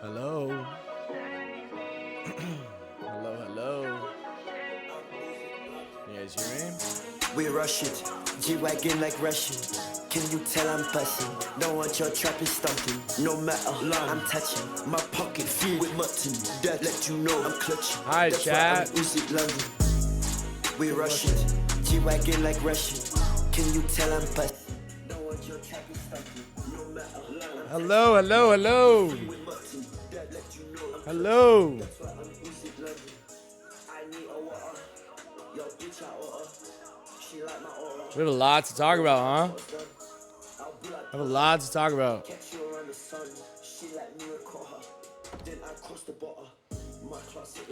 Hello. Hello. You guys hear me? We rush it, G-Wagon like Russian. Can you tell I'm fussing? Don't want your trap is stunting. No matter, I'm touching. My pocket filled with mutton. That let you know I'm clutching. Hi, That's chat. why I'm Uzi London. We rush it, G-Wagon like Russian. Can you tell I'm fussing? Don't want your trap is stunting. No matter, I'm Hello. with mutton. That let you know I'm Hello. That's why I'm Uzi London. I need a water. Yo, bitch, I order. She like my aura. We have a lot to talk about, huh? We have a lot to talk about.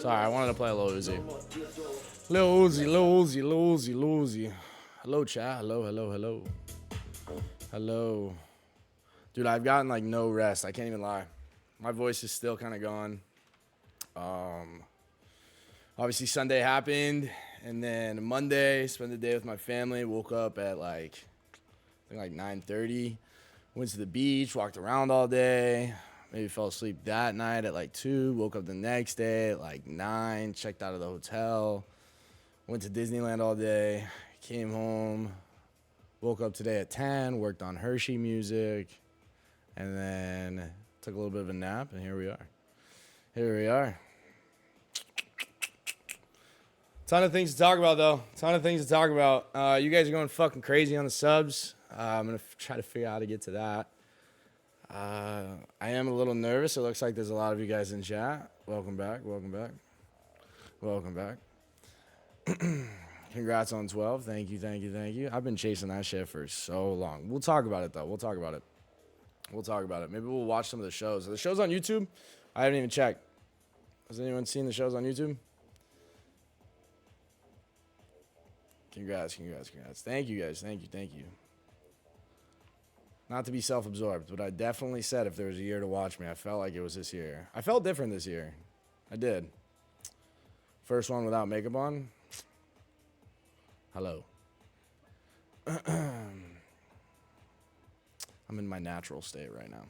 Sorry, I wanted to play a Lil Uzi. Lil Uzi. Hello, chat. Hello. Dude, I've gotten like no rest. I can't even lie. My voice is still kind of gone. Obviously Sunday happened, and then Monday, spent the day with my family. Woke up at I think 9:30. Went to the beach, walked around all day. Maybe fell asleep that night at 2. Woke up the next day at 9. Checked out of the hotel. Went to Disneyland all day. Came home. Woke up today at 10. Worked on Hershey music. And then took a little bit of a nap, and here we are. Ton of things to talk about, though. You guys are going fucking crazy on the subs. I'm going to try to figure out how to get to that. I am a little nervous. It looks like there's a lot of you guys in chat. Welcome back. Congrats on 12. Thank you. I've been chasing that shit for so long. We'll talk about it, though. We'll talk about it. Maybe we'll watch some of the shows. Are the shows on YouTube? I haven't even checked. Has anyone seen the shows on YouTube? Congrats. Thank you, guys. Thank you. Not to be self-absorbed, but I definitely said if there was a year to watch me, I felt like it was this year. I felt different this year. I did. First one without makeup on. Hello. I'm in my natural state right now.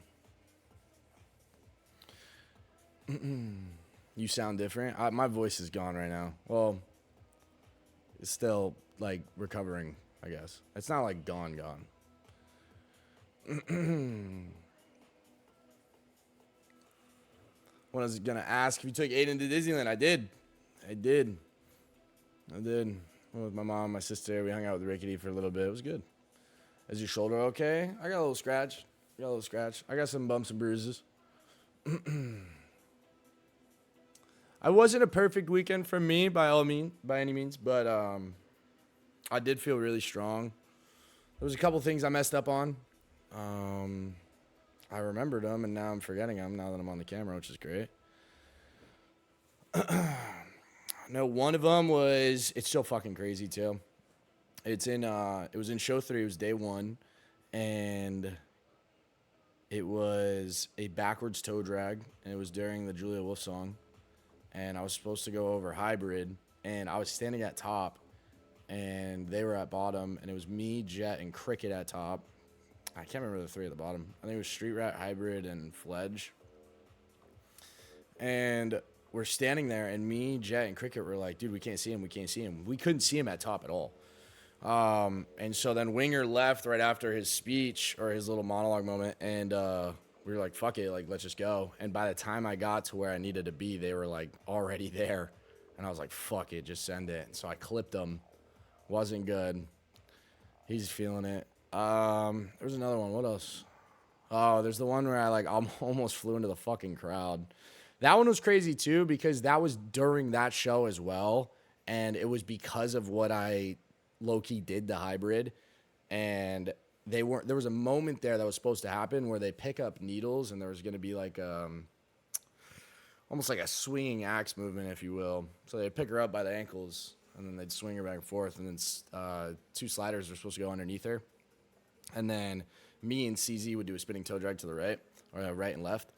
You sound different. My voice is gone right now. Well, it's still recovering, I guess. It's not gone. When I was gonna ask if you took Aiden to Disneyland, I did. Went with my mom, my sister. We hung out with Rickety for a little bit. It was good. Is your shoulder okay? I got a little scratch. I got some bumps and bruises. I wasn't a perfect weekend for me by any means, but I did feel really strong. There was a couple things I messed up on. I remembered them, and now I'm forgetting them now that I'm on the camera, which is great. No, one of them was, it's so fucking crazy too. It was in show 3, it was day 1, and it was a backwards toe drag, and it was during the Julia Wolf song, and I was supposed to go over hybrid, and I was standing at top, and they were at bottom, and it was me, Jet, and Cricket at top. I can't remember the 3 at the bottom. I think it was Street Rat, Hybrid, and Fledge. And we're standing there, and me, Jet, and Cricket were like, dude, we can't see him. We couldn't see him at top at all. And so then Winger left right after his speech, or his little monologue moment, and we were like, fuck it, let's just go. And by the time I got to where I needed to be, they were already there. And I was like, fuck it, just send it. And so I clipped him. Wasn't good. He's feeling it. There's another one. What else? Oh, there's the one where I almost flew into the fucking crowd. That one was crazy too, because that was during that show as well. And it was because of what I low-key did to hybrid. And there was a moment there that was supposed to happen where they pick up needles, and there was going to be almost like a swinging axe movement, if you will. So they'd pick her up by the ankles, and then they'd swing her back and forth, and then 2 sliders were supposed to go underneath her. And then me and CZ would do a spinning toe drag to the right, or right and left.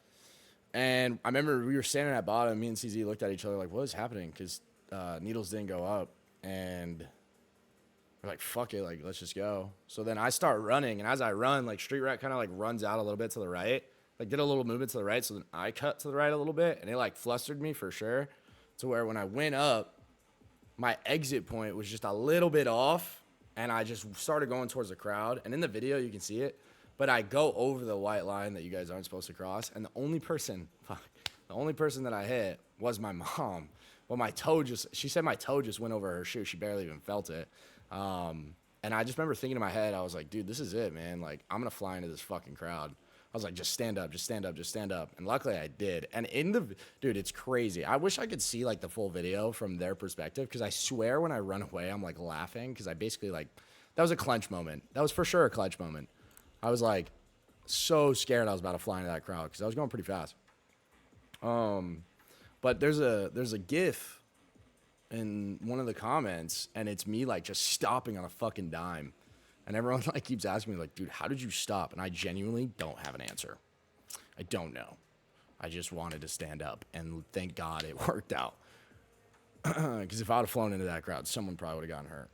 And I remember we were standing at bottom. Me and CZ looked at each other like, what is happening? Because needles didn't go up. And we're like, fuck it, let's just go. So then I start running. And as I run, Street Rat kind of runs out a little bit to the right. like did a little movement to the right, so then I cut to the right a little bit, and it like flustered me for sure, to where when I went up, my exit point was just a little bit off, and I just started going towards the crowd. And in the video, you can see it, but I go over the white line that you guys aren't supposed to cross, and the only person that I hit was my mom. Well, she said my toe just went over her shoe. She barely even felt it. And I just remember thinking in my head, I was like, dude, this is it, man. Like, I'm going to fly into this fucking crowd. I was like, just stand up, just stand up, just stand up. And luckily I did. And dude, it's crazy. I wish I could see like the full video from their perspective, because I swear when I run away, I'm like laughing, because I basically like, that was a clench moment. That was for sure a clutch moment. I was like so scared I was about to fly into that crowd, because I was going pretty fast. But there's a GIF in one of the comments, and it's me like just stopping on a fucking dime. And everyone like keeps asking me like, dude, how did you stop? And I genuinely don't have an answer. I don't know. I just wanted to stand up, and thank God it worked out. Because if I would have flown into that crowd, someone probably would have gotten hurt.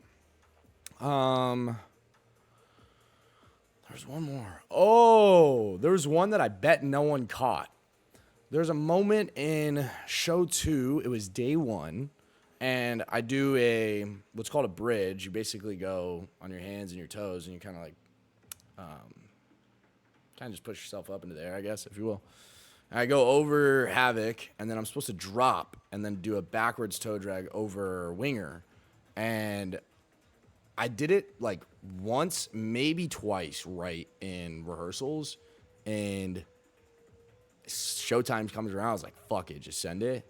There's one more. Oh, there's one that I bet no one caught. There's a moment in show 2. It was day 1. And I do what's called a bridge. You basically go on your hands and your toes, and you kind of like, just push yourself up into the air, I guess, if you will. And I go over Havoc, and then I'm supposed to drop and then do a backwards toe drag over Winger. And I did it like once, maybe twice, right in rehearsals. And showtime comes around, I was like, fuck it, just send it.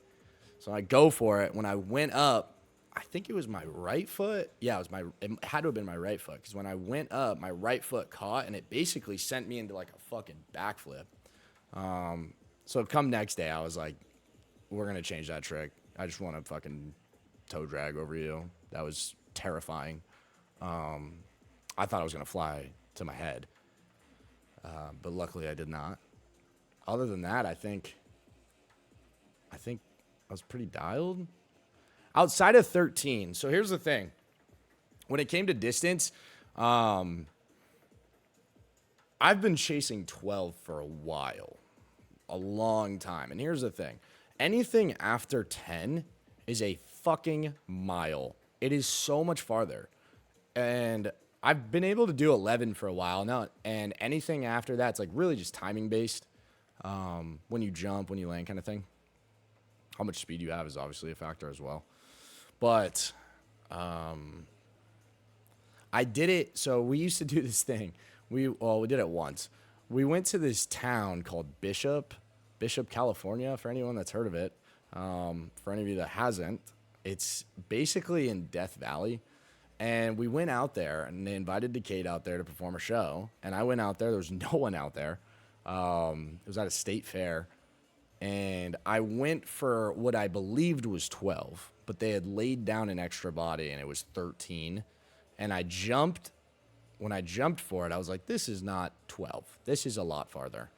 So I go for it. When I went up, I think it was my right foot. Yeah, it had to have been my right foot, because when I went up, my right foot caught, and it basically sent me into like a fucking backflip. So come next day, I was like, we're going to change that trick. I just want to fucking toe drag over you. That was terrifying. I thought I was going to fly to my head. But luckily I did not. Other than that, I think I was pretty dialed. Outside of 13. So here's the thing. When it came to distance, I've been chasing 12 for a while. A long time. And here's the thing. Anything after 10 is a fucking mile. It is so much farther. And I've been able to do 11 for a while now. And anything after that's like really just timing based. When you jump, when you land kind of thing. How much speed you have is obviously a factor as well. But I did it. So we used to do this thing. We did it once. We went to this town called Bishop, California, for anyone that's heard of it. For any of you that hasn't, it's basically in Death Valley. And we went out there, and they invited Decade out there to perform a show. And I went out there. There was no one out there. It was at a state fair. And I went for what I believed was 12, but they had laid down an extra body, and it was 13. And I jumped. When I jumped for it, I was like, this is not 12. This is a lot farther.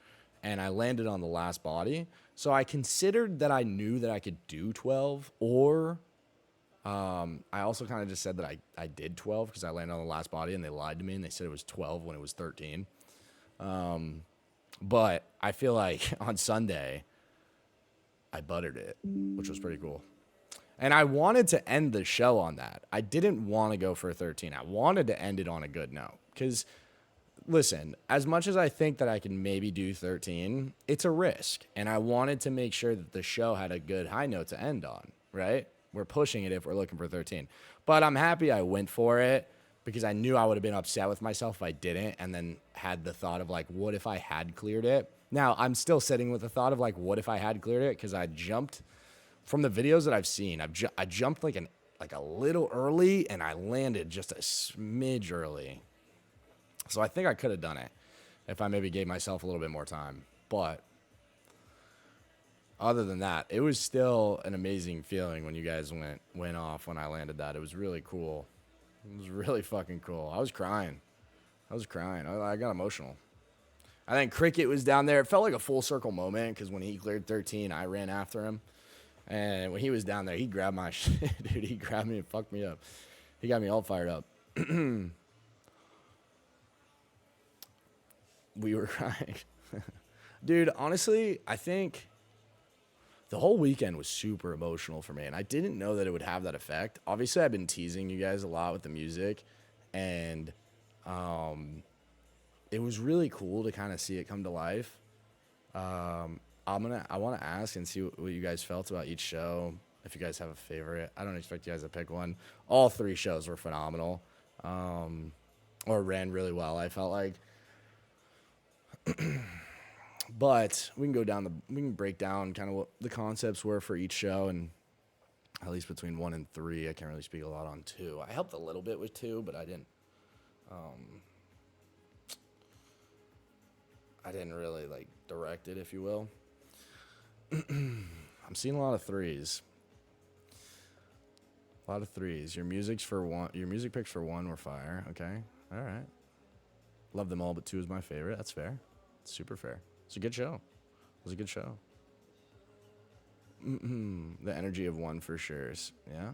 And I landed on the last body. So I considered that I knew that I could do 12, or I also kind of just said that I did 12 because I landed on the last body, and they lied to me, and they said it was 12 when it was 13. But I feel like on Sunday, I buttered it, which was pretty cool. And I wanted to end the show on that. I didn't want to go for a 13. I wanted to end it on a good note. Because, listen, as much as I think that I can maybe do 13, it's a risk. And I wanted to make sure that the show had a good high note to end on, right? We're pushing it if we're looking for 13. But I'm happy I went for it, because I knew I would have been upset with myself if I didn't, and then had the thought of, like, what if I had cleared it? Now, I'm still sitting with the thought of, like, what if I had cleared it? Because I jumped. From the videos that I've seen, I jumped like a little early, and I landed just a smidge early. So I think I could have done it if I maybe gave myself a little bit more time. But other than that, it was still an amazing feeling when you guys went off when I landed that. It was really cool. It was really fucking cool. I was crying. I got emotional. I think Cricket was down there. It felt like a full circle moment, because when he cleared 13, I ran after him. And when he was down there, he grabbed my shit, dude. He grabbed me and fucked me up. He got me all fired up. We were crying. Dude, honestly, I think the whole weekend was super emotional for me, and I didn't know that it would have that effect. Obviously, I've been teasing you guys a lot with the music, and it was really cool to kind of see it come to life. I want to ask and see what you guys felt about each show. If you guys have a favorite, I don't expect you guys to pick one. All three shows were phenomenal, or ran really well. I felt like, but we can break down kind of what the concepts were for each show, and at least between 1 and 3, I can't really speak a lot on 2. I helped a little bit with 2, but I didn't really like direct it, if you will. I'm seeing a lot of 3s. A lot of 3s. Your music's for 1. Your music picks for 1 were fire. Okay, all right. Love them all, but 2 is my favorite. That's fair. It's super fair. It's a good show. It was a good show. The energy of 1 for sure. Yeah.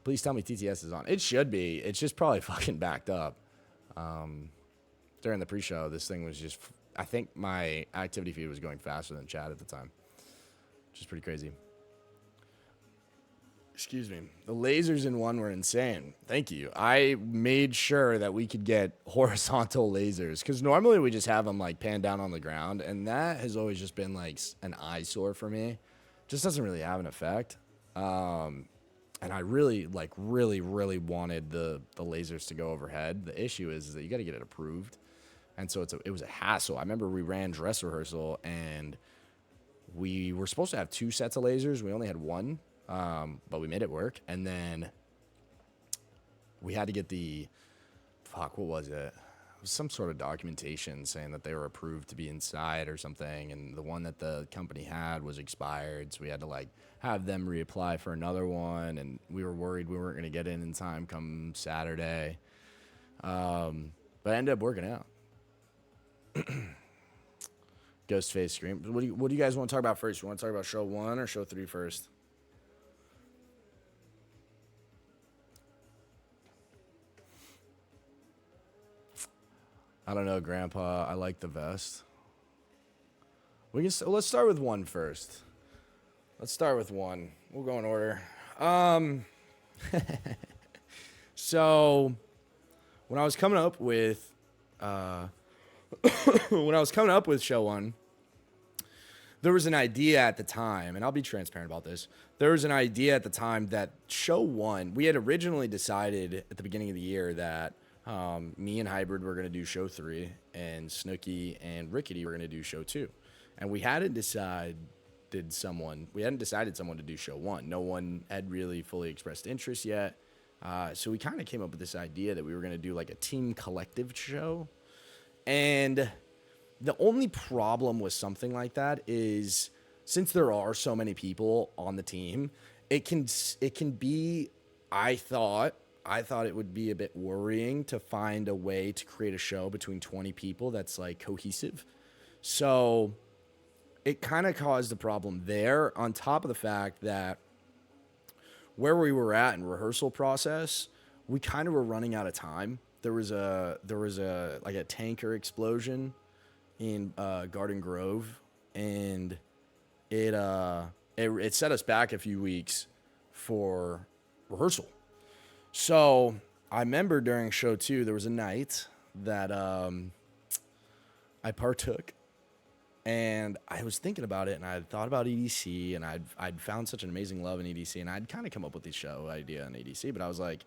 Please tell me TTS is on. It should be. It's just probably fucking backed up. During the pre-show, this thing was just... I think my activity feed was going faster than chat at the time, which is pretty crazy. Excuse me. The lasers in 1 were insane. Thank you. I made sure that we could get horizontal lasers, because normally we just have them like pan down on the ground, and that has always just been like an eyesore for me. Just doesn't really have an effect. And I really wanted the lasers to go overhead. The issue is that you got to get it approved, and so it was a hassle. I remember we ran dress rehearsal, and we were supposed to have 2 sets of lasers. We only had 1. But we made it work, and then we had to get what was it? It was some sort of documentation saying that they were approved to be inside or something, and the one that the company had was expired, so we had to like have them reapply for another one, and we were worried we weren't going to get in time come Saturday, but it ended up working out. Ghostface Scream. What do you guys want to talk about first? You want to talk about show 1 or show 3 first? I don't know, Grandpa. I like the vest. Let's start with 1 first. Let's start with 1. We'll go in order. So when I was coming up with show 1, there was an idea at the time, and I'll be transparent about this. There was an idea at the time that show 1, we had originally decided at the beginning of the year that me and Hybrid were going to do show 3, and Snooki and Rickety were going to do show 2. And we hadn't decided someone to do show 1. No one had really fully expressed interest yet. So we kind of came up with this idea that we were going to do like a team collective show. And the only problem with something like that is, since there are so many people on the team, it can be, I thought it would be a bit worrying to find a way to create a show between 20 people that's like cohesive. So it kind of caused a problem there, on top of the fact that where we were at in rehearsal process, we kind of were running out of time. There was a like a tanker explosion in Garden Grove, and it set us back a few weeks for rehearsal. So I remember during show 2, there was a night that I partook, and I was thinking about it, and I had thought about EDC, and I'd found such an amazing love in EDC, and I'd kind of come up with the show idea in EDC, but I was like,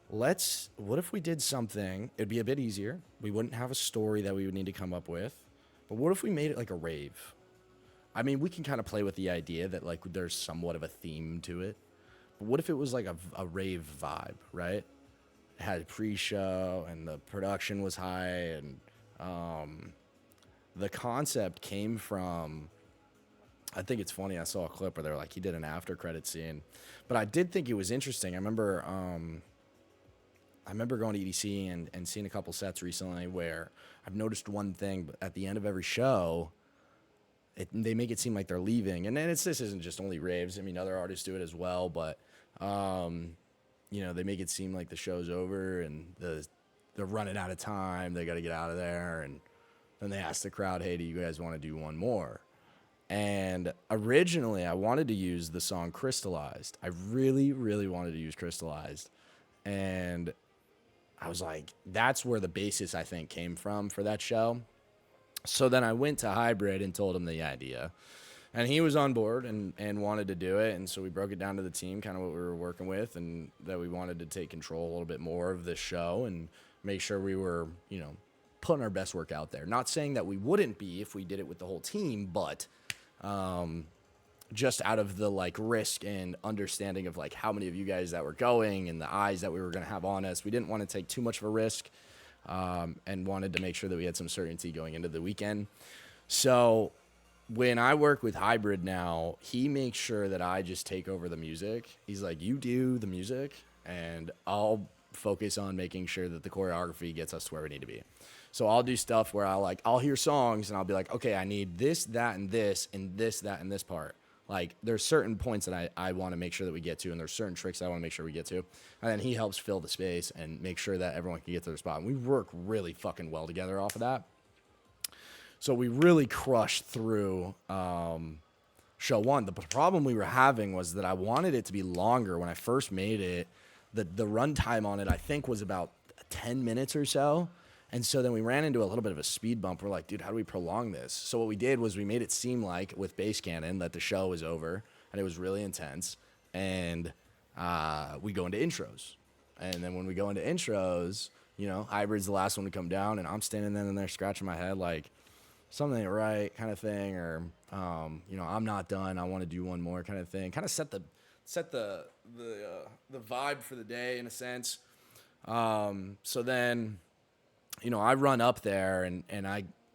what if we did something? It'd be a bit easier. We wouldn't have a story that we would need to come up with, but what if we made it like a rave? I mean, we can kind of play with the idea that like there's somewhat of a theme to it. But what if it was like a rave vibe, right? It had pre-show, and the production was high, and the concept came from, I think it's funny, I saw a clip where they're like, he did an after credit scene. But I did think it was interesting. I remember going to EDC and seeing a couple sets recently where I've noticed one thing, but at the end of every show, they make it seem like they're leaving. And then this isn't just only raves. I mean, other artists do it as well, but they make it seem like the show's over, and they're running out of time. They got to get out of there. And then they asked the crowd, hey, do you guys want to do one more? And originally, I wanted to use the song Crystallized. I really, really wanted to use Crystallized. And I was like, that's where the basis, I think, came from for that show. So then I went to Hybrid and told him the idea. And he was on board and wanted to do it. And so we broke it down to the team, kind of what we were working with, and that we wanted to take control a little bit more of this show and make sure we were, you know, putting our best work out there. Not saying that we wouldn't be if we did it with the whole team, but just out of the like risk and understanding of like how many of you guys that were going and the eyes that we were going to have on us, we didn't want to take too much of a risk, and wanted to make sure that we had some certainty going into the weekend. So when I work with Hybrid now, he makes sure that I just take over the music. He's like, you do the music and I'll focus on making sure that the choreography gets us to where we need to be. So I'll do stuff where I'll hear songs and I'll be like, okay, I need this, that, and this, and this, that, and this part. Like, there's certain points that I want to make sure that we get to, and there's certain tricks I want to make sure we get to. And then he helps fill the space and make sure that everyone can get to their spot. And we work really fucking well together off of that. So we really crushed through show one. The problem we were having was that I wanted it to be longer. When I first made it, the runtime on it, I think, was about 10 minutes or so. And so then we ran into a little bit of a speed bump. We're like, dude, how do we prolong this? So what we did was we made it seem like, with Bass Cannon, that the show was over and it was really intense. And we go into intros. And then when we go into intros, you know, Hybrid's the last one to come down, and I'm standing in there scratching my head like, something ain't right kind of thing, or, you know, I'm not done, I want to do one more kind of thing. Kind of set the vibe for the day in a sense. So then, you know, I run up there and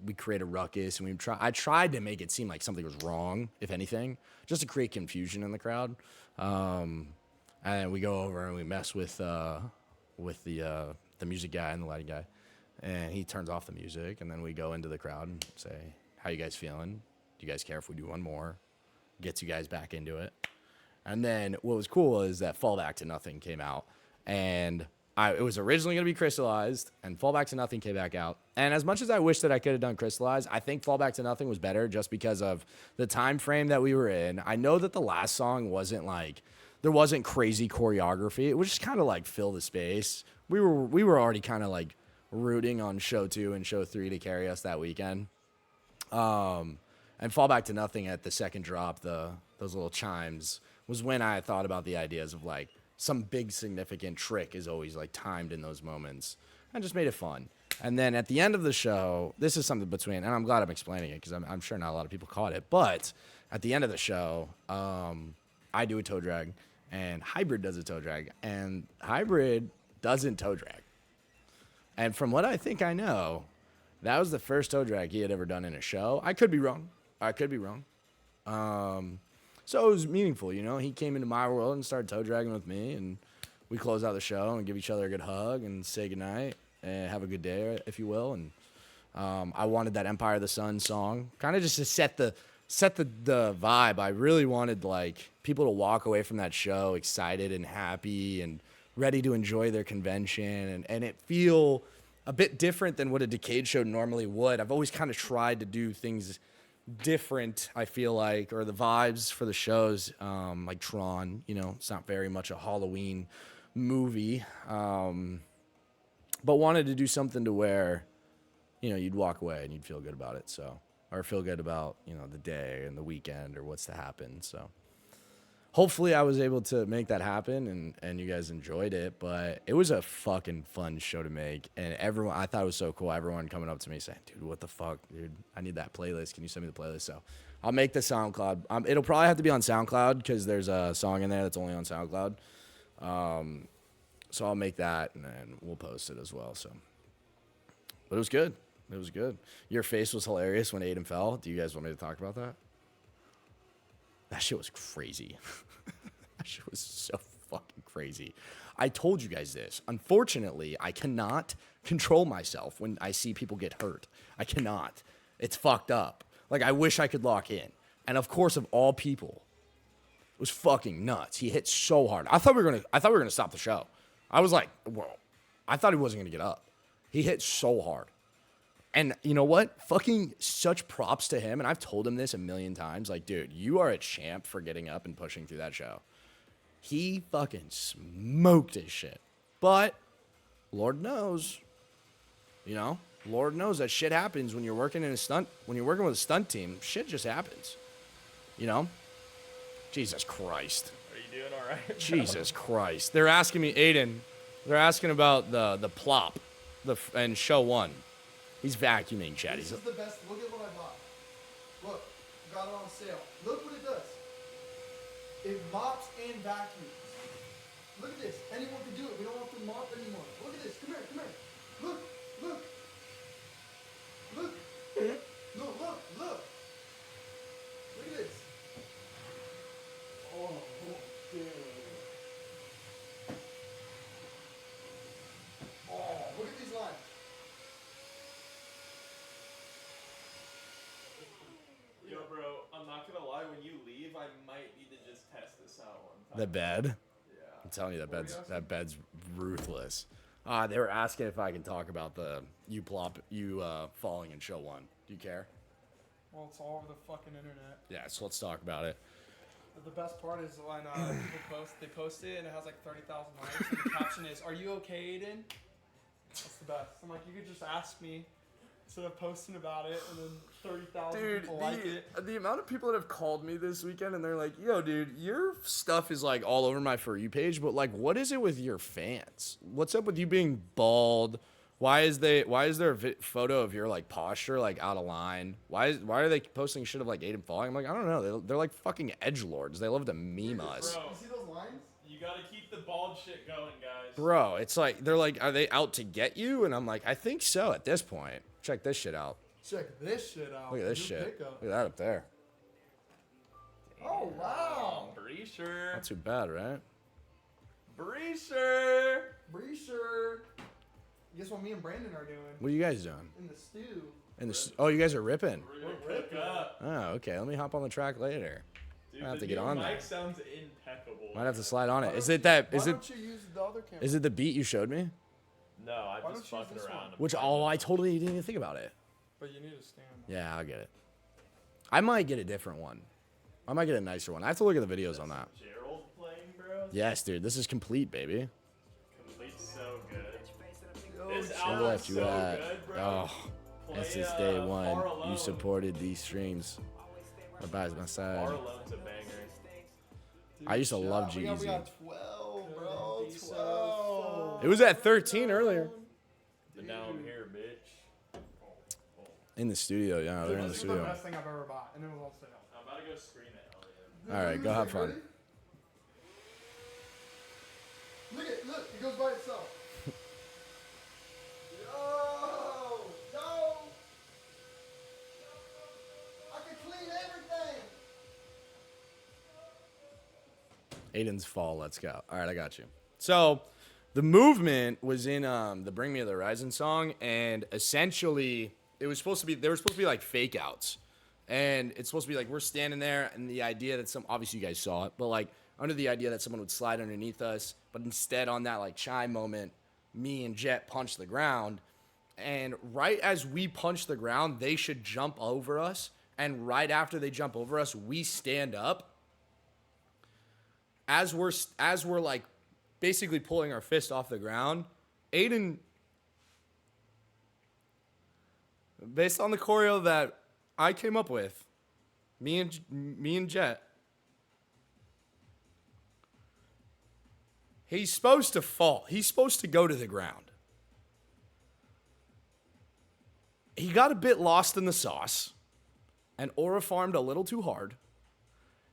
we create a ruckus, and I tried to make it seem like something was wrong, if anything, just to create confusion in the crowd. And we go over and we mess with the music guy and the lighting guy, and he turns off the music, and then we go into the crowd and say, how you guys feeling? Do you guys care if we do one more? Gets you guys back into it. And then what was cool is that Fall Back to Nothing came out, and it was originally going to be Crystallized, and Fall Back to Nothing came back out. And as much as I wish that I could have done Crystallized, I think Fall Back to Nothing was better just because of the time frame that we were in. I know that the last song wasn't like, there wasn't crazy choreography. It was just kind of like fill the space. We were already kind of like rooting on show 2 and show 3 to carry us that weekend. And Fall Back to Nothing at the second drop, those little chimes, was when I thought about the ideas of like some big significant trick is always like timed in those moments, and just made it fun. And then at the end of the show, this is something between, and I'm glad I'm explaining it because I'm sure not a lot of people caught it, but at the end of the show, I do a toe drag and Hybrid does a toe drag, and Hybrid doesn't toe drag. And from what I think I know, that was the first toe drag he had ever done in a show. I could be wrong. So it was meaningful, you know. He came into my world and started toe dragging with me, and we close out the show and give each other a good hug and say goodnight and have a good day, if you will. And I wanted that Empire of the Sun song, kind of just to set the vibe. I really wanted like people to walk away from that show excited and happy and ready to enjoy their convention, and it feel a bit different than what a Decade show normally would. I've always kind of tried to do things different, I feel like, or the vibes for the shows, like Tron, you know, it's not very much a Halloween movie, but wanted to do something to where, you know, you'd walk away and you'd feel good about it, so, or feel good about, you know, the day and the weekend or what's to happen. So hopefully I was able to make that happen, and you guys enjoyed it. But it was a fucking fun show to make, and I thought it was so cool. Everyone coming up to me saying, dude, what the fuck, dude, I need that playlist. Can you send me the playlist? So I'll make the SoundCloud. It'll probably have to be on SoundCloud because there's a song in there that's only on SoundCloud. So I'll make that, and then we'll post it as well. So, but it was good. It was good. Your face was hilarious when Aiden fell. Do you guys want me to talk about that? That shit was crazy. That shit was so fucking crazy. I told you guys this. Unfortunately, I cannot control myself when I see people get hurt. I cannot. It's fucked up. Like, I wish I could lock in. And of course, of all people, it was fucking nuts. He hit so hard. I thought we were gonna stop the show. I was like, whoa. I thought he wasn't gonna get up. He hit so hard. And you know what? Fucking such props to him. And I've told him this a million times. Like, dude, you are a champ for getting up and pushing through that show. He fucking smoked his shit. But Lord knows, Lord knows that shit happens when you're working in a stunt. When you're working with a stunt team, shit just happens. Jesus Christ. Are you doing all right? Jesus Christ. They're asking me, Aiden. They're asking about the plop, and show 1. He's vacuuming, Chad. This is the best. Look at what I bought. Look, got it on sale. Look what it does. It mops and vacuums. Look at this. Anyone can do it. We don't have to mop anymore. Look at this. Come here. Come here. Look. Look. Look. No, look. Look. Look at this. Oh, dude. Oh, look at these lines. Yo, bro, I'm not gonna lie. When you leave, I might need to just test this out one time. The bed. Yeah. I'm telling you, that bed's ruthless. They were asking if I can talk about you falling in show 1. Do you care? Well, it's all over the fucking internet. Yeah, so let's talk about it. But the best part is when people post it and it has like 30,000 likes and the caption is, "Are you okay, Aiden?" That's the best. I'm like, you could just ask me instead of posting about it and then 30,000 people like it. The amount of people that have called me this weekend and they're like, "Yo, dude, your stuff is like all over my For You page, but like, what is it with your fans? What's up with you being bald? Why is there a photo of your like posture like out of line? Why are they posting shit of like Aiden falling?" I'm like, I don't know. They're like fucking edgelords. They love to meme us. Bro, You see those lines? you gotta keep the bald shit going, guys. Bro, it's like they're like, are they out to get you? And I'm like, I think so at this point. Check this shit out. Check this shit out. Look at this New shit. pickup. Look at that up there. Oh, wow. Breesher. Not too bad, right? Breesher. Breesher. Guess what me and Brandon are doing? What are you guys doing? In the stew. Oh, you guys are ripping. We're gonna cook up. Oh, okay. Let me hop on the track later. Dude, I have the to get new on mic there. sounds impeccable. Might have to slide on it. Why Is don't- it that? Why Is it? don't you use the other camera? Is it the beat you showed me? No, I'm Why just don't you use fucking this around. one? Which I totally didn't even think about it. But you need to stand up. Yeah, I'll get it. I might get a different one. I might get a nicer one. I have to look at the videos on that. Gerald playing, bro. Yes, dude. This is complete, baby. Complete's so good. Yo, This check. Where album's left you so at? good, bro. Oh, Play, and since day Far one, Alone. you supported these streams. My body's my Far side. Alone's a banger. I used to Dude, love we G-Eazy. got 12, bro. Be so 12. It was at 13 earlier. But now I'm here, bitch. In the studio, yeah. They're in the This is the studio. best thing I've ever bought, and it was on sale. I'm about to go scream at Elliot. All right, go have fun. Ready? Look, it goes by itself. Yo! I can clean everything. Aiden's fall. Let's go. All right, I got you. So, the movement was in the "Bring Me the Horizon" song, and essentially, they were supposed to be like fake outs, and it's supposed to be like we're standing there, and the idea that obviously you guys saw it, but like under the idea that someone would slide underneath us, but instead on that like chime moment, me and Jet punch the ground, and right as we punch the ground, they should jump over us, and right after they jump over us, we stand up. As we're like basically pulling our fist off the ground, Aiden, based on the choreo that I came up with, me and Jet, he's supposed to fall. He's supposed to go to the ground. He got a bit lost in the sauce and aura farmed a little too hard.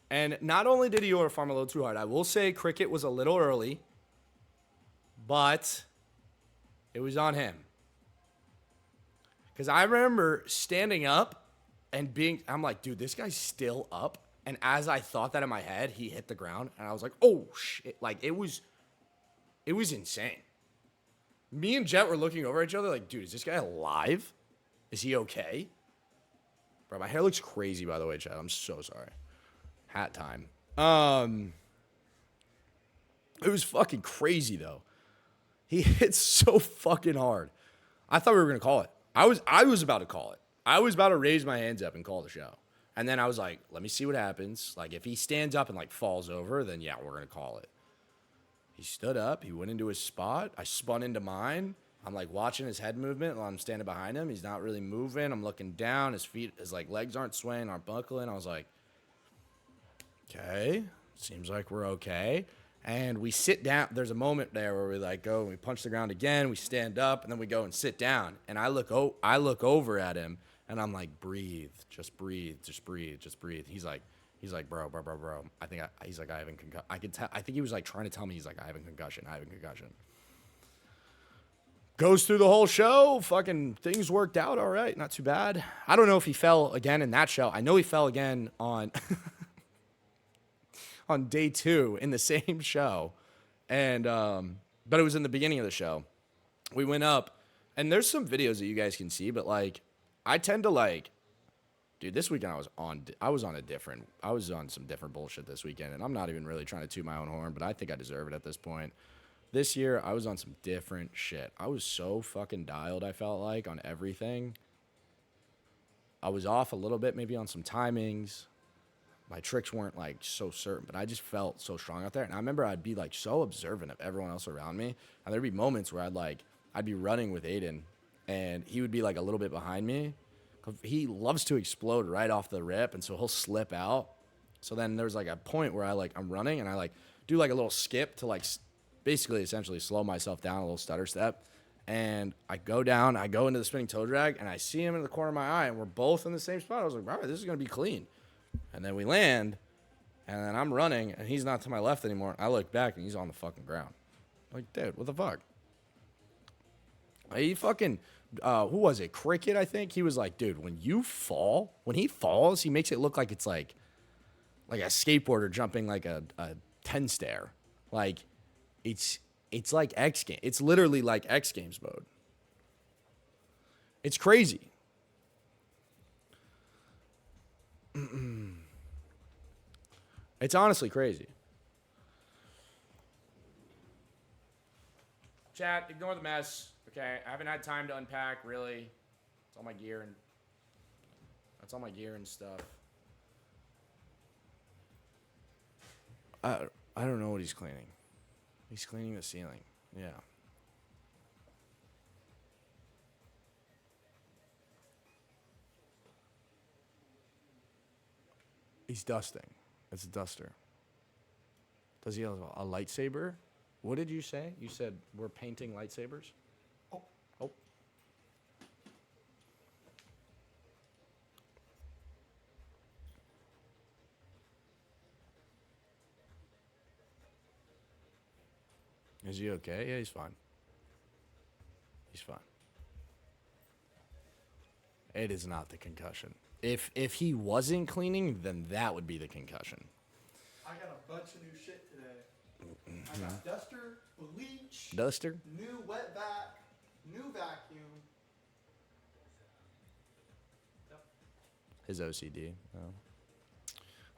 And not only did he aura farm a little too hard, I will say Cricket was a little early, but it was on him. Because I remember standing up and I'm like, dude, this guy's still up. And as I thought that in my head, he hit the ground. And I was like, oh, shit. Like, it was insane. Me and Jet were looking over at each other like, dude, is this guy alive? Is he okay? Bro, my hair looks crazy, by the way, Jet. I'm so sorry. Hat time. It was fucking crazy, though. He hit so fucking hard. I thought we were gonna call it. I was about to call it. I was about to raise my hands up and call the show. And then I was like, let me see what happens. Like, if he stands up and, like, falls over, then, yeah, we're going to call it. He stood up. He went into his spot. I spun into mine. I'm, like, watching his head movement while I'm standing behind him. He's not really moving. I'm looking down. His feet, his, like, legs aren't swaying, aren't buckling. I was like, okay, seems like we're okay. And we sit down. There's a moment there where we, like, go and we punch the ground again. We stand up, and then we go and sit down. And I look over at him. And I'm like, breathe, just breathe, just breathe, just breathe. He's like, bro. He's like, I have a concussion. I could tell. I think he was like trying to tell me, he's like, I have a concussion. Goes through the whole show. Fucking things worked out all right. Not too bad. I don't know if he fell again in that show. I know he fell again on on day 2 in the same show. And, but it was in the beginning of the show. We went up, and there's some videos that you guys can see, but like, I tend to like, dude, this weekend I was on some different bullshit this weekend, and I'm not even really trying to toot my own horn, but I think I deserve it at this point. This year, I was on some different shit. I was so fucking dialed, I felt like, on everything. I was off a little bit, maybe on some timings. My tricks weren't like so certain, but I just felt so strong out there. And I remember I'd be like so observant of everyone else around me, and there'd be moments where I'd be running with Aiden, and he would be like a little bit behind me. He loves to explode right off the rip, and so he'll slip out. So then there's like a point where I'm running, and I like do like a little skip to like basically essentially slow myself down, a little stutter step. And I go down, I go into the spinning toe drag, and I see him in the corner of my eye, and we're both in the same spot. I was like, all right, this is going to be clean. And then we land, and then I'm running, and he's not to my left anymore. I look back, and he's on the fucking ground. I'm like, dude, what the fuck? He fucking, who was it? Cricket, I think. He was like, dude, when he falls, he makes it look like it's like a skateboarder jumping like a 10 stair. Like, it's like X Games. It's literally like X Games mode. It's crazy. It's honestly crazy. Chat, ignore the mess. Okay, I haven't had time to unpack, really. It's all my gear and stuff. I don't know what he's cleaning. He's cleaning the ceiling. Yeah. He's dusting. It's a duster. Does he have a lightsaber? What did you say? You said we're painting lightsabers? Oh. Is he okay? Yeah, he's fine. He's fine. It is not the concussion. If he wasn't cleaning, then that would be the concussion. I got a bunch of new shit today. I got duster, bleach, Duster? new wet vac, new vacuum. Yep. His OCD. Oh.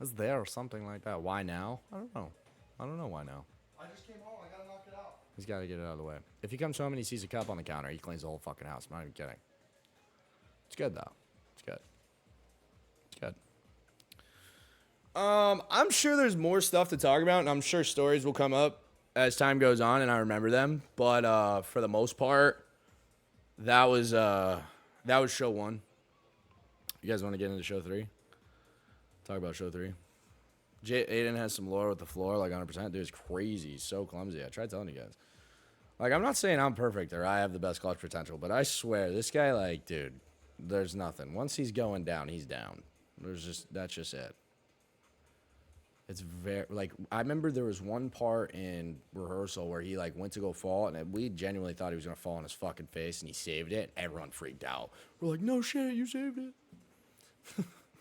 Was there or something like that? Why now? I don't know. I don't know why now. I just came home. I gotta knock it out. He's got to get it out of the way. If he comes home and he sees a cup on the counter, he cleans the whole fucking house. I'm not even kidding. It's good, though. It's good. It's good. I'm sure there's more stuff to talk about, and I'm sure stories will come up as time goes on and I remember them. But for the most part, that was show 1. You guys want to get into show 3? Talk about show 3. Aiden has some lore with the floor, like 100%. Dude, it's crazy. He's so clumsy. I tried telling you guys. Like, I'm not saying I'm perfect or I have the best clutch potential, but I swear, this guy, like, dude, there's nothing. Once he's going down, he's down. That's just it. It's very, like, I remember there was one part in rehearsal where he, like, went to go fall, and we genuinely thought he was going to fall on his fucking face, and he saved it. Everyone freaked out. We're like, no shit, you saved it.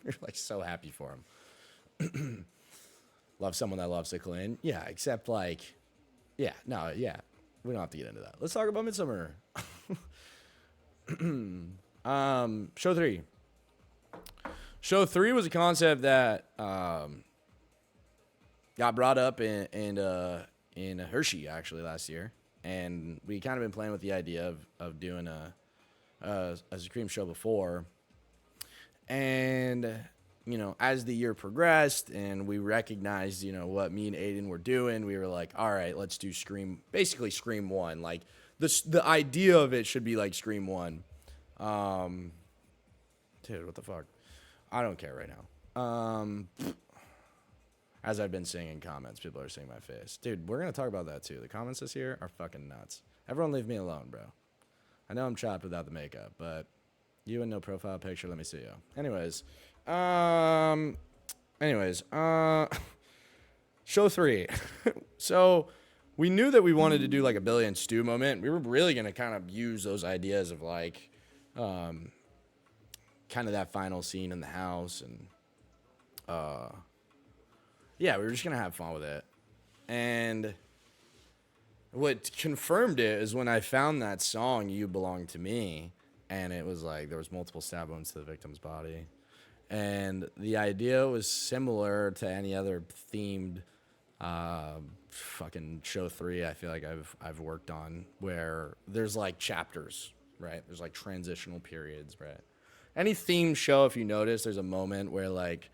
We're, like, so happy for him. Love someone that loves to clean. Yeah, except, like, yeah, no, yeah. We don't have to get into that. Let's talk about Midsummer. Show 3. Show 3 was a concept that got brought up in Hershey actually last year, and we kind of been playing with the idea of doing a Scream show before. And, you know, as the year progressed and we recognized, you know, what me and Aiden were doing, we were like, all right, let's do Scream, basically Scream 1. Like, the idea of it should be like Scream 1. Dude, what the fuck? I don't care right now. As I've been seeing in comments, people are seeing my face. Dude, we're going to talk about that too. The comments this year are fucking nuts. Everyone leave me alone, bro. I know I'm chopped without the makeup, but you and no profile picture, let me see you. Anyways, show 3. So we knew that we wanted to do like a Billy and Stu moment. We were really going to kind of use those ideas of like, kind of that final scene in the house and, yeah, we were just going to have fun with it. And what confirmed it is when I found that song, You Belong to Me, and it was like there was multiple stab wounds to the victim's body. And the idea was similar to any other themed fucking show 3 I feel like I've worked on, where there's like chapters, right? There's like transitional periods, right? Any themed show, if you notice, there's a moment where like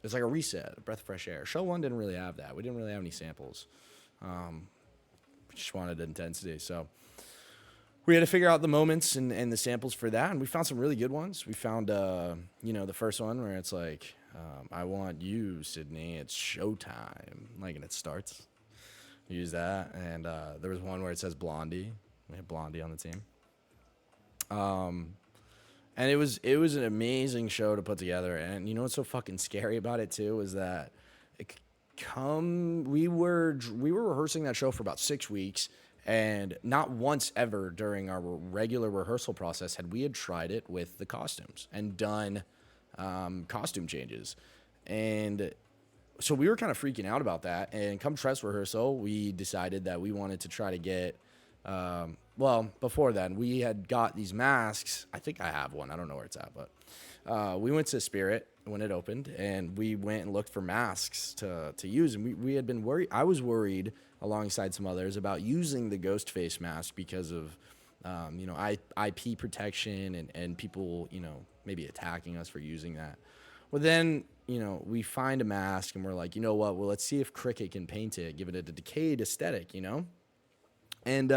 it's like a reset, a breath of fresh air. Show 1 didn't really have that. We didn't really have any samples. We just wanted intensity. So we had to figure out the moments and the samples for that. And we found some really good ones. We found, you know, the first one where it's like, I want you, Sydney. It's showtime. Like, and it starts. Use that. And there was one where it says Blondie. We had Blondie on the team. And it was an amazing show to put together. And you know what's so fucking scary about it too is that we were rehearsing that show for about 6 weeks, and not once ever during our regular rehearsal process had we tried it with the costumes and done costume changes. And so we were kind of freaking out about that. And come dress rehearsal, we decided that we wanted to try to get well, before then, we had got these masks. I think I have one. I don't know where it's at, but we went to Spirit when it opened, and we went and looked for masks to use. And we had been worried. I was worried, alongside some others, about using the ghost face mask because of, you know, IP protection and people, you know, maybe attacking us for using that. Well, then, you know, we find a mask, and we're like, you know what? Well, let's see if Cricket can paint it, give it a decayed aesthetic, you know? And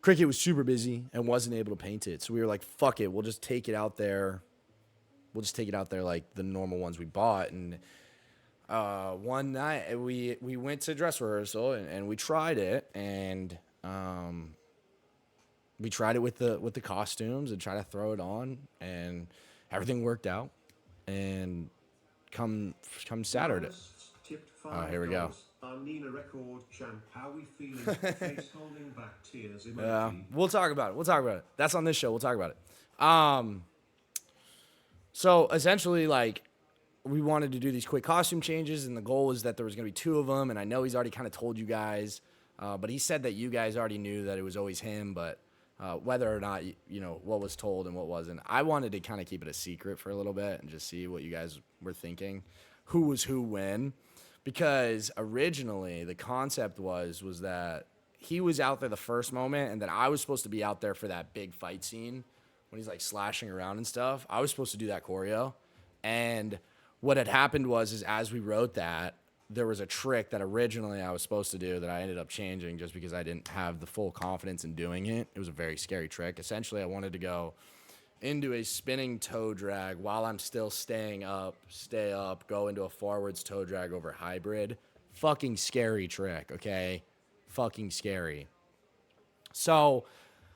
Cricket was super busy and wasn't able to paint it. So we were like, fuck it. We'll just take it out there. We'll just take it out there like the normal ones we bought. And one night we went to dress rehearsal and we tried it. And we tried it with the costumes and tried to throw it on. And everything worked out. And come Saturday. Here we go. Nina record champ, how we feeling? Face holding back tears emoji. Yeah, we'll talk about it. That's on this show. We'll talk about it. So essentially, like, we wanted to do these quick costume changes, and the goal was that there was going to be 2 of them. And I know he's already kind of told you guys, but he said that you guys already knew that it was always him. But whether or not, you know, what was told and what wasn't, I wanted to kind of keep it a secret for a little bit and just see what you guys were thinking, who was who when. Because originally the concept was that he was out there the first moment, and that I was supposed to be out there for that big fight scene when he's like slashing around and stuff. I was supposed to do that choreo. And what had happened was as we wrote that, there was a trick that originally I was supposed to do that I ended up changing just because I didn't have the full confidence in doing it. It was a very scary trick. Essentially, I wanted to go into a spinning toe drag while I'm still stay up, go into a forwards toe drag over hybrid. Fucking scary trick, okay? Fucking scary. So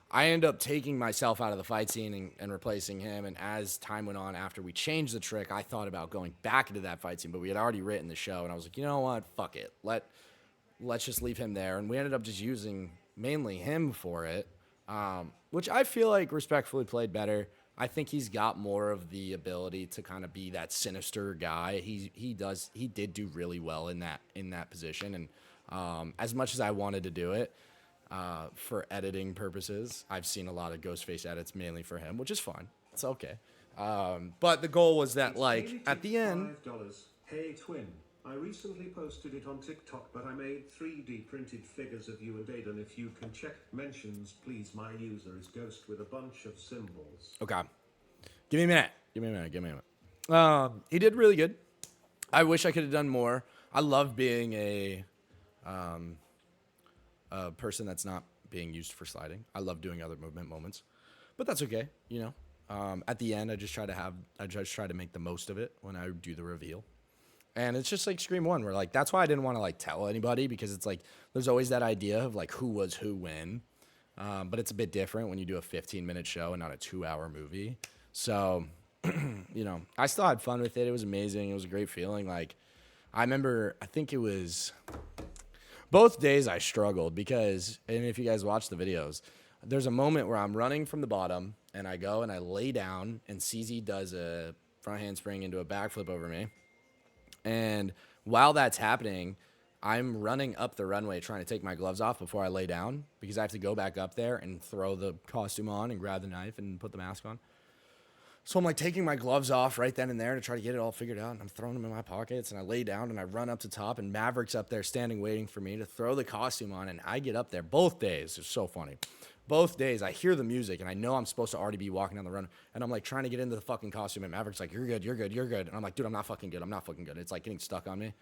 I end up taking myself out of the fight scene and replacing him. And as time went on, after we changed the trick, I thought about going back into that fight scene, but we had already written the show. And I was like, you know what? Fuck it. Let's just leave him there. And we ended up just using mainly him for it, which I feel like respectfully played better. I think he's got more of the ability to kind of be that sinister guy. He did do really well in that position. And as much as I wanted to do it for editing purposes, I've seen a lot of Ghostface edits mainly for him, which is fine. It's okay. But the goal was that, like, at the end. $5. Hey twin, I recently posted it on TikTok, but I made 3D printed figures of you and Aiden. If you can check mentions, please. My user is Ghost with a bunch of symbols. Okay. Give me a minute. Give me a minute. He did really good. I wish I could have done more. I love being a person that's not being used for sliding. I love doing other movement moments, but that's okay. You know, at the end, I just try to make the most of it when I do the reveal. And it's just like Scream 1, where like, that's why I didn't want to like tell anybody, because it's like, there's always that idea of like who was who when. But it's a bit different when you do a 15-minute show and not a 2-hour movie. So, you know, I still had fun with it. It was amazing. It was a great feeling. Like, I remember, I think it was both days I struggled because, and if you guys watch the videos, there's a moment where I'm running from the bottom and I go and I lay down and CZ does a front handspring into a backflip over me. And while that's happening, I'm running up the runway trying to take my gloves off before I lay down because I have to go back up there and throw the costume on and grab the knife and put the mask on. So I'm like taking my gloves off right then and there to try to get it all figured out. And I'm throwing them in my pockets and I lay down and I run up to top and Maverick's up there standing waiting for me to throw the costume on. And I get up there both days. It's so funny. Both days I hear the music and I know I'm supposed to already be walking down the run. And I'm like trying to get into the fucking costume and Maverick's like, you're good. And I'm like, dude, I'm not fucking good. It's like getting stuck on me.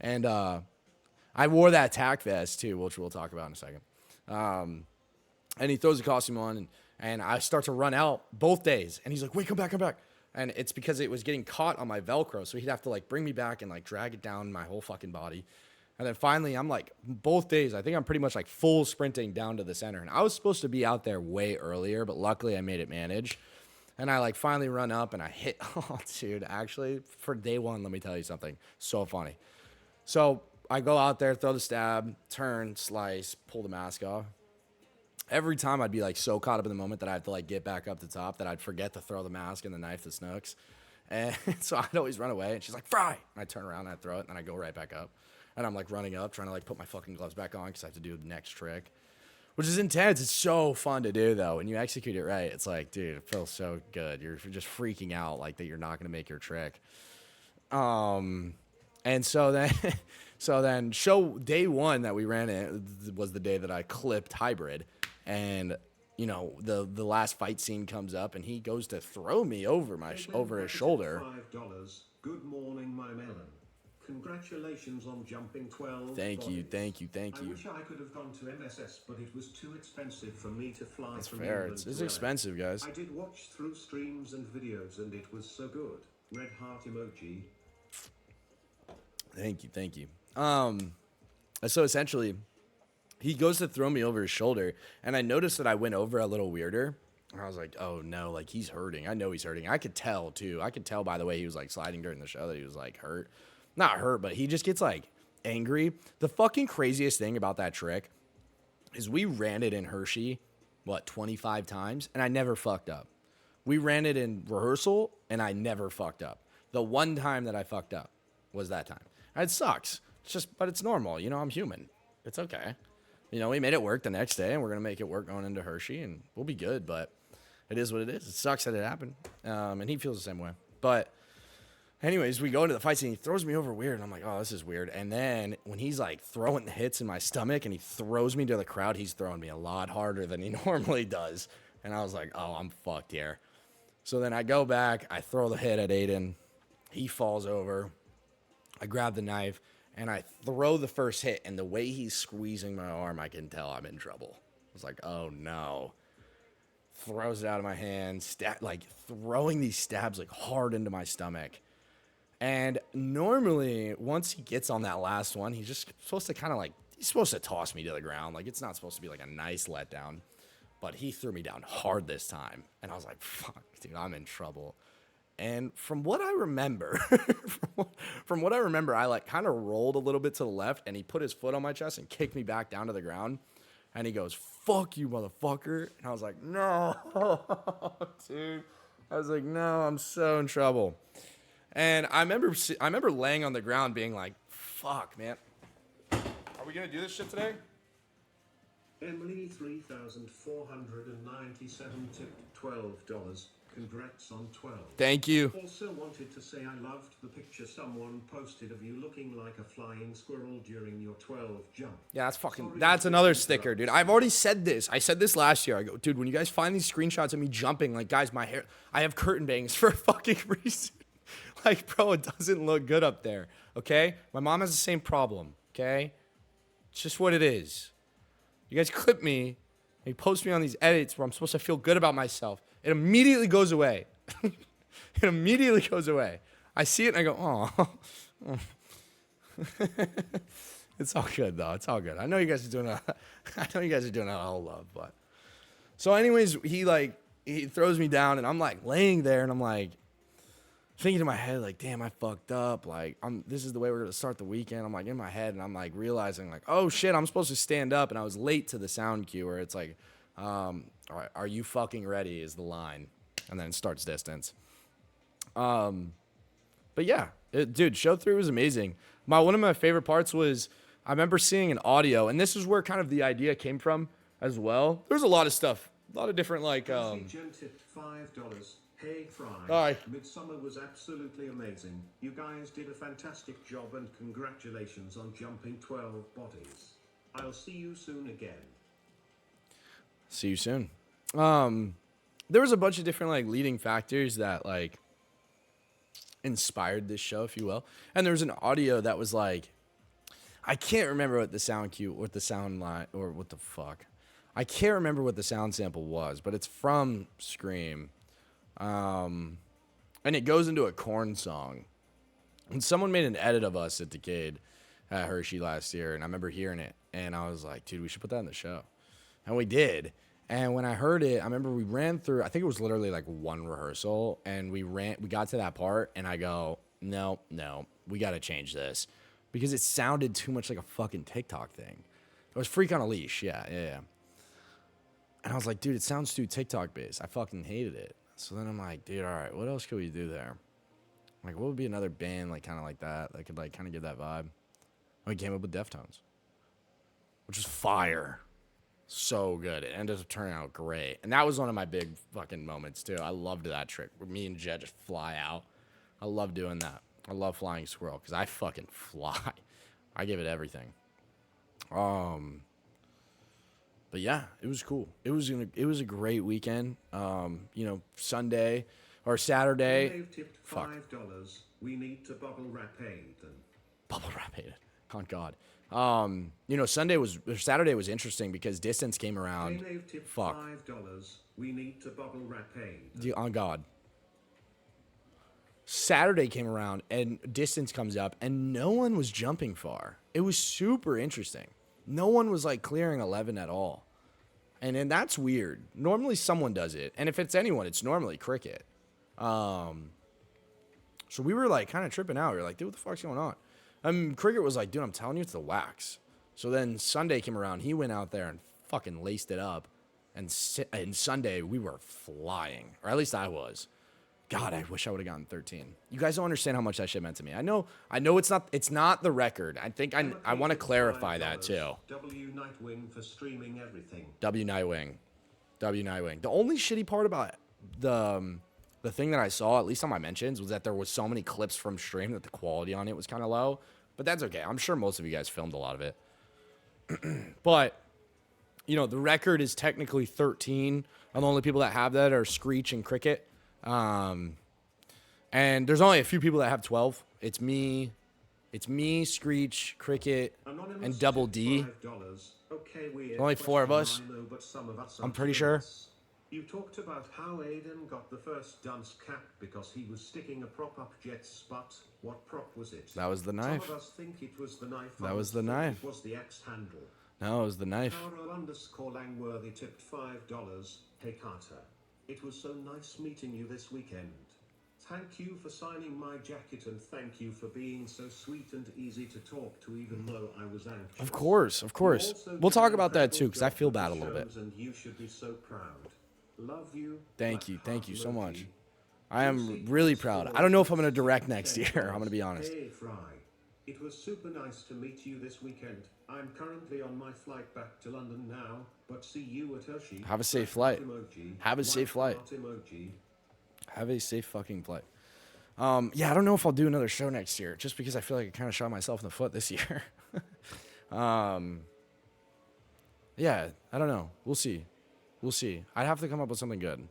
And I wore that tack vest too, which we'll talk about in a second. And he throws the costume on and I start to run out both days. And he's like, wait, come back. And it's because it was getting caught on my Velcro. So he'd have to like bring me back and like drag it down my whole fucking body. And then finally, I'm like, both days, I think I'm pretty much like full sprinting down to the center. And I was supposed to be out there way earlier, but luckily I made it manage. And I like finally run up and I hit, oh dude, actually for day one, let me tell you something so funny. So I go out there, throw the stab, turn, slice, pull the mask off. Every time I'd be like so caught up in the moment that I have to like get back up the top that I'd forget to throw the mask and the knife to Snooks. And so I'd always run away and she's like, Fry. And I turn around and I throw it and then I go right back up. And I'm like running up, trying to like put my fucking gloves back on because I have to do the next trick, which is intense. It's so fun to do though. When you execute it right, it's like, dude, it feels so good. You're just freaking out like that you're not going to make your trick. And so then show day one that we ran it was the day that I clipped hybrid. And you know, the last fight scene comes up and he goes to throw me over over his shoulder. $5. Good morning, my melon. Congratulations on jumping 12. Thank you. I wish I could have gone to MSS, but it was too expensive for me to fly. That's from fair. England It's to expensive, guys. I did watch through streams and videos, and it was so good. Red heart emoji. Thank you. So essentially, he goes to throw me over his shoulder, and I noticed that I went over a little weirder. And I was like, oh no, like he's hurting. I know he's hurting. I could tell too. I could tell by the way he was like sliding during the show that he was like hurt. Not hurt, but he just gets like angry. The fucking craziest thing about that trick is we ran it in Hershey, 25 times, and I never fucked up. We ran it in rehearsal, and I never fucked up. The one time that I fucked up was that time. And it sucks. It's just, but it's normal. You know, I'm human. It's okay. You know, we made it work the next day, and we're going to make it work going into Hershey, and we'll be good, but it is what it is. It sucks that it happened, and he feels the same way. But anyways, we go into the fight scene. He throws me over weird, and I'm like, oh, this is weird. And then when he's like throwing the hits in my stomach and he throws me to the crowd, he's throwing me a lot harder than he normally does. And I was like, oh, I'm fucked here. So then I go back. I throw the hit at Aiden. He falls over. I grab the knife, and I throw the first hit. And the way he's squeezing my arm, I can tell I'm in trouble. I was like, oh, no. Throws it out of my hand, like throwing these stabs like hard into my stomach. And normally, once he gets on that last one, he's just supposed to kind of like, he's supposed to toss me to the ground. Like, it's not supposed to be like a nice letdown. But he threw me down hard this time. And I was like, fuck, dude, I'm in trouble. And from what I remember, I like kind of rolled a little bit to the left, and he put his foot on my chest and kicked me back down to the ground. And he goes, fuck you, motherfucker. And I was like, no, dude. I was like, no, I'm so in trouble. And I remember laying on the ground being like, fuck, man. Are we going to do this shit today? Emily 3497 tipped $12. Congrats on 12. Thank you. Also wanted to say I loved the picture someone posted of you looking like a flying squirrel during your 12 jump. Yeah, Sorry that's to another interrupt. sticker, dude. I've already said this. I said this last year. I go, dude, when you guys find these screenshots of me jumping, like, guys, my hair, I have curtain bangs for a fucking reason. Like, bro, it doesn't look good up there, okay? My mom has the same problem, okay? It's just what it is. You guys clip me, and you post me on these edits where I'm supposed to feel good about myself. It immediately goes away. It immediately goes away. I see it and I go, oh. It's all good though. It's all good. I know you guys are doing it. I know you guys are doing it all love, but. So, anyways, he throws me down and I'm like laying there and I'm like thinking in my head, like, damn, I fucked up. Like, this is the way we're gonna start the weekend. I'm like in my head and I'm like realizing, like, oh shit, I'm supposed to stand up, and I was late to the sound cue where it's like, all right, are you fucking ready? Is the line, and then it starts distance. But yeah, dude, show 3 was amazing. One of my favorite parts was I remember seeing an audio, and this is where kind of the idea came from as well. There's a lot of stuff, a lot of different like. Gen tipped $5. Hey Fry. Hi. Midsummer was absolutely amazing. You guys did a fantastic job and congratulations on jumping 12 bodies. I'll see you soon again. See you soon. There was a bunch of different like leading factors that like inspired this show, if you will. And there was an audio that was like, I can't remember what the sound cue, what the sound line, or what the fuck. I can't remember what the sound sample was, but it's from Scream. And it goes into a Korn song. And someone made an edit of us at Decade at Hershey last year, and I remember hearing it, and I was like, dude, we should put that in the show. And we did. And when I heard it, I remember we ran through, I think it was literally like one rehearsal, and we got to that part, and I go, no, we got to change this. Because it sounded too much like a fucking TikTok thing. It was Freak on a Leash, yeah. And I was like, dude, it sounds too TikTok based. I fucking hated it. So then I'm like, dude, all right, what else could we do there? Like, what would be another band like kind of like that that could like kind of give that vibe? And we came up with Deftones, which was fire. So good. It ended up turning out great. And that was one of my big fucking moments too. I loved that trick where me and Jet just fly out. I love doing that. I love flying squirrel because I fucking fly. I give it everything. But yeah, it was cool. It was a great weekend. Sunday or Saturday. Dave tipped $5. We need to bubble wrap Aiden. Bubble wrap Aiden. On God. Saturday was interesting because distance came around. Dave tipped Fuck. $5. We need to bubble wrap Aiden. On God. Saturday came around and distance comes up and no one was jumping far. It was super interesting. No one was like clearing 11 at all. And that's weird. Normally someone does it. And if it's anyone, it's normally Cricket. So we were like kind of tripping out. We were like, dude, what the fuck's going on? Cricket was like, dude, I'm telling you, it's the wax. So then Sunday came around. He went out there and fucking laced it up. And Sunday we were flying. Or at least I was. God, I wish I would have gotten 13. You guys don't understand how much that shit meant to me. I know it's not the record. I think I want to clarify that too. W Nightwing for streaming everything. W Nightwing. The only shitty part about the thing that I saw, at least on my mentions, was that there was so many clips from stream that the quality on it was kind of low. But that's okay. I'm sure most of you guys filmed a lot of it. But the record is technically 13. And the only people that have that are Screech and Cricket. And there's only a few people that have 12. It's me, Screech, Cricket, Anonymous and Double D. Okay, Only 4 of us. I know, but some of us I'm are pretty sure. You talked about how Aiden got the first dunce cap because he was sticking a prop up Jet's butt. What prop was it? That was the knife. Some of us think it was the knife. That was Others the think knife. It was the axe handle. No, it was the knife. Carol_Langworthy tipped $5. Hey Carter. It was so nice meeting you this weekend. Thank you for signing my jacket and thank you for being so sweet and easy to talk to even though I was anxious. Of course. We'll talk about that too because I feel bad a little bit. And you should be so proud. Love you. Thank you so much. I am really proud. I don't know if I'm going to direct next year. I'm going to be honest. Hey Fry. It was super nice to meet you this weekend. I'm currently on my flight back to London now, but see you at Hershey. Have a safe flight. Emoji. Have a safe flight. Heart emoji. Have a safe fucking flight. Yeah, I don't know if I'll do another show next year, just because I feel like I kind of shot myself in the foot this year. Yeah, I don't know. We'll see. We'll see. I'd have to come up with something good.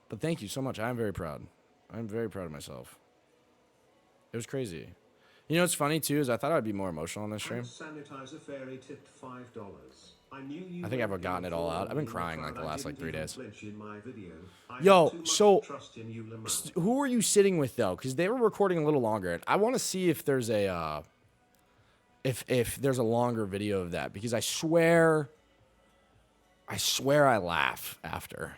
But thank you so much. I'm very proud. I'm very proud of myself. It was crazy. You know what's funny too is I thought I'd be more emotional on this stream. Sanitizer fairy tipped $5. I knew you. I think I've gotten it all out. I've been crying like the last like 3 days. flinch in my video. I Yo, have too much so trust in you, Lamar. who are you sitting with though? Because they were recording a little longer, and I want to see if there's a if there's a longer video of that, because I swear I laugh after.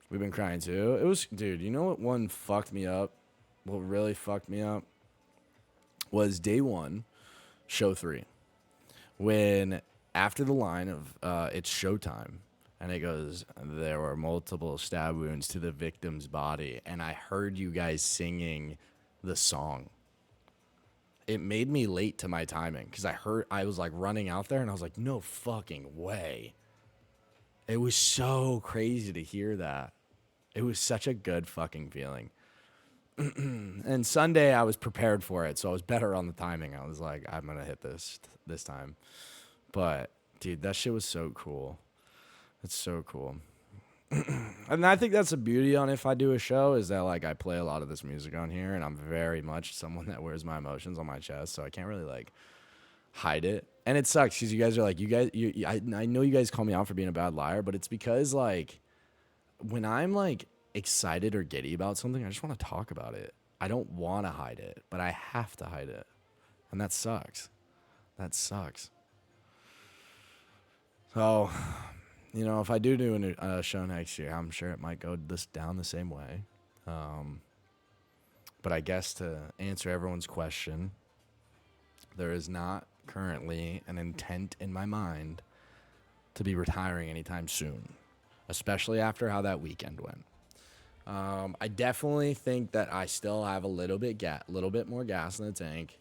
We've been crying too. It was, dude, you know what one fucked me up? What really fucked me up was day 1, show 3. When after the line of it's showtime, and it goes, there were multiple stab wounds to the victim's body, and I heard you guys singing the song. It made me late to my timing, because I was like running out there, and I was like, no fucking way. It was so crazy to hear that. It was such a good fucking feeling. And Sunday I was prepared for it, so I was better on the timing. I was like, I'm gonna hit this time. But dude, that shit was so cool. It's so cool. And I think that's the beauty on if I do a show, is that like I play a lot of this music on here, and I'm very much someone that wears my emotions on my chest, so I can't really like hide it. And it sucks because you guys are like, I know you guys call me out for being a bad liar, but it's because like when I'm like excited or giddy about something, I just want to talk about it. I don't want to hide it, but I have to hide it. And that sucks. That sucks. So, you know, if I do a show next year, I'm sure it might go down the same way. But I guess to answer everyone's question, there is not currently an intent in my mind to be retiring anytime soon, especially after how that weekend went. I definitely think that I still have a little bit more gas in the tank.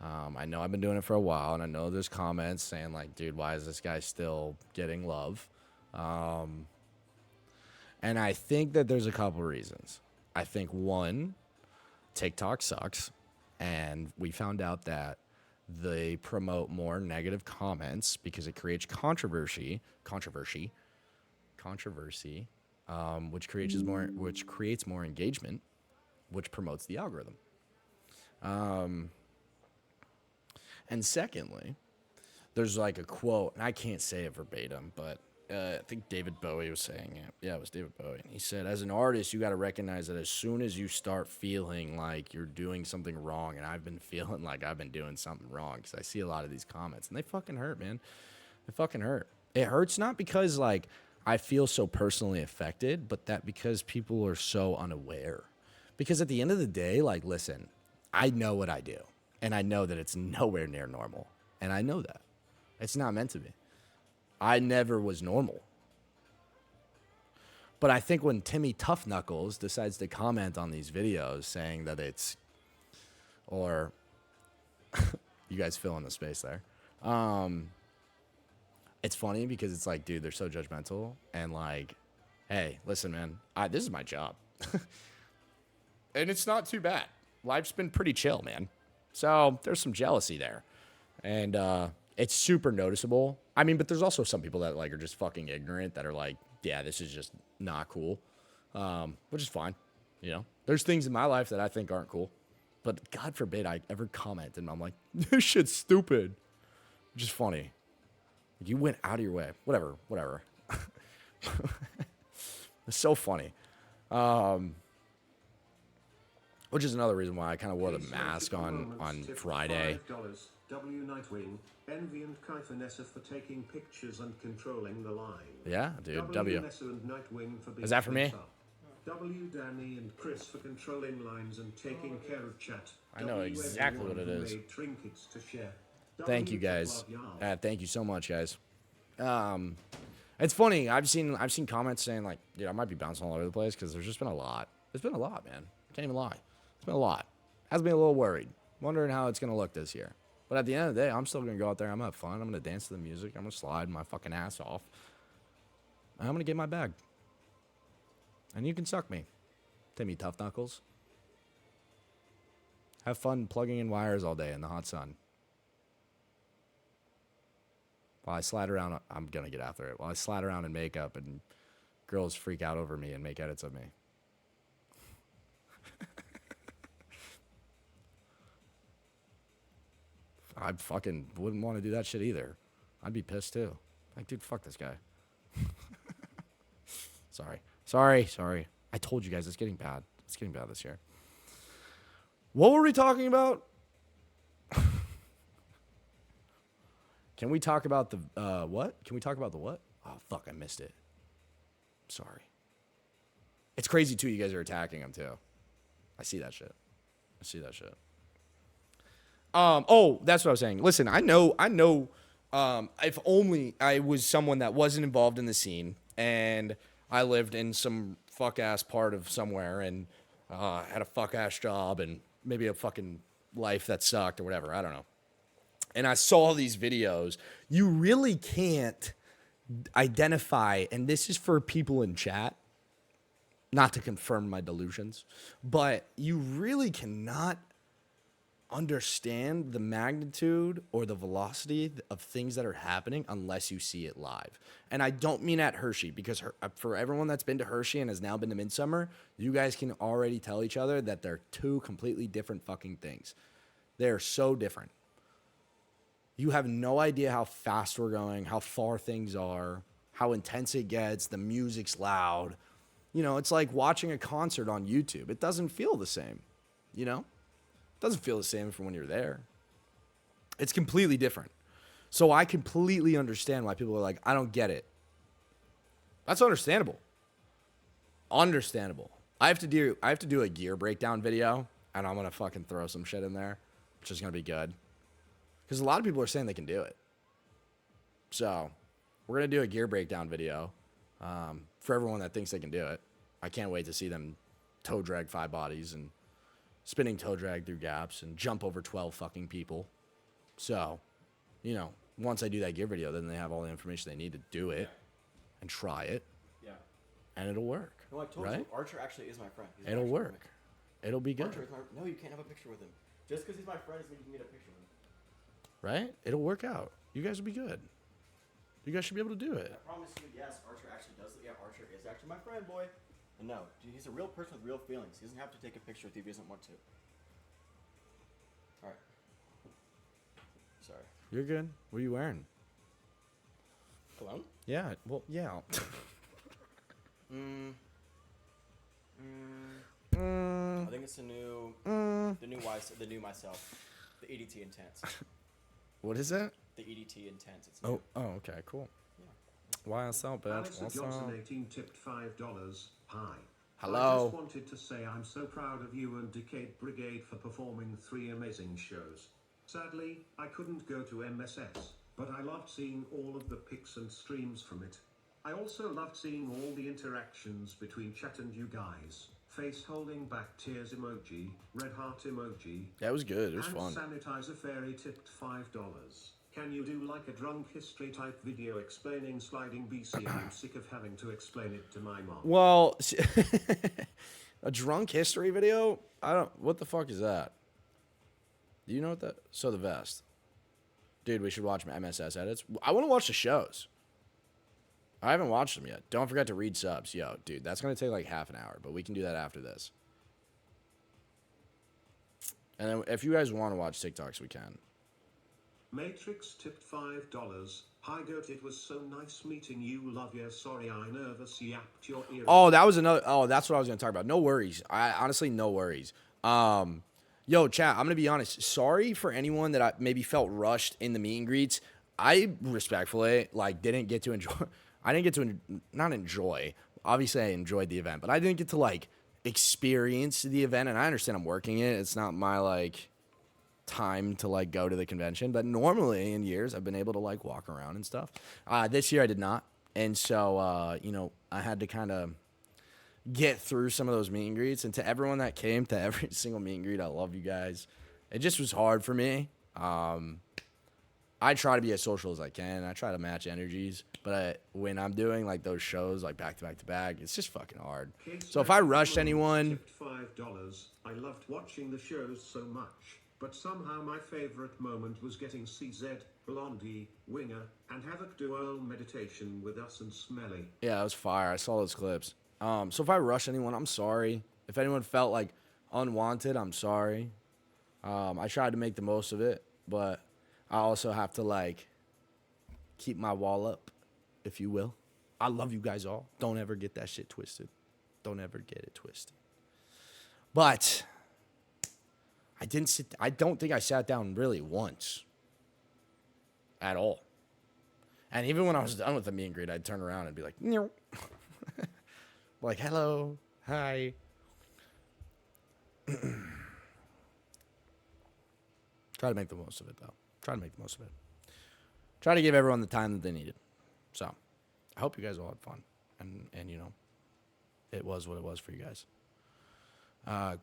I know I've been doing it for a while, and I know there's comments saying like, dude, why is this guy still getting love? And I think that there's a couple reasons. I think one, TikTok sucks, and we found out that they promote more negative comments because it creates controversy, which creates more engagement, which promotes the algorithm. And secondly, there's like a quote, and I can't say it verbatim, but I think David Bowie was saying it. Yeah, it was David Bowie. And he said, as an artist, you got to recognize that as soon as you start feeling like you're doing something wrong, and I've been feeling like I've been doing something wrong, because I see a lot of these comments, and they fucking hurt, man. They fucking hurt. It hurts not because, like, I feel so personally affected, but that because people are so unaware. Because at the end of the day, like, listen, I know what I do, and I know that it's nowhere near normal, and I know that. It's not meant to be. I never was normal. But I think when Timmy Tough Knuckles decides to comment on these videos saying that it's, or you guys fill in the space there. It's funny because it's like, dude, they're so judgmental, and like, hey, listen, man, this is my job. And it's not too bad. Life's been pretty chill, man. So there's some jealousy there. And it's super noticeable. I mean, but there's also some people that like are just fucking ignorant that are like, yeah, this is just not cool, which is fine. You know, there's things in my life that I think aren't cool, but God forbid I ever comment and I'm like, this shit's stupid. Which is funny. You went out of your way. Whatever. It's so funny. Which is another reason why I kind of wore the mask on Friday. W Nightwing, Envy and Kai Vanessa for taking pictures and controlling the line. Yeah, dude. W. Vanessa and Nightwing for being Is that for me? up. W Danny and Chris for controlling lines and taking care of chat. I know exactly what it is. Made trinkets to share. Thank you guys. Thank you so much, guys. It's funny. I've seen comments saying like, dude, I might be bouncing all over the place because there's just been a lot. It's been a lot, man. Can't even lie. It's been a lot. Has me a little worried. Wondering how it's gonna look this year. But at the end of the day, I'm still gonna go out there. I'm gonna have fun. I'm gonna dance to the music. I'm gonna slide my fucking ass off. And I'm gonna get my bag. And you can suck me. Timmy Tough Knuckles. Have fun plugging in wires all day in the hot sun. While I slide around, I'm gonna get after it. While I slide around in makeup and girls freak out over me and make edits of me. I fucking wouldn't want to do that shit either. I'd be pissed too. Like, dude, fuck this guy. Sorry. I told you guys it's getting bad. It's getting bad this year. What were we talking about? Can we talk about the what? Can we talk about the what? Oh, fuck, I missed it. Sorry. It's crazy, too. You guys are attacking him, too. I see that shit. Oh, that's what I was saying. Listen, I know, if only I was someone that wasn't involved in the scene and I lived in some fuck-ass part of somewhere and had a fuck-ass job and maybe a fucking life that sucked or whatever. I don't know. And I saw these videos. You really can't identify, and this is for people in chat, not to confirm my delusions, but you really cannot understand the magnitude or the velocity of things that are happening unless you see it live. And I don't mean at Hershey, because for everyone that's been to Hershey and has now been to Midsummer, you guys can already tell each other that they're two completely different fucking things. They're so different. You have no idea how fast we're going, how far things are, how intense it gets, the music's loud. You know, it's like watching a concert on YouTube. It doesn't feel the same, you know? It doesn't feel the same from when you're there. It's completely different. So I completely understand why people are like, I don't get it. That's understandable. Understandable. I have to do a gear breakdown video, and I'm gonna fucking throw some shit in there, which is gonna be good. Because a lot of people are saying they can do it. So we're gonna do a gear breakdown video for everyone that thinks they can do it. I can't wait to see them toe drag 5 bodies and spinning toe drag through gaps and jump over 12 fucking people. So, you know, once I do that gear video, then they have all the information they need to do it and try it. Yeah. And it'll work. No, I told right? you, Archer actually is my friend. It'll work. It'll be good. Archer is no, you can't have a picture with him. Just because he's my friend doesn't mean you can get a picture with him. Right? It'll work out. You guys will be good. You guys should be able to do it. I promise you, yes, Archer actually does it. Yeah, Archer is actually my friend, boy. And no, dude, he's a real person with real feelings. He doesn't have to take a picture with you if he doesn't want to. Alright. Sorry. You're good. What are you wearing? Cologne? Yeah. Well, yeah. I think it's the new myself. The EDT Intense. What is that? The EDT Intense. It's Oh, okay, cool. Yeah. YSL, bitch. Alistair What's Johnson up? 18 tipped $5. Hi. Hello. I just wanted to say I'm so proud of you and Decade Brigade for performing 3 amazing shows. Sadly, I couldn't go to MSS, but I loved seeing all of the pics and streams from it. I also loved seeing all the interactions between chat and you guys. Face holding back tears emoji, red heart emoji. That was good. It was and fun. Sanitizer Fairy tipped $5. Can you do like a drunk history type video explaining sliding BC? I'm sick of having to explain it to my mom. Well, a drunk history video? What the fuck is that? Do you know what that? So the vest. Dude, we should watch my MSS edits. I want to watch the shows. I haven't watched them yet. Don't forget to read subs. Yo, dude, that's going to take like half an hour, but we can do that after this. And then if you guys want to watch TikToks, we can. Matrix tipped $5. Hi Goat, it was so nice meeting you. Love ya. Sorry I nervous yapped your ear. Oh, that was another. Oh, that's what I was going to talk about. No worries. Honestly, no worries. Yo, chat, I'm going to be honest. Sorry for anyone that I maybe felt rushed in the meet and greets. I respectfully, didn't get to enjoy. I didn't get to, not enjoy. Obviously, I enjoyed the event, but I didn't get to, experience the event. And I understand I'm working it. It's not my, time to, go to the convention. But normally in years, I've been able to, walk around and stuff. This year, I did not. And so, you know, I had to kind of get through some of those meet and greets. And to everyone that came to every single meet and greet, I love you guys. It just was hard for me. I try to be as social as I can. I try to match energies. But when I'm doing, like, those shows, like, back to back to back, it's just fucking hard. So if I rushed anyone... $5. I loved watching the shows so much, but somehow my favorite moment was getting CZ, Blondie, Winger, and Havoc do old meditation with us and Smelly. Yeah, it was fire. I saw those clips. So if I rush anyone, I'm sorry. If anyone felt, like, unwanted, I'm sorry. I tried to make the most of it, but I also have to, like, keep my wall up, if you will. I love you guys all. Don't ever get that shit twisted. Don't ever get it twisted. But I don't think I sat down really once. At all. And even when I was done with the meet and greet, I'd turn around and be like, no. Like, hello, hi. Try to make the most of it, though. Try to make the most of it. Try to give everyone the time that they needed. So, I hope you guys all had fun. And you know, it was what it was for you guys.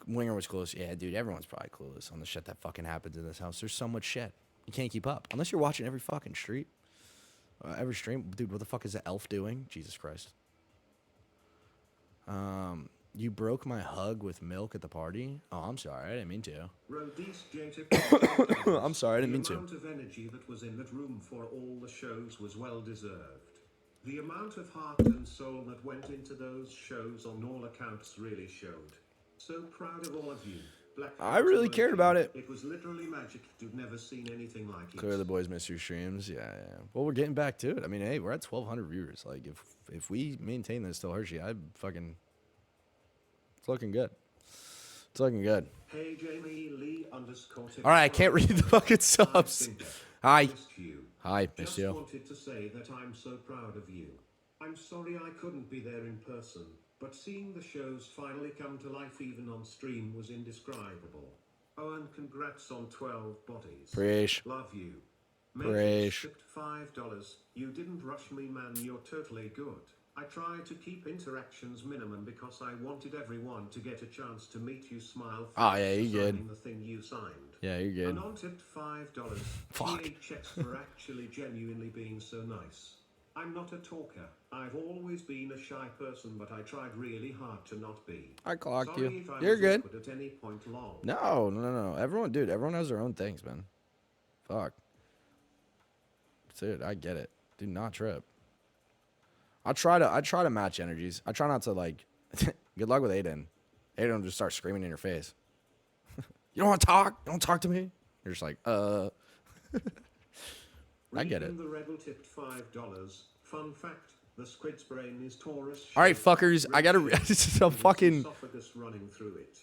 Winger was clueless. Yeah, dude, everyone's probably clueless on the shit that fucking happens in this house. There's so much shit. You can't keep up. Unless you're watching every fucking stream. Every stream. Dude, what the fuck is the elf doing? Jesus Christ. You broke my hug with milk at the party? Oh, I'm sorry. I didn't mean to. I'm sorry. I didn't mean to. The amount of energy that was in that room for all the shows was well deserved. The amount of heart and soul that went into those shows on all accounts really showed. So proud of all of you. I really cared about it. It was literally magic. You've never seen anything like it. Clearly the boys miss your streams. Yeah. Well, we're getting back to it. I mean, hey, we're at 1,200 viewers. Like, if we maintain this till Hershey, it's looking good. It's looking good. Hey, Jamie Lee _. All right, I can't read the fucking subs. Hi. Hi, missed Just you. wanted to say that I'm so proud of you. I'm sorry I couldn't be there in person, but seeing the shows finally come to life even on stream was indescribable. Oh, and congrats on 12 bodies. Preach. Love you. Preach. $5. You didn't rush me, man. You're totally good. I tried to keep interactions minimum because I wanted everyone to get a chance to meet you, smile. Oh, yeah, you good. The thing you signed. Yeah, you're good. And on tipped $5. Fuck. checks for actually genuinely being so nice. I'm not a talker. I've always been a shy person, but I tried really hard to not be. I clocked Sorry you. if I You're was good. awkward at any point long. No. Everyone has their own things, man. Fuck. Dude, I get it. Do not trip. I try to match energies. I try not to, like, good luck with Aiden. Aiden will just start screaming in your face. You don't want to talk? You don't talk to me? You're just like, I get it. The rebel tipped $5. Fun fact, the squid's brain is Taurus. All right, fuckers. I gotta. This is a fucking. Esophagus running through it.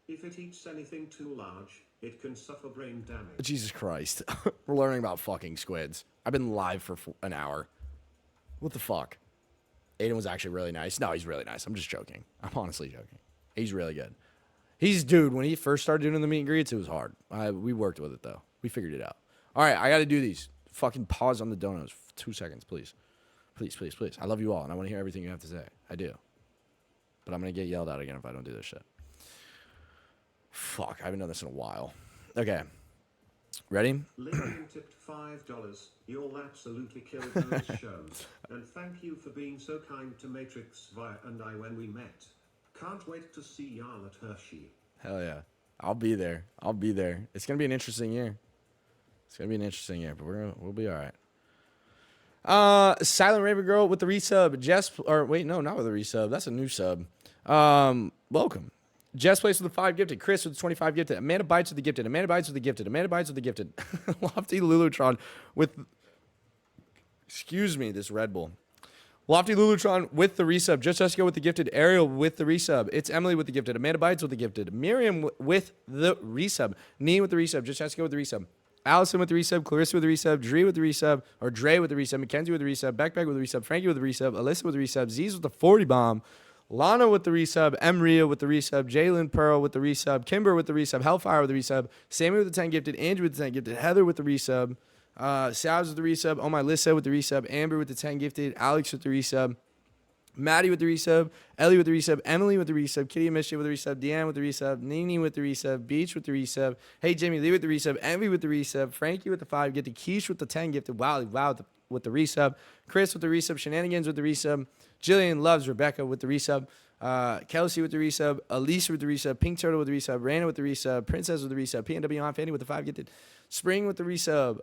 If it eats anything too large, it can suffer brain damage. Jesus Christ. We're learning about fucking squids. I've been live for an hour. What the fuck? Aiden was actually really nice. No, he's really nice. I'm just joking. I'm honestly joking. He's really good. Dude, when he first started doing the meet and greets, it was hard. We worked with it, though. We figured it out. All right, I got to do these. Fucking pause on the donuts for 2 seconds, please. Please. I love you all, and I want to hear everything you have to say. I do. But I'm going to get yelled at again if I don't do this shit. Fuck, I haven't done this in a while. Okay. Ready? Lillian tipped $5. You'll absolutely kill those shows. And thank you for being so kind to Matrix via and I when we met. Can't wait to see y'all at Hershey. Hell yeah. I'll be there. It's going to be an interesting year. But we'll be all right. Silent Raven Girl with the resub. Not with the resub. That's a new sub. Welcome. Jess Place with the 5 gifted. Chris with the 25 gifted. Amanda Bites with the gifted. Lofty Lulutron with... Excuse me, this Red Bull. Lofty Lulutron with the resub. Just Jessica with the gifted. Ariel with the resub. It's Emily with the gifted. Amanda Bites with the gifted. Miriam with the resub. Nee with the resub. Just Jessica with the resub. Allison with the resub. Clarissa with the resub. Dre with the resub. Or Dre with the resub. Mackenzie with the resub. Backpack with the resub. Frankie with the resub. Alyssa with the resub. Z's with the 40 bomb. Lana with the resub, Emria with the resub, Jalen Pearl with the resub, Kimber with the resub, Hellfire with the resub, Sammy with the 10 gifted, Andrew with the 10 gifted, Heather with the resub, Sal's with the resub. Oh, my Lissa with the resub. Amber with the 10 gifted. Alex with the resub. Maddie with the resub. Ellie with the resub. Emily with the resub. Kitty and Mischief with the resub. Deanne with the resub. Nini with the resub. Beach with the resub. Hey, Jamie Lee with the resub. Envy with the resub. Frankie with the 5 gifted. Keish with the 10 gifted. Wow with the resub. Chris with the resub. Shenanigans with the resub. Jillian loves Rebecca with the resub. Kelsey with the resub. Elise with the resub. Pink Turtle with the resub. Rana with the resub. Princess with the resub. PNW on Fanny with the 5 gifted. Spring with the resub.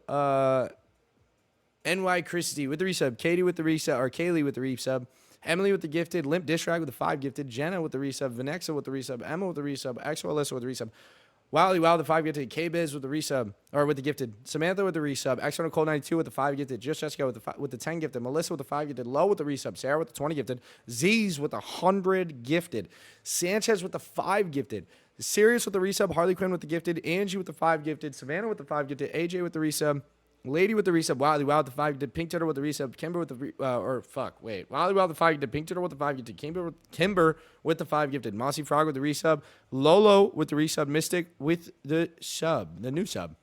NY Christy with the resub. Katie with the resub. Or Kaylee with the resub. Emily with the gifted. Limp Dish Rag with the 5 gifted. Jenna with the resub. Vanexa with the resub. Emma with the resub. Exo Alyssa with the resub. Wally Wow with the 5 gifted. K-Biz with the resub. Or with the gifted. Samantha with the resub. Exo Nicole 92 with the 5 gifted. Just Jessica with the 10 gifted. Melissa with the 5 gifted. Low with the resub. Sarah with the 20 gifted. Z's with the 100 gifted. Sanchez with the 5 gifted. Sirius with the resub. Harley Quinn with the gifted. Angie with the 5 gifted. Savannah with the 5 gifted. AJ with the resub. Lady with the resub, Wily Wow with the 5 gifted, Pink Turtle with the resub, Kimber with the Wily Wow with the 5 gifted, Pink Turtle with the 5 gifted, Kimber with the 5 gifted, Mossy Frog with the resub, Lolo with the resub, Mystic with the sub, the new sub,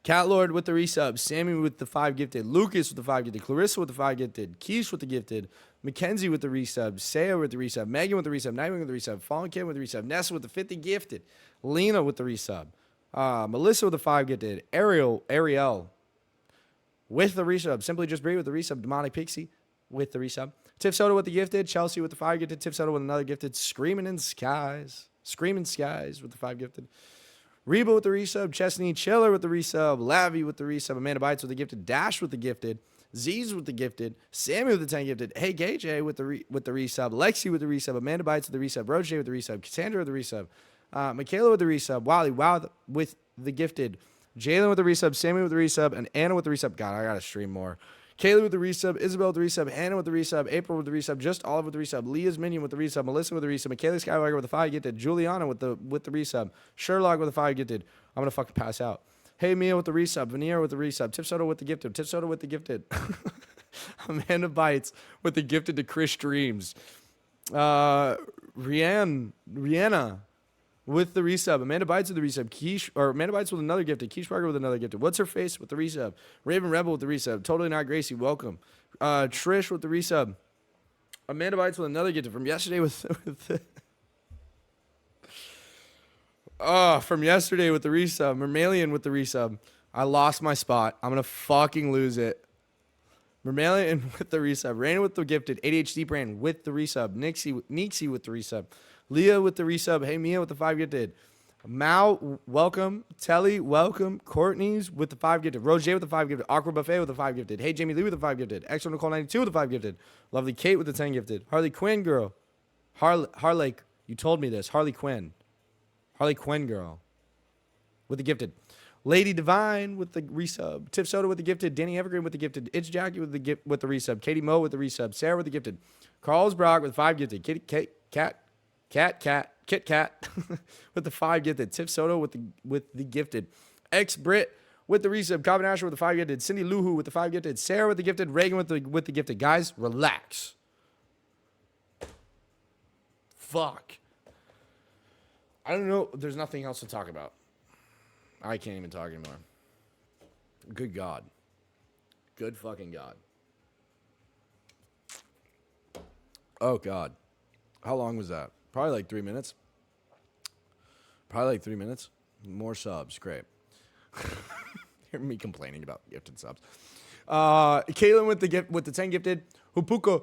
Cat Lord with the resub, Sammy with the 5 gifted, Lucas with the 5 gifted, Clarissa with the 5 gifted, Keish with the gifted, Mackenzie with the resub, Saya with the resub, Megan with the resub, Nightwing with the resub, Fallen Kid with the resub, Nessa with the 50 gifted, Lena with the resub. Melissa with the 5 gifted. Ariel with the resub. Simply Just Breathe with the resub. Demonic Pixie with the resub. Tiff Soda with the gifted. Chelsea with the 5 gifted. Tiff Soda with another gifted. Screaming Skies with the 5 gifted. Reba with the resub. Chesney Chiller with the resub. Lavi with the resub. Amanda Bites with the gifted. Dash with the gifted. Z's with the gifted. Sammy with the 10 gifted. Hey KJ with the resub. Lexi with the resub. Amanda Bites with the resub. Roger with the resub. Cassandra with the resub. Michaela with the resub, Wally Wow with the gifted, Jalen with the resub, Sammy with the resub, and Anna with the resub. God, I gotta stream more. Kaylee with the resub, Isabel with the resub, Hannah with the resub, April with the resub, Just Olive with the resub, Leah's Minion with the resub, Melissa with the resub, Michaela Skywalker with the 5 gifted, Juliana with the resub, Sherlock with the 5 gifted. I'm gonna fucking pass out. Hey Mia with the resub, Veneer with the resub, Tip Soda with the gifted, Tip Soda with the gifted, Amanda Bites with the gifted to Chris Dreams, Rihanna with the resub. Amanda Bites with the resub. Amanda Bites with another gifted. Keish Parker with another gifted. What's her face with the resub? Raven Rebel with the resub. Totally Not Gracie, welcome. Trish with the resub. Amanda Bites with another gifted from yesterday from yesterday with the resub. Mermalian with the resub. I lost my spot. I'm gonna fucking lose it. Mermalian with the resub. Raina with the gifted. ADHD brand with the resub. Nixie with the resub. Leah with the resub. Hey, Mia with the 5 gifted. Mao, welcome. Telly, welcome. Courtney's with the 5 gifted. Roger with the 5 gifted. Aqua Buffet with the 5 gifted. Hey, Jamie Lee with the 5 gifted. Extra Nicole 92 with the 5 gifted. Lovely Kate with the 10 gifted. Harley Quinn girl. Harley, you told me this. Harley Quinn girl with the gifted. Lady Divine with the resub. Tiff Soda with the gifted. Danny Evergreen with the gifted. It's Jackie with the resub. Katie Moe with the resub. Sarah with the gifted. Carl's Brock with 5 gifted. Kit Kat with the 5 gifted. Tiff Soto with the gifted. X Brit with the resub. Cobbin Asher with the 5 gifted. Cindy Luhu with the 5 gifted. Sarah with the gifted. Reagan with the gifted. Guys, relax. Fuck. I don't know. There's nothing else to talk about. I can't even talk anymore. Good God. Good fucking God. Oh God. How long was that? Probably like 3 minutes. More subs. Great. Hear me complaining about gifted subs. Kaylin with the 10 gifted. Hupakua.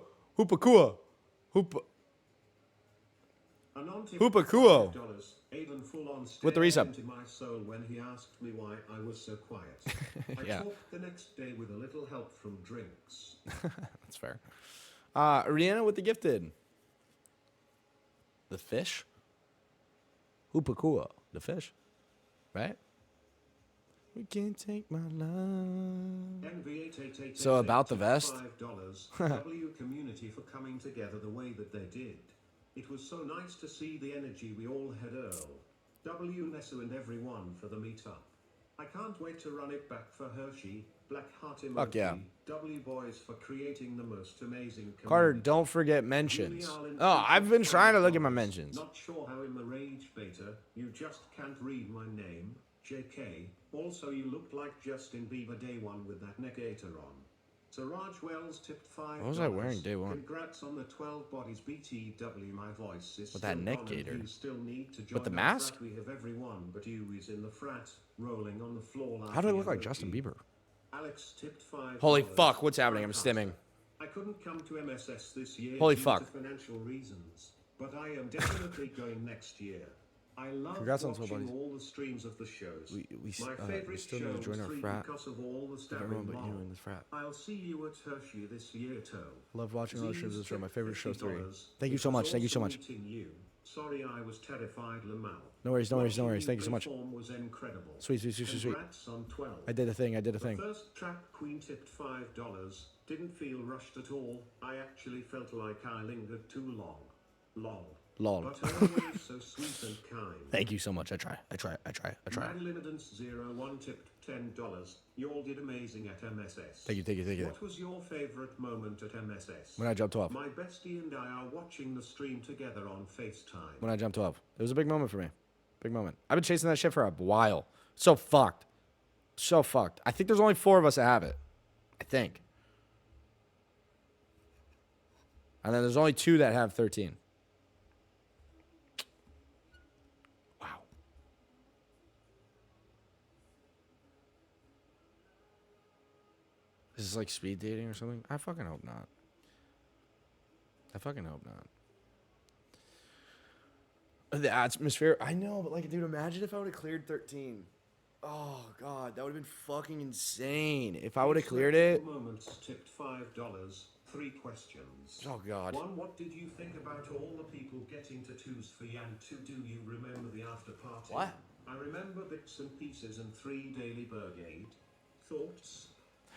With the resub. Into my soul when he asked me why I was so quiet. Yeah. I talked the next day with a little help from drinks. That's fair. Rihanna with the gifted. The fish? Hupakua. The fish. Right? We can't take my love. So about the vest. W community for coming together the way that they did. It was so nice to see the energy we all had. Earl, W Nessa and everyone for the meetup. I can't wait to run it back for Hershey. Black heart emoji. Fuck yeah. W boys for creating the most amazing community. Carter, don't forget mentions. Oh, I've been trying to look at my mentions. Not sure how in the rage beta you just can't read my name. JK, also you looked like Justin Bieber day one with that negator on. Siraj Wells tipped $5. What was I wearing day one? Congrats on the 12 bodies BTW. My voice is With that still neck gone and gaiter. you still need to join With the our mask? frat. We have everyone but you is in the frat, rolling on the floor. How do I look laughing like Justin emoji. Bieber? Alex tipped $5. Holy fuck, what's happening? I'm stimming. I couldn't come to MSS this year Holy due fuck. to financial reasons, but I am definitely going next year. I love Congrats on 12 watching buddies. all the streams of the shows. We My we favorite still show need to join was our 3 frat. because of all the stabbing. Everyone but you lol. in this frat. I'll see you at Hershey this year, Toe. Love watching all the shows of this show. My favorite show 3. $50. Thank you so It much. was Thank you so awesome much. meeting you. Sorry I was terrified, Lamal. No worries, no worries, no Watching worries. you Thank you so much. perform was incredible. Sweet, sweet, sweet, sweet, sweet. Congrats on 12. I did a thing. I did a The thing. first track Queen tipped $5. Didn't feel rushed at all. I actually felt like I lingered too long. Lol. Lol. But always so sweet and kind. Thank you so much. I try. Madeline Adams 01 tipped $10. You all did amazing at MSS. Thank you. What was your favorite moment at MSS? When I jumped 12. My bestie and I are watching the stream together on FaceTime. When I jumped 12. It was a big moment for me. Big moment. I've been chasing that shit for a while. So fucked. So fucked. I think there's only 4 of us that have it. I think. And then there's only 2 that have 13. Wow. Is this like speed dating or something? I fucking hope not. I fucking hope not. The atmosphere, I know, but like, dude, imagine if I would have cleared 13. Oh god, that would have been fucking insane. If I would have cleared it. Moments tipped $5. 3 questions. Oh god. 1. What did you think about all the people getting tattoos for Yan? 2. Do you remember the after party? What? I remember bits and pieces and 3 Daily Brigade. Thoughts?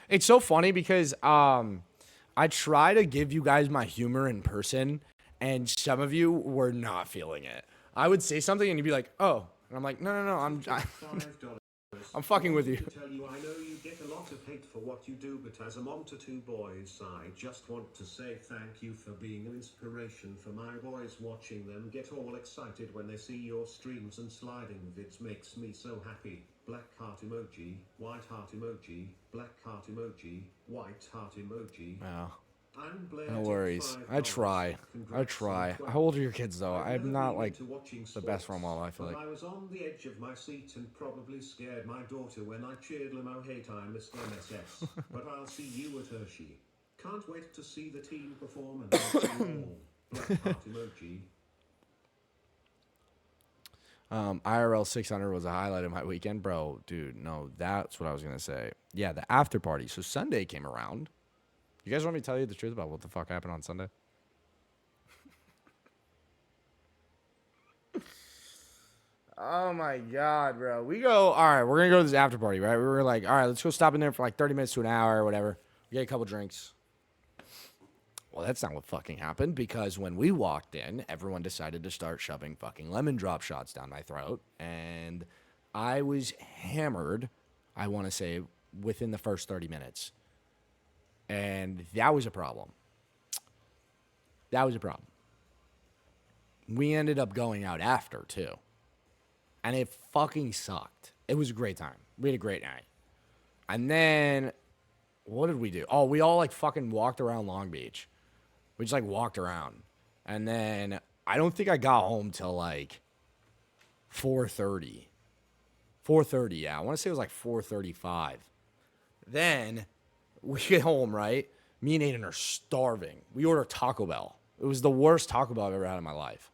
It's so funny because I try to give you guys my humor in person, and some of you were not feeling it. I would say something and you'd be like, "Oh," and I'm like, "No, I'm $5. I'm fucking with you." To tell you, I know you get a lot of hate for what you do, but as a mom to 2 boys, I just want to say thank you for being an inspiration for my boys. Watching them get all excited when they see your streams and sliding vids makes me so happy. Black heart emoji, white heart emoji, black heart emoji, white heart emoji. Wow. And Blair No tipped worries. I $5. try. I Congrats try. on 12. How old are your kids though? I've I'm never not been like into watching the best role sports, model, I feel but like. I was on the edge of my seat and probably scared my daughter when I cheered Limo hate I missed MSS. But I'll see you at Hershey. Can't wait to see the team perform and meet you all. Black heart emoji. IRL 600 was a highlight of my weekend, bro. Dude, no, that's what I was gonna say. Yeah, the after party. So Sunday came around. You guys want me to tell you the truth about what the fuck happened on Sunday? Oh my god, bro. We go, all right, we're gonna go to this after party, right? We were like, all right, let's go stop in there for like 30 minutes to an hour or whatever. We get a couple drinks. Well, that's not what fucking happened, because when we walked in, everyone decided to start shoving fucking lemon drop shots down my throat. And I was hammered, I want to say, within the first 30 minutes. And that was a problem. That was a problem. We ended up going out after, too. And it fucking sucked. It was a great time. We had a great night. And then, what did we do? Oh, we all like fucking walked around Long Beach. We just like walked around. And then I don't think I got home till like 4:30. 4:30, yeah. I want to say it was like 4:35. Then we get home, right? Me and Aiden are starving. We order Taco Bell. It was the worst Taco Bell I've ever had in my life.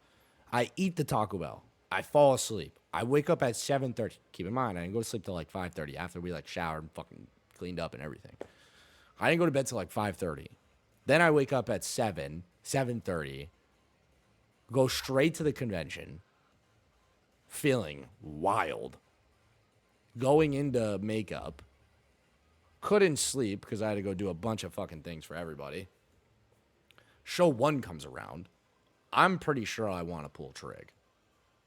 I eat the Taco Bell. I fall asleep. I wake up at 7:30. Keep in mind, I didn't go to sleep till like 5:30 after we like showered and fucking cleaned up and everything. I didn't go to bed till like 5:30. Then I wake up at 7:30, go straight to the convention, feeling wild, going into makeup, couldn't sleep because I had to go do a bunch of fucking things for everybody. Show 1 comes around. I'm pretty sure I want to pull trig.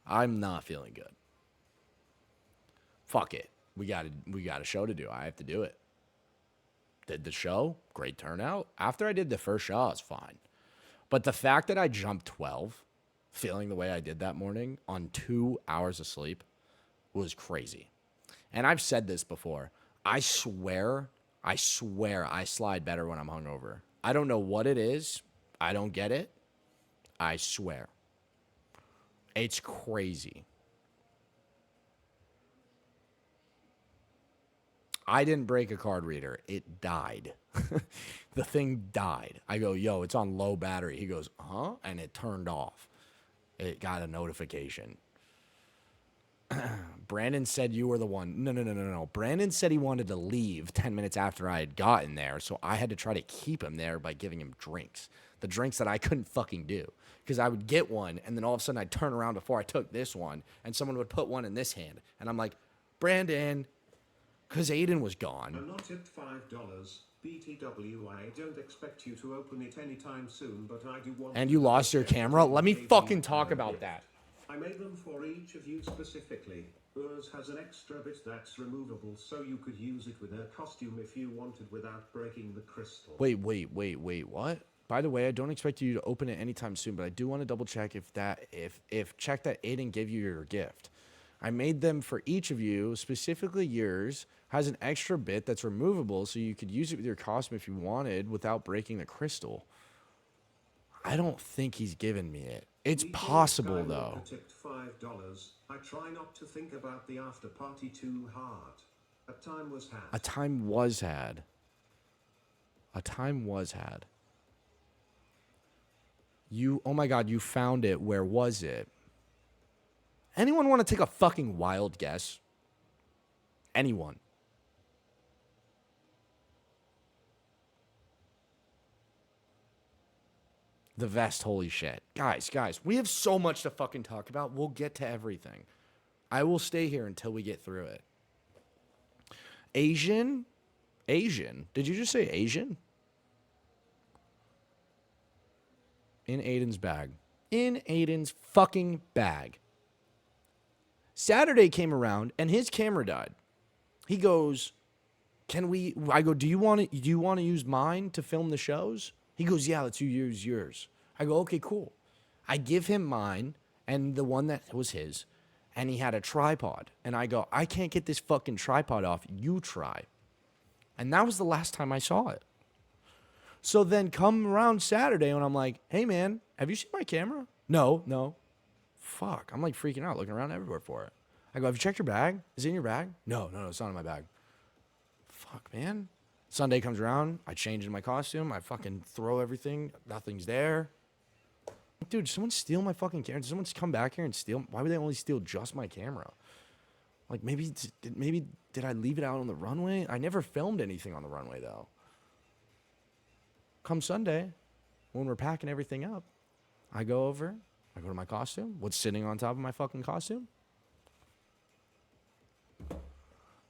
I'm not feeling good. Fuck it. We got a show to do. I have to do it. Did the show. Great turnout. After I did the first show, I was fine. But the fact that I jumped 12, feeling the way I did that morning on 2 hours of sleep, was crazy. And I've said this before. I swear I slide better when I'm hungover. I don't know what it is. I don't get it. I swear. It's crazy. I didn't break a card reader. It died. The thing died. I go, yo, it's on low battery. He goes, huh? And it turned off. It got a notification. Brandon said you were the one. No. Brandon said he wanted to leave 10 minutes after I had gotten there, so I had to try to keep him there by giving him drinks. The drinks that I couldn't fucking do. Because I would get one, and then all of a sudden I'd turn around before I took this one, and someone would put one in this hand. And I'm like, Brandon, because Aiden was gone. I'm not tipped $5. BTW, I don't expect you to open it anytime soon, but I do want. And you lost your camera? Let me fucking talk about that. I made them for each of you specifically. Yours has an extra bit that's removable, so you could use it with her costume if you wanted without breaking the crystal. Wait, what? By the way, I don't expect you to open it anytime soon, but I do want to double check if check that Aiden gave you your gift. I made them for each of you, specifically yours, has an extra bit that's removable, so you could use it with your costume if you wanted without breaking the crystal. I don't think he's given me it. It's possible, though. Tipped $5. I try not to think about the after party too hard. A time was had. A time was had. A time was had. You, oh my God, you found it. Where was it? Anyone want to take a fucking wild guess? Anyone? The vest, holy shit. Guys, we have so much to fucking talk about. We'll get to everything. I will stay here until we get through it. Asian? Did you just say Asian? In Aiden's bag. In Aiden's fucking bag. Saturday came around and his camera died. He goes, I go, do you want to use mine to film the shows? He goes, yeah, let's use yours. I go, okay, cool. I give him mine and the one that was his, and he had a tripod. And I go, I can't get this fucking tripod off. You try. And that was the last time I saw it. So then come around Saturday when I'm like, hey, man, have you seen my camera? No. Fuck. I'm like freaking out, looking around everywhere for it. I go, have you checked your bag? Is it in your bag? No, it's not in my bag. Fuck, man. Sunday comes around, I change into my costume, I fucking throw everything, nothing's there. Dude, did someone steal my fucking camera? Did someone come back here and steal? Why would they only steal just my camera? Like, maybe did I leave it out on the runway? I never filmed anything on the runway, though. Come Sunday, when we're packing everything up, I go to my costume. What's sitting on top of my fucking costume?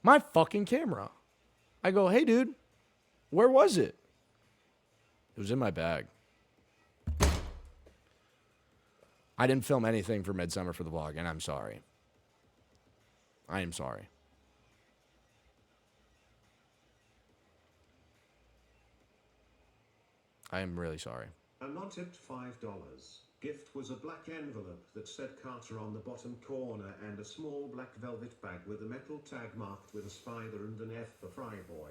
My fucking camera. I go, hey, dude. Where was it? It was in my bag. I didn't film anything for Midsummer for the vlog, and I'm sorry. I am sorry. I am really sorry. I'm not tipped $5. Gift was a black envelope that said Carter on the bottom corner and a small black velvet bag with a metal tag marked with a spider and an F for Fryboy.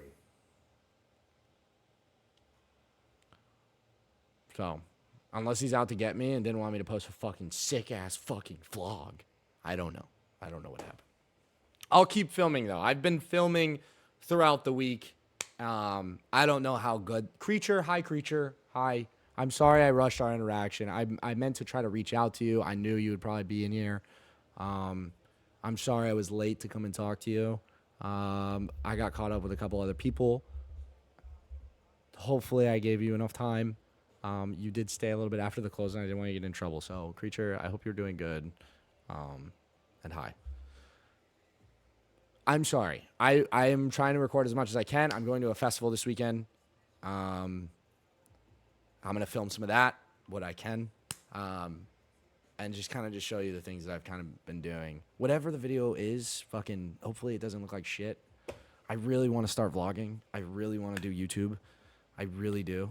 So, unless he's out to get me and didn't want me to post a fucking sick-ass fucking vlog, I don't know. I don't know what happened. I'll keep filming, though. I've been filming throughout the week. I don't know how good. Creature, hi. I'm sorry I rushed our interaction. I meant to try to reach out to you. I knew you would probably be in here. I'm sorry I was late to come and talk to you. I got caught up with a couple other people. Hopefully I gave you enough time. You did stay a little bit after the closing. I didn't want you to get in trouble. So, Creature, I hope you're doing good. And hi. I'm sorry. I am trying to record as much as I can. I'm going to a festival this weekend. I'm going to film some of that, what I can, and just kind of just show you the things that I've kind of been doing. Whatever the video is, fucking, hopefully it doesn't look like shit. I really want to start vlogging. I really want to do YouTube. I really do.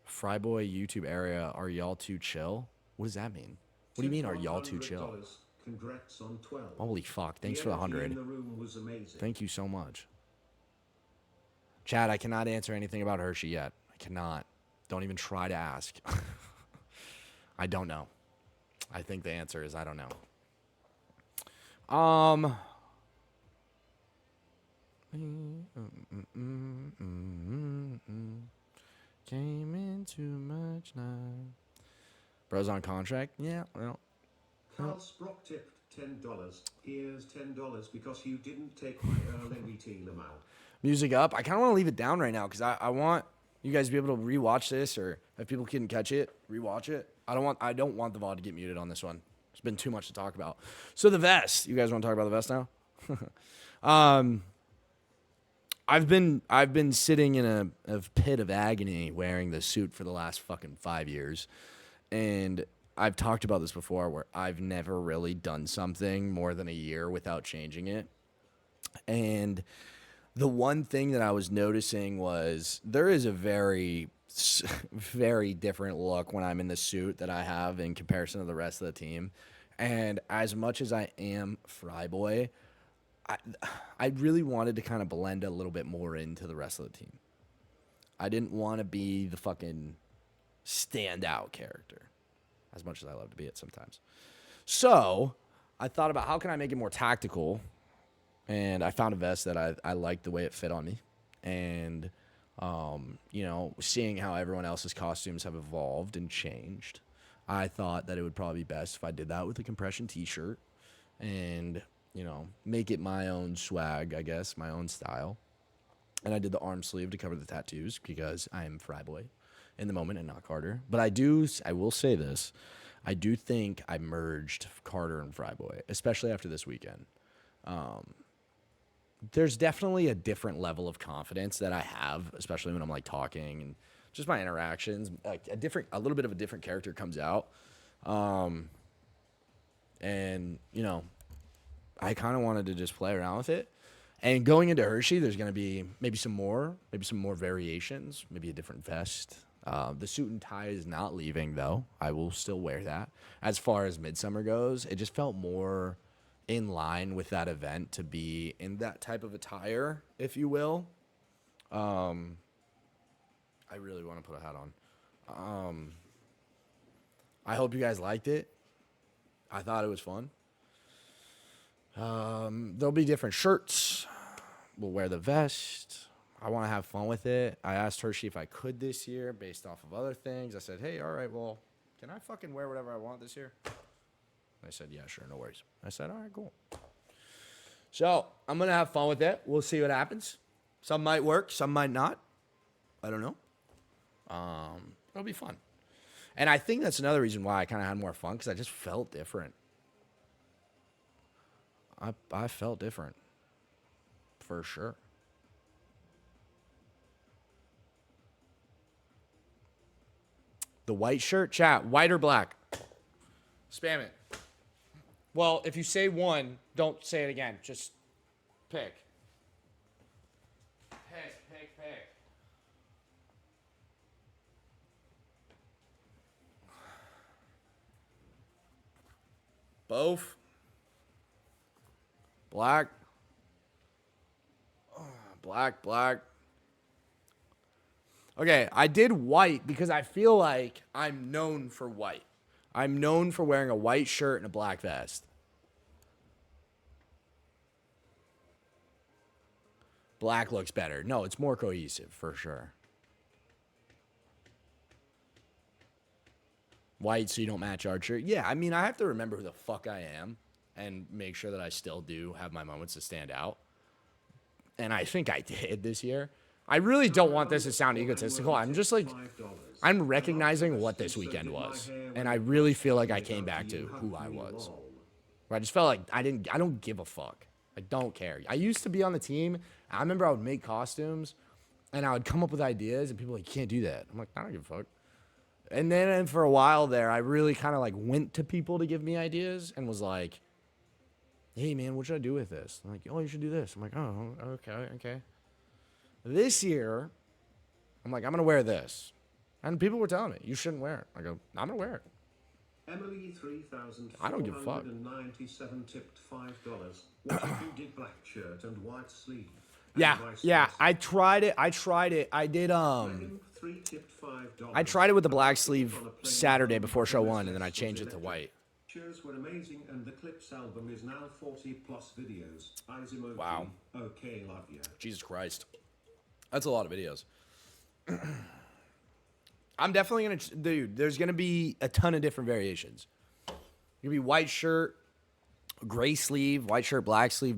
Fryboy YouTube area, are y'all too chill? What does that mean? What do you mean, are y'all too chill? congrats on 12. Holy fuck. Thanks for the energy 100. in the room was amazing. Thank you so much. Chad, I cannot answer anything about Hershey yet. I cannot. Don't even try to ask. I don't know. I think the answer is I don't know. Came in too much now. Bro's on contract? Yeah, well. Carl Sprock tipped $10. Here's $10 because you didn't take my early meeting them out. Music up. I kind of want to leave it down right now because I want you guys to be able to rewatch this, or if people couldn't catch it, rewatch it. I don't want the VOD to get muted on this one. There's been too much to talk about. So the vest. You guys want to talk about the vest now? I've been sitting in a pit of agony wearing this suit for the last fucking 5 years. And I've talked about this before where I've never really done something more than a year without changing it. And the one thing that I was noticing was there is a very, very different look when I'm in the suit that I have in comparison to the rest of the team. And as much as I am Fryboy, I really wanted to kind of blend a little bit more into the rest of the team. I didn't want to be the fucking standout character, as much as I love to be it sometimes. So I thought about how can I make it more tactical, and I found a vest that I liked the way it fit on me. And, you know, seeing how everyone else's costumes have evolved and changed, I thought that it would probably be best if I did that with a compression t-shirt and, you know, make it my own swag, I guess, my own style. And I did the arm sleeve to cover the tattoos because I am Fryboy in the moment and not Carter. But I will say this, I do think I merged Carter and Fryboy, especially after this weekend. There's definitely a different level of confidence that I have, especially when I'm like talking and just my interactions. Like a little bit of a different character comes out. And, you know, I kind of wanted to just play around with it. And going into Hershey, there's going to be maybe some more variations, maybe a different vest. The suit and tie is not leaving, though. I will still wear that. As far as Midsummer goes, it just felt more in line with that event to be in that type of attire, if you will. I really want to put a hat on. I hope you guys liked it. I thought it was fun. There'll be different shirts. We'll wear the vest. I want to have fun with it. I asked Hershey if I could this year based off of other things. I said, hey, all right, well, can I fucking wear whatever I want this year? They said, yeah, sure, no worries. I said, all right, cool. So I'm going to have fun with it. We'll see what happens. Some might work, some might not. I don't know. It'll be fun. And I think that's another reason why I kind of had more fun, because I just felt different. I felt different. For sure. The white shirt, chat, white or black? Spam it. Well, if you say one, don't say it again. Just pick. Pick. Both. Black. Black. Okay, I did white because I feel like I'm known for white. I'm known for wearing a white shirt and a black vest. Black looks better. No, it's more cohesive for sure. White so you don't match our shirt. Yeah, I mean, I have to remember who the fuck I am and make sure that I still do have my moments to stand out. And I think I did this year. I really don't want this to sound egotistical. I'm just like, I'm recognizing what this weekend was. And I really feel like I came back to who I was. Where I just felt like I don't give a fuck. I don't care. I used to be on the team. I remember I would make costumes and I would come up with ideas and people were like, you can't do that. I'm like, I don't give a fuck. And then for a while there, I really kind of like went to people to give me ideas and was like, hey man, what should I do with this? I'm like, oh, you should do this. I'm like, oh, okay. This year, I'm like, I'm going to wear this. And people were telling me, you shouldn't wear it. I go, I'm going to wear it. Emily 3,497 I don't give a fuck. tipped $5. What if you did black shirt and white sleeve? And Yeah, vice yeah. versa? I tried it. I did Megan 3 tipped $5. I tried it with the black About sleeve on a plane Saturday home before show from 1, and then I SS changed was it to electric. white. Cheers were amazing, and the Clips album is now 40 plus videos. Eyes emoji. Wow. Okay, love ya. Jesus Christ. That's a lot of videos. I'm definitely going to, dude, there's going to be a ton of different variations. Going to be white shirt, gray sleeve, white shirt, black sleeve,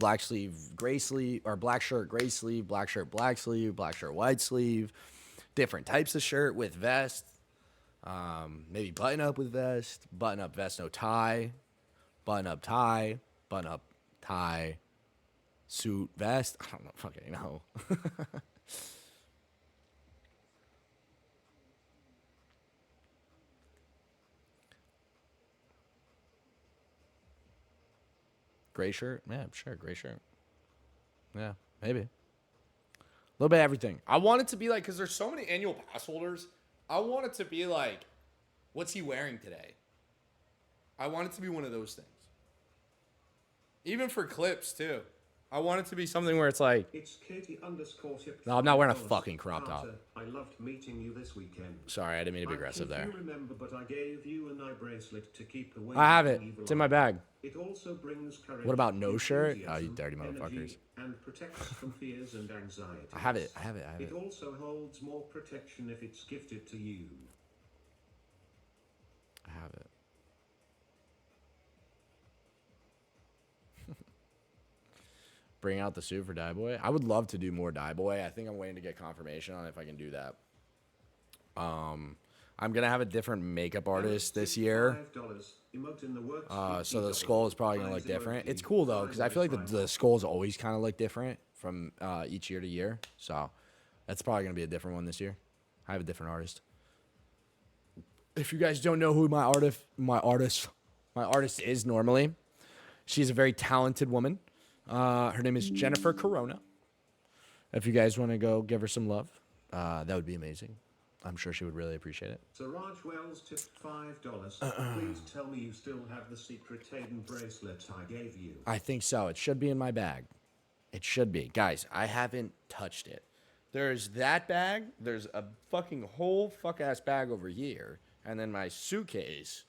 gray sleeve, or black shirt, black shirt, black shirt, white sleeve. Different types of shirt with vest. Maybe button up with vest, button up vest, no tie, button up tie, suit, vest. I don't know, fucking know. Gray shirt? Yeah, sure, gray shirt. Yeah, maybe. A little bit of everything. I want it to be like, because there's so many annual pass holders, I want it to be like, what's he wearing today? I want it to be one of those things. Even for clips, too. I want it to be something where it's like, It's Katie underscore tip. no, I'm not wearing a $5. fucking crop top. Carter, I loved meeting you this weekend. Sorry, I didn't mean to be aggressive I there. think you remember, but I gave you an eye bracelet to keep away. I have it. evil It's in my eye. bag. It also brings courage. What about no shirt? enthusiasm, Oh, you dirty energy, motherfuckers. And protects from fears and anxiety. I have it. It also holds more protection if it's gifted to you. I have it. Bring out the suit for Die Boy. I would love to do more Die Boy. I think I'm waiting to get confirmation on if I can do that. I'm gonna have a different makeup artist this year. So the skull is probably gonna look different. It's cool though, because I feel like the skulls always kind of look different from each year to year. So that's probably gonna be a different one this year. I have a different artist. If you guys don't know who my artist is normally, she's a very talented woman. Her name is Jennifer Corona. If you guys want to go give her some love, that would be amazing. I'm sure she would really appreciate it. Siraj Wells tipped $5. Please tell me you still have the secret Hayden bracelet I gave you. I think so. It should be in my bag. It should be. Guys, I haven't touched it. There's that bag. There's a fucking whole fuck-ass bag over here. And then my suitcase.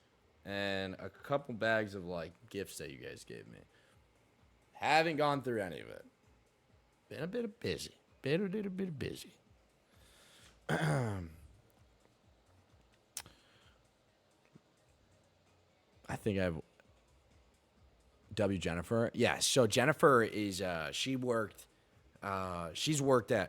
And a couple bags of, like, gifts that you guys gave me. Haven't gone through any of it. Been a bit busy. Been a little bit busy. I think I've Jennifer. Yeah, so Jennifer is she's worked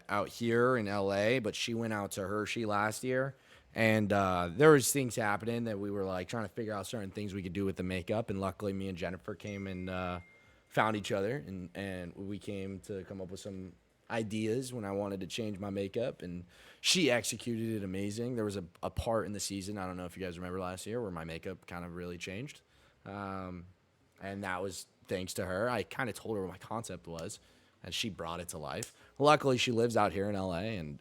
out here in LA, but she went out to Hershey last year, and there was things happening that we were like trying to figure out certain things we could do with the makeup, and luckily me and Jennifer came and found each other, and we came to come up with some ideas when I wanted to change my makeup, and she executed it amazing. There was a part in the season, I don't know if you guys remember last year, where my makeup kind of really changed. And that was thanks to her. I kind of told her what my concept was, and she brought it to life. Luckily, she lives out here in LA, and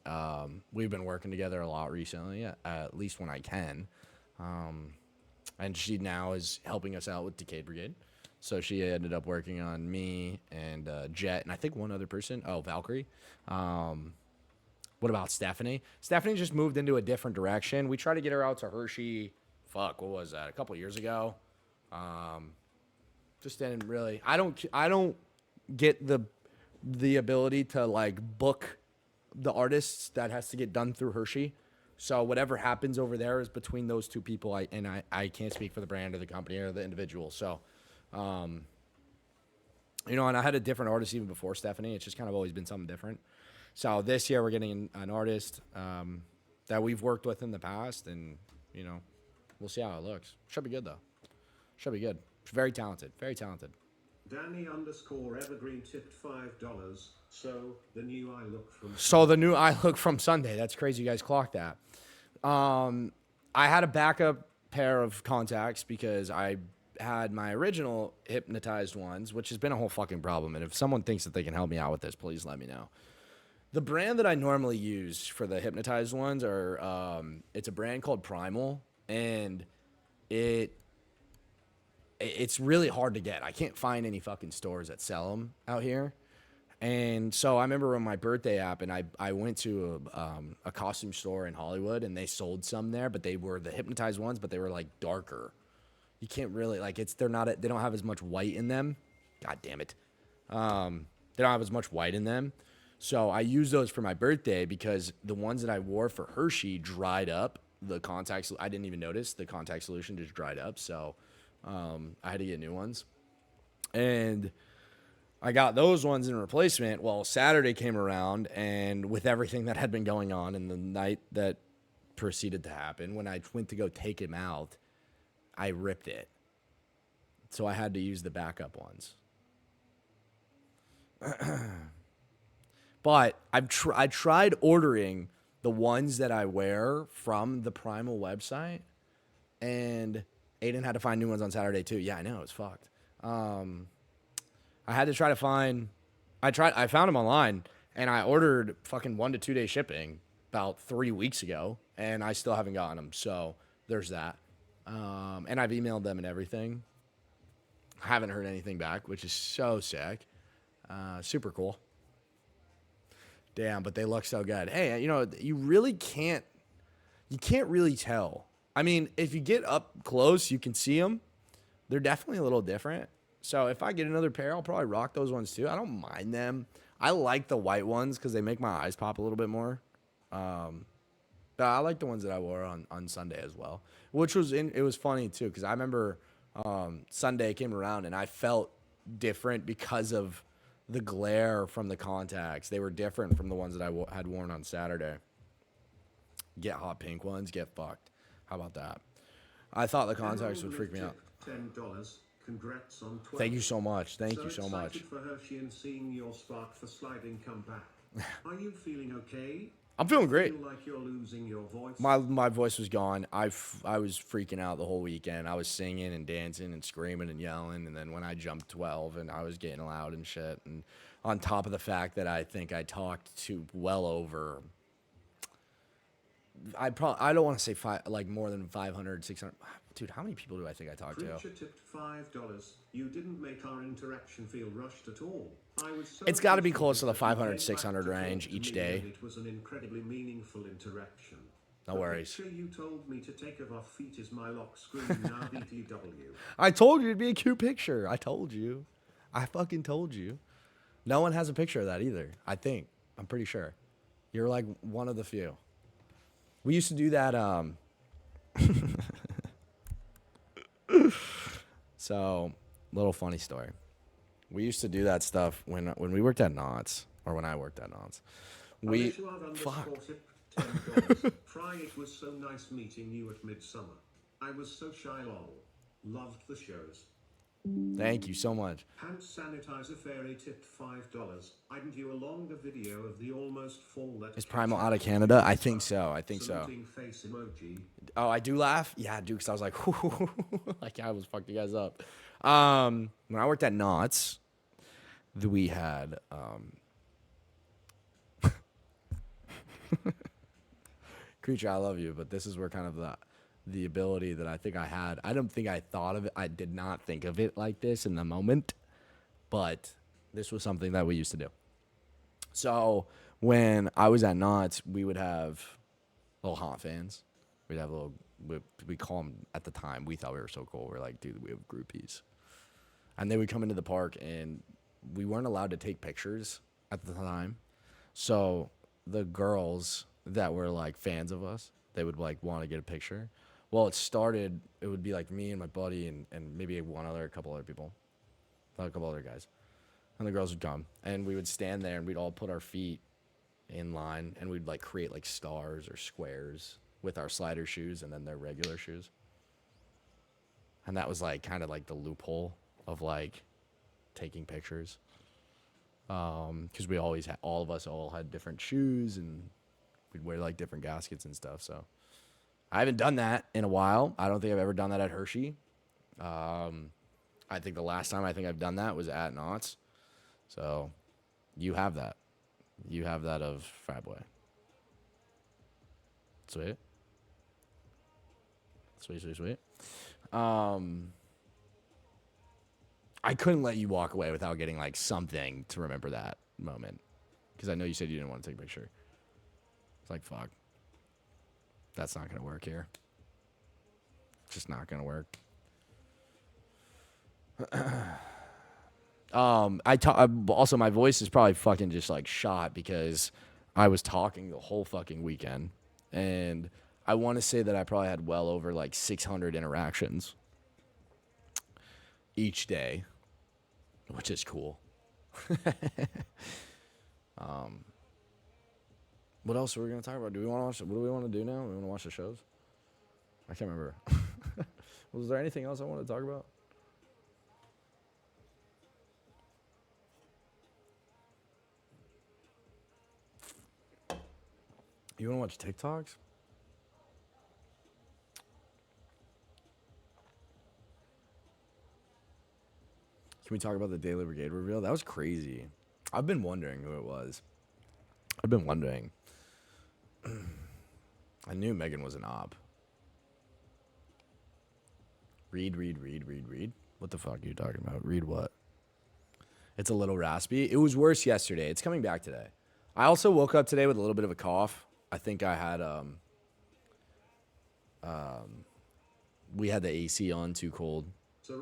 we've been working together a lot recently, at least when I can. And she now is helping us out with Decade Brigade. So she ended up working on me and Jet, and I think one other person. Oh, Valkyrie. What about Stephanie? Stephanie just moved into a different direction. We tried to get her out to Hershey. What was that? A couple years ago. Just didn't really. I don't get the ability to like book the artists. That has to get done through Hershey. So whatever happens over there is between those two people. I can't speak for the brand or the company or the individual. So. And I had a different artist even before Stephanie. It's just kind of always been something different. So this year we're getting an artist that we've worked with in the past, and we'll see how it looks. Should be good though. Should be good. Very talented. Very talented. Danny _ Evergreen tipped $5. So the new eye look from Sunday. That's crazy. You guys clocked that. I had a backup pair of contacts because I had my original hypnotized ones, which has been a whole fucking problem. And if someone thinks that they can help me out with this, please let me know. The brand that I normally use for the hypnotized ones it's a brand called Primal, and it it's really hard to get. I can't find any fucking stores that sell them out here. And so I remember on my birthday app, and I went to a costume store in Hollywood, and they sold some there, but they were the hypnotized ones, but they were like darker. You can't really like they don't have as much white in them. God damn it. They don't have as much white in them. So I used those for my birthday because the ones that I wore for Hershey dried up. The contacts, I didn't even notice the contact solution just dried up. So I had to get new ones. And I got those ones in replacement. Well, Saturday came around, and with everything that had been going on in the night that proceeded to happen, when I went to go take him out, I ripped it. So I had to use the backup ones. But I tried ordering the ones that I wear from the Primal website, and Aiden had to find new ones on Saturday too. Yeah, I know, it's fucked. I had to try to find. I found them online, and I ordered fucking 1 to 2 day shipping about 3 weeks ago, and I still haven't gotten them. So there's that. And I've emailed them and everything. I haven't heard anything back, which is so sick. Super cool. Damn, but they look so good. Hey, you know, you really can't. You can't really tell. I mean, if you get up close, you can see them. They're definitely a little different. So if I get another pair, I'll probably rock those ones too. I don't mind them. I like the white ones because they make my eyes pop a little bit more. But I like the ones that I wore on Sunday as well, which was it was funny too because I remember Sunday came around and I felt different because of the glare from the contacts. They were different from the ones that I had worn on Saturday. Get hot pink ones, get fucked. How about that? I thought the contacts would freak me out. $10. Congrats on 12. Thank you so much. Thank you so much. For Hershey and seeing your spark for sliding come back. Are you feeling okay? I'm feeling great. Feel like you're losing your voice? My voice was gone. I was freaking out the whole weekend. I was singing and dancing and screaming and yelling. And then when I jumped 12 and I was getting loud and shit. And on top of the fact that I think I talked to well over, I don't want to say more than 500, 600. Dude, how many people do I think I talked to? Creature tipped $5. You didn't make our interaction feel rushed at all. I was so It's got to be close to the 500, 600 range each day. It was an incredibly meaningful interaction. No worries. The picture you told me to take of our feet is my lock screen now BTW. I told you it'd be a cute picture. I told you. I fucking told you. No one has a picture of that either, I think. I'm pretty sure. You're like one of the few. We used to do that, so, little funny story. We used to do that stuff when we worked at Knott's, or when I worked at Knott's. Fuck. Fry, it was so nice meeting you at Midsummer. I was so shy lol. Loved the shows. Thank you so much. Hand sanitizer fairy tipped $5. I didn't do a longer video of the almost fall that Is Primal out of Canada? I think so. I think so. Face emoji. Oh, I do laugh? Yeah, I do, because I was like, like I was fucking you guys up. When I worked at Knott's, we had Creature, I love you, but this is where kind of the ability that I think I had. I don't think I thought of it. I did not think of it like this in the moment, but this was something that we used to do. So when I was at Knott's, we would have little hot fans. We'd have we call them at the time. We thought we were so cool. We're like, dude, we have groupies. And they would come into the park, and we weren't allowed to take pictures at the time. So the girls that were like fans of us, they would like want to get a picture. Well, it would be like me and my buddy and maybe a couple other people, a couple other guys. And the girls would come, and we would stand there, and we'd all put our feet in line, and we'd like create like stars or squares with our slider shoes and then their regular shoes. And that was like kind of like the loophole of like taking pictures. Because we always had, all of us all had different shoes, and we'd wear like different gaskets and stuff. So I haven't done that in a while. I don't think I've ever done that at Hershey. I think the last time I think I've done that was at Knott's. So you have that. You have that of Fryboy. Sweet. Sweet. I couldn't let you walk away without getting like something to remember that moment. Because I know you said you didn't want to take a picture. It's like, fuck. That's not going to work here. It's just not going to work. Also, my voice is probably fucking just like shot because I was talking the whole fucking weekend. And I want to say that I probably had well over like 600 interactions each day, which is cool. What else are we going to talk about? Do we want to watch? What do we want to do now? We want to watch the shows? I can't remember. Was there anything else I wanted to talk about? You want to watch TikToks? Can we talk about the Daily Brigade reveal? That was crazy. I've been wondering who it was. I've been wondering. I knew Megan was an op. Read. What the fuck are you talking about? Read what? It's a little raspy. It was worse yesterday. It's coming back today. I also woke up today with a little bit of a cough. I think I had we had the AC on too cold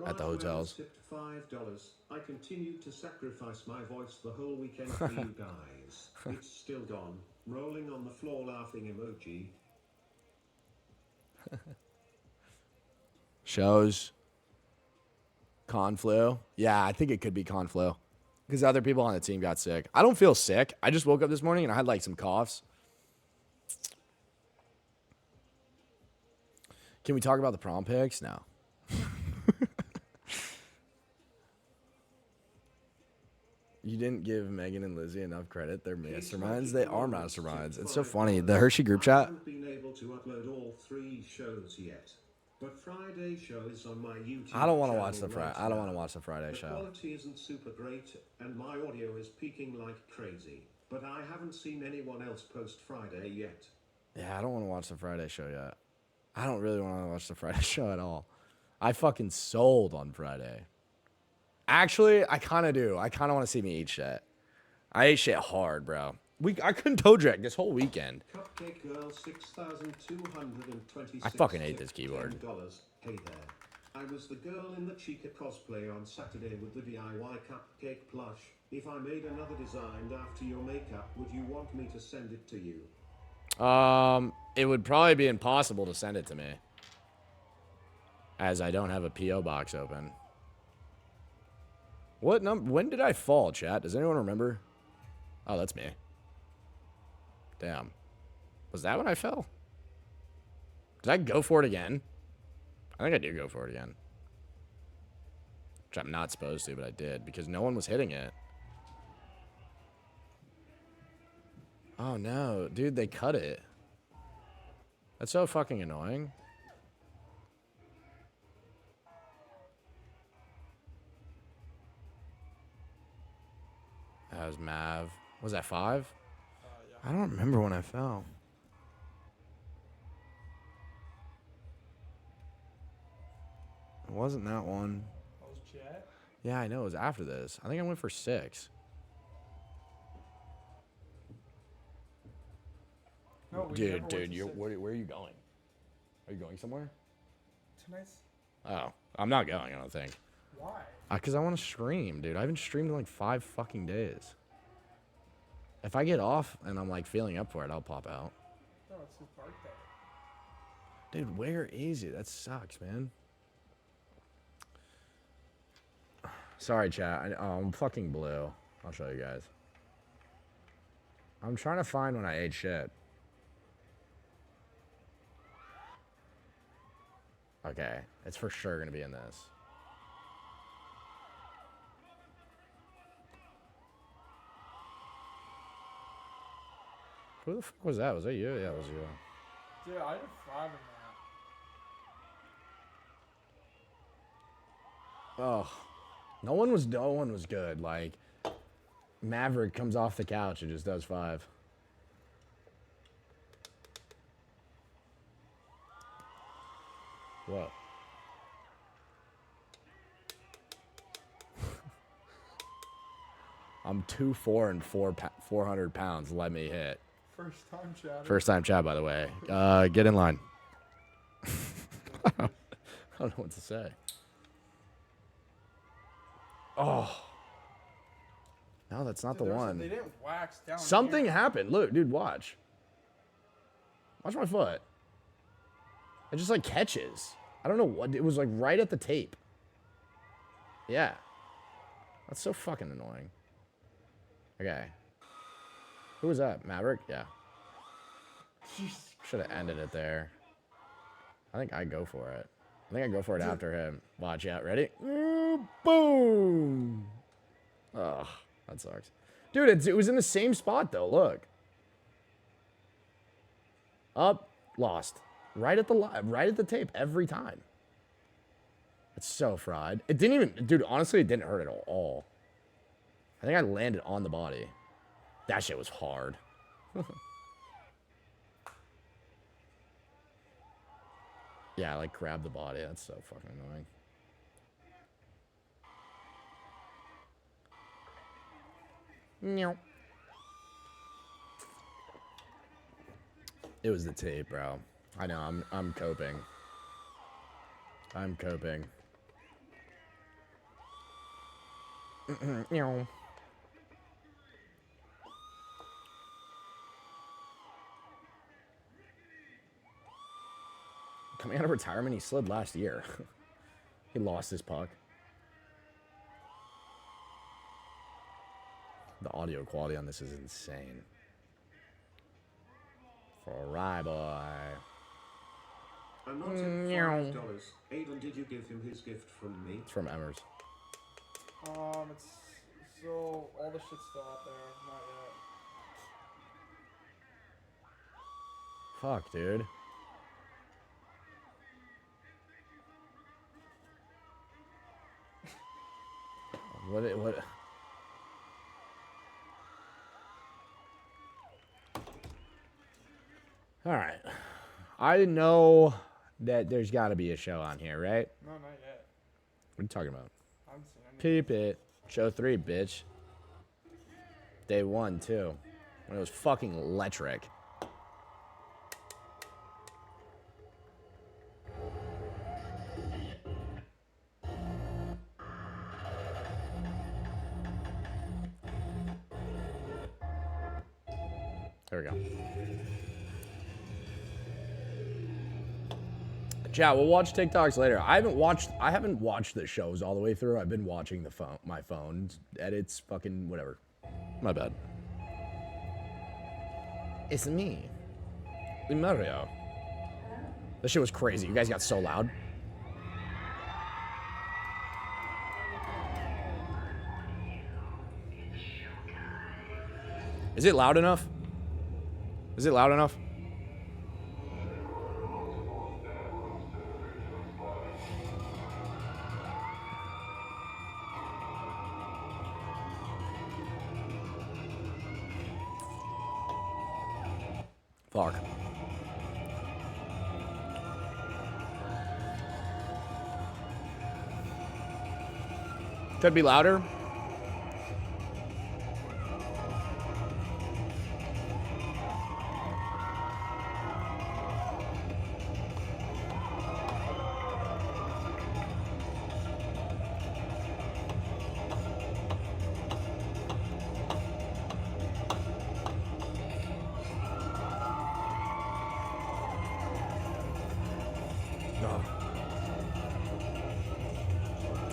at the hotels. Tipped $5. I continued to sacrifice my voice the whole weekend for you guys. It's still gone. Rolling on the floor laughing emoji. Shows. Conflu. Yeah, I think it could be Conflu. Because other people on the team got sick. I don't feel sick. I just woke up this morning and I had like some coughs. Can we talk about the prom pics? No. You didn't give Megan and Lizzie enough credit. They're masterminds. They are masterminds. It's so funny. The Hershey group chat. I haven't been able to upload all 3 shows yet. But Friday show is on my YouTube. I don't want to watch the channel right I don't want to now. watch the Friday The show. quality isn't super great, and my audio is peaking like crazy. But I haven't seen anyone else post Friday yet. Yeah, I don't want to watch the Friday show yet. I don't really want to watch the Friday show at all. I fucking sold on Friday. Actually, I kind of do. I kind of want to see me eat shit. I ate shit hard, bro. I couldn't toe drag this whole weekend. Cupcake Girl 6,226. I fucking hate this keyboard. $10. Hey there. I was the girl in the Chica cosplay on Saturday with the DIY cupcake plush. If I made another design after your makeup, would you want me to send it to you? It would probably be impossible to send it to me, as I don't have a PO box open. What number? When did I fall, chat? Does anyone remember? Oh, that's me. Damn. Was that when I fell? Did I go for it again? I think I did go for it again. Which I'm not supposed to, but I did because no one was hitting it. Oh no, dude, they cut it. That's so fucking annoying. That was Mav. Was that 5? Yeah. I don't remember when I fell. It wasn't that one. That was Jet. Yeah, I know. It was after this. I think I went for 6. No, we never Dude, went to you're, 6. where are you going? Are you going somewhere? Tonight's. Oh, I'm not going, I don't think. Why? Because I want to stream, dude. I haven't streamed in like 5 fucking days. If I get off and I'm like feeling up for it, I'll pop out. No, it's his birthday. Dude, where is it? That sucks, man. Sorry, chat. I'm fucking blue. I'll show you guys. I'm trying to find when I ate shit. Okay. It's for sure going to be in this. Who the fuck was that? Was that you? Yeah, it was you. Dude, I did 5 in that. Oh, no one was good. Like, Maverick comes off the couch and just does 5. What? I'm 2'4" and 400 pounds. Let me hit. First time chat. First time chat, by the way. Get in line. I don't know what to say. Oh. No, that's not the one. They didn't wax down. Something here. happened. Look, dude, watch. Watch my foot. It just like catches. I don't know what. It was like right at the tape. Yeah. That's so fucking annoying. Okay. Who was that? Maverick? Yeah. Should have ended it there. I think I go for it. I think I go for it after him. Watch out. Ready? Ooh, boom. Ugh, that sucks. Dude, it was in the same spot, though. Look. Up, lost. Right at the tape every time. It's so fried. It didn't even... Dude, honestly, it didn't hurt at all. I think I landed on the body. That shit was hard. Yeah, I like grabbed the body. That's so fucking annoying. Meow. It was the tape, bro. I know. I'm coping. I'm coping. Meow. Coming out of retirement, he slid last year. He lost his puck. The audio quality on this is insane. Fryboy. I'm not in $5. Aiden, did you give him his gift from me? It's from Emmers. It's so all the shit's still out there. Not yet. Fuck, dude. What? All right. I didn't know that there's got to be a show on here, right? No, not yet. What are you talking about? I haven't seen any. Peep it. Show 3, bitch. Day 1, too. When it was fucking electric. There we go. Chat, we'll watch TikToks later. I haven't watched the shows all the way through. I've been watching my phone edits, fucking whatever. My bad. It's me. Mario. This shit was crazy. You guys got so loud. Is it loud enough? Is it loud enough? Fuck. Could be louder.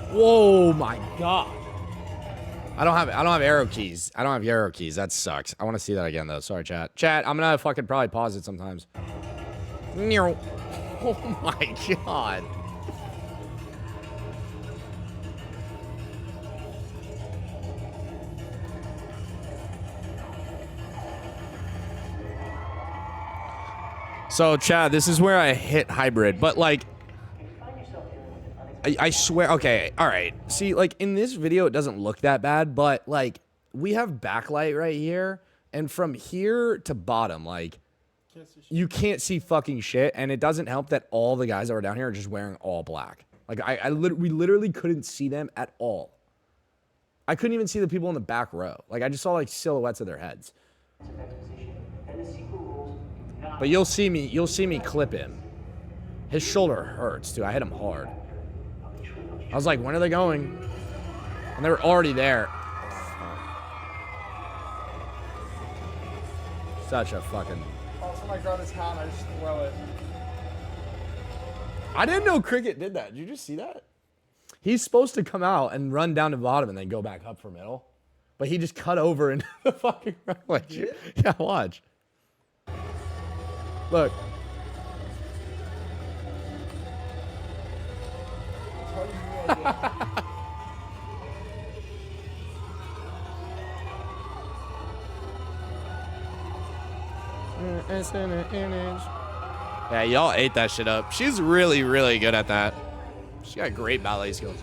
Whoa, my God. I don't have arrow keys. I don't have arrow keys. That sucks. I want to see that again, though. Sorry, chat. Chat, I'm going to fucking probably pause it sometimes. Oh, my God. So, chat, this is where I hit hybrid. But, like, I swear, okay, all right. See, like, in this video, it doesn't look that bad, but, like, we have backlight right here, and from here to bottom, like, you can't see fucking shit, and it doesn't help that all the guys that were down here are just wearing all black. Like, we literally couldn't see them at all. I couldn't even see the people in the back row. Like, I just saw, like, silhouettes of their heads. But you'll see me clip him. His shoulder hurts, too. I hit him hard. I was like, when are they going? And they were already there. Such a fucking... Oh, somebody grabbed his hat and I just throw it. I didn't know Cricket did that. Did you just see that? He's supposed to come out and run down to bottom and then go back up for middle. But he just cut over into the fucking runway. Yeah, watch. Look. Yeah, y'all ate that shit up. She's really, really good at that. She got great ballet skills.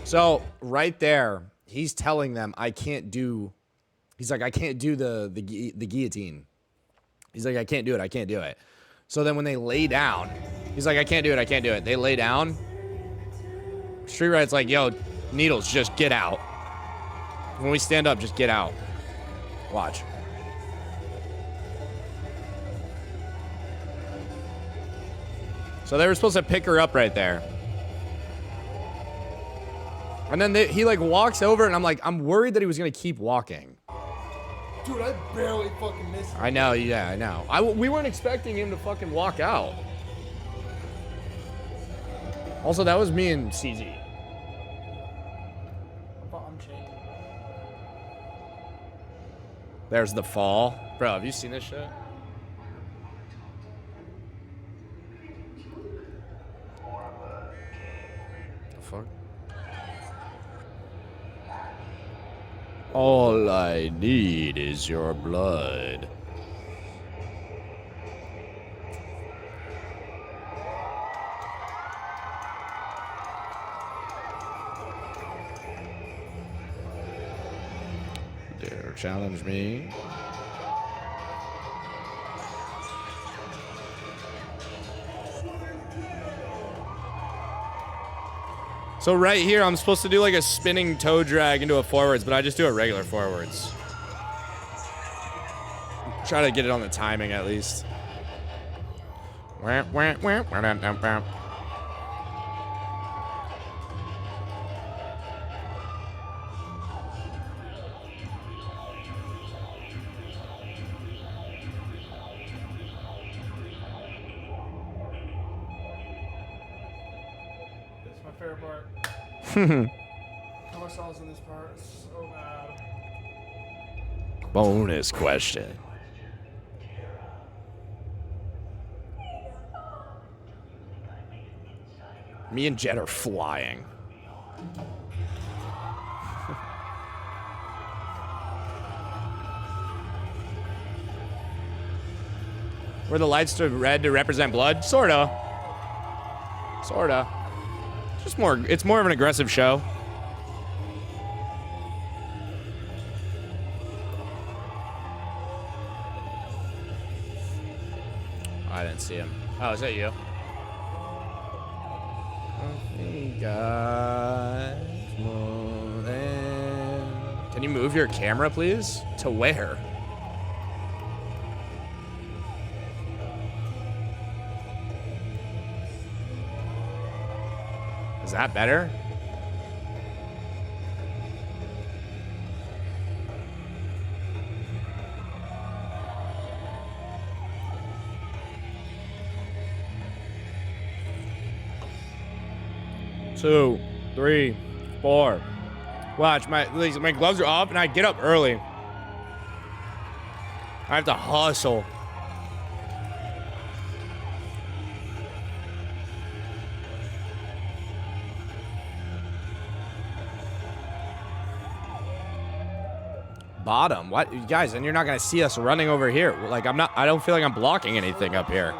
So right there, he's telling them I can't do. He's like, I can't do the guillotine. He's like, I can't do it. I can't do it. So then when they lay down, he's like, I can't do it. I can't do it. They lay down. Street Riot's like, yo, Needles, just get out. When we stand up, just get out. Watch. So they were supposed to pick her up right there. And then he like walks over and I'm like, I'm worried that he was going to keep walking. Dude, I barely fucking missed it. I know, yeah, I know. We weren't expecting him to fucking walk out. Also, that was me and CZ. I'm changing. There's the fall. Bro, have you seen this shit? The fuck? All I need is your blood. Dare challenge me. So right here, I'm supposed to do like a spinning toe drag into a forwards, but I just do a regular forwards. Try to get it on the timing at least. That's my favorite part. How much songs in this part? It's so bad. Bonus question. Me and Jet are flying. Were the lights to red to represent blood? Sorta. Sorta. Just more, it's more of an aggressive show. I didn't see him. Oh, is that you? Can you move your camera, please? To where? Is that better? Two, three, four. Watch, my gloves are off and I get up early. I have to hustle. Bottom? What? You guys, and you're not gonna see us running over here. Like, I don't feel like I'm blocking anything up here.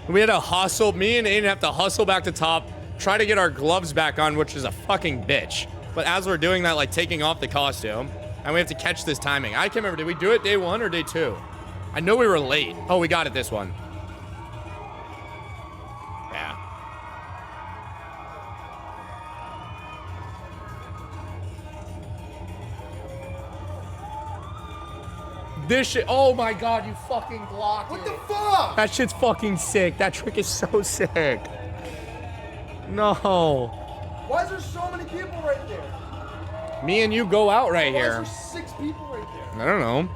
We had to hustle. Me and Aiden have to hustle back to top, try to get our gloves back on, which is a fucking bitch. But as we're doing that, like taking off the costume, and we have to catch this timing. I can't remember. Did we do it day 1 or day 2? I know we were late. Oh, we got it this one. Yeah. This shit. Oh my god, you fucking blocked What it. the fuck? That shit's fucking sick. That trick is so sick. No. Why is there so many people right there? Me and you go out right Why here. is there 6 people right there? I don't know.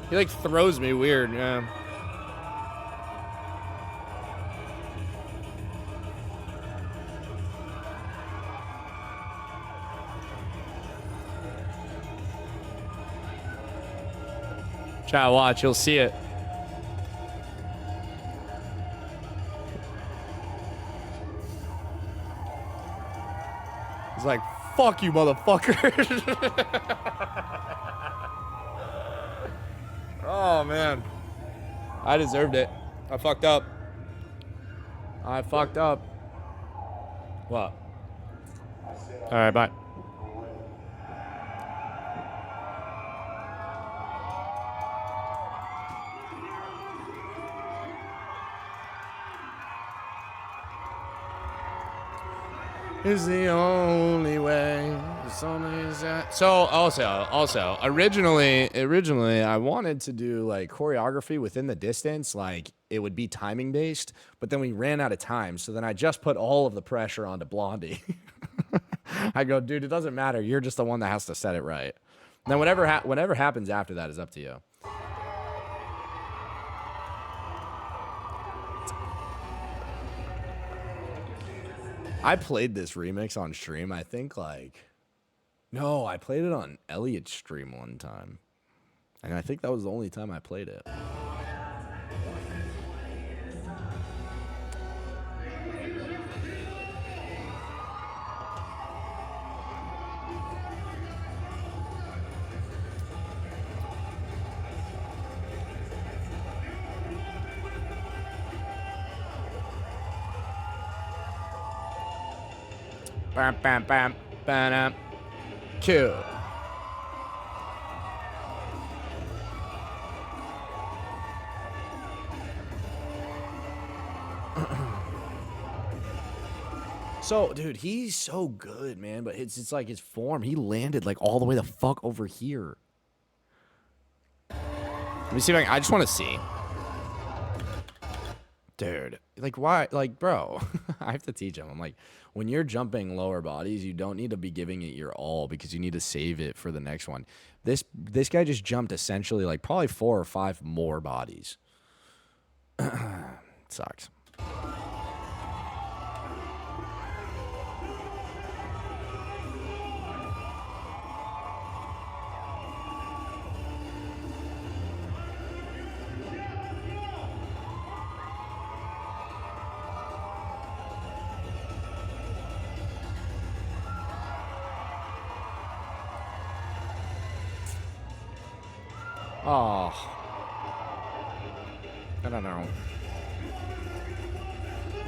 He like throws me weird, yeah. Chat, watch, you'll see it. He's like, fuck you, motherfucker. Oh, man. I deserved it. I fucked up. I fucked up. What? All right, bye. Is the only way. So also, originally, I wanted to do like choreography within the distance, like it would be timing based, but then we ran out of time. So then I just put all of the pressure onto Blondie. I go, dude, it doesn't matter. You're just the one that has to set it right. Then whatever happens after that is up to you. I played this remix on stream, I think no, I played it on Elliot's stream one time. And I think that was the only time I played it. Bam, bam, bam, bam, kill. So, dude, he's so good, man. But it's like his form. He landed like all the way the fuck over here. Let me see if I just want to see. Dude, like why? Like, bro, I have to teach him. I'm like, when you're jumping lower bodies, you don't need to be giving it your all because you need to save it for the next one. This guy just jumped essentially like probably 4 or 5 more bodies. Sucks. Oh. I don't know.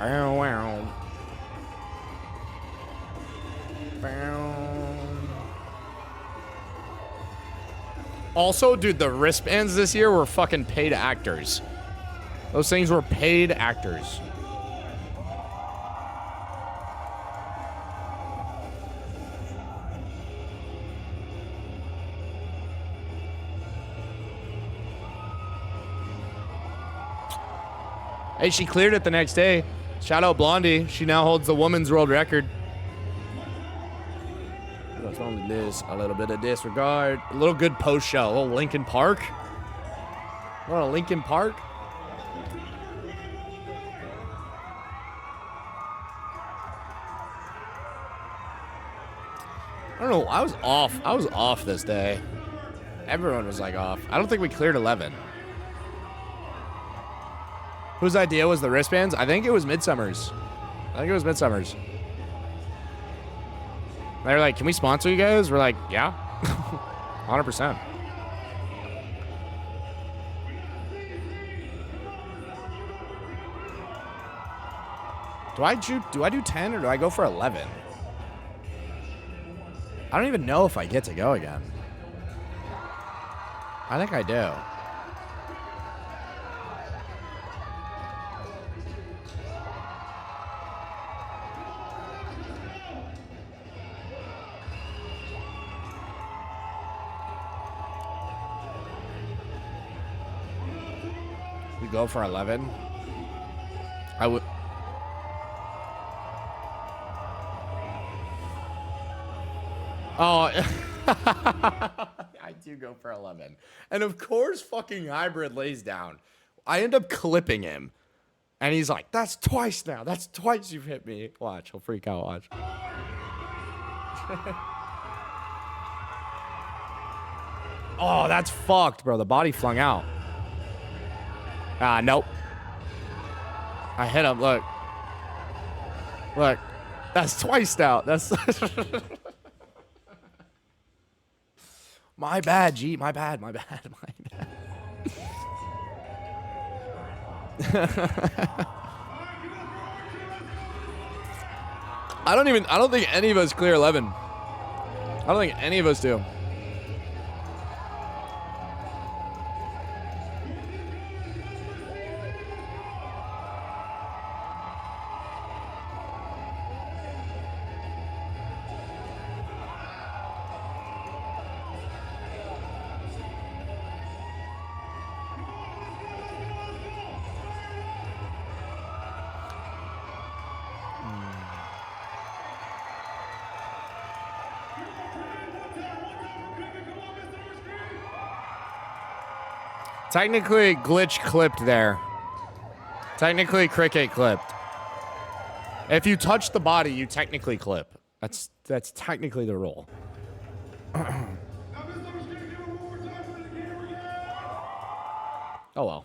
Oh, wow. Also, dude, the wristbands this year were fucking paid actors. Those things were paid actors. Hey, she cleared it the next day. Shout out Blondie. She now holds the women's world record. What's wrong with this? A little bit of disregard. A little good post show. A little Linkin Park. Want a Linkin Park? I don't know. I was off this day. Everyone was like off. I don't think we cleared 11. Whose idea was the wristbands? I think it was Midsummer's. They're like, can we sponsor you guys? We're like, yeah, 100%. Do I do 10 or do I go for 11? I don't even know if I get to go again. I think I do. We go for 11. I would. Oh, I do go for 11. And of course, fucking Hybrid lays down. I end up clipping him. And he's like, that's twice now. That's twice you've hit me. Watch, he'll freak out. Watch. Oh, that's fucked, bro. The body flung out. Ah, nope. I hit him. Look. Look. That's twice now. That's... My bad, G. My bad. My bad. My bad. I don't think any of us clear 11. I don't think any of us do. Technically, glitch clipped there. Technically, cricket clipped. If you touch the body, you technically clip. That's technically the rule. Oh well.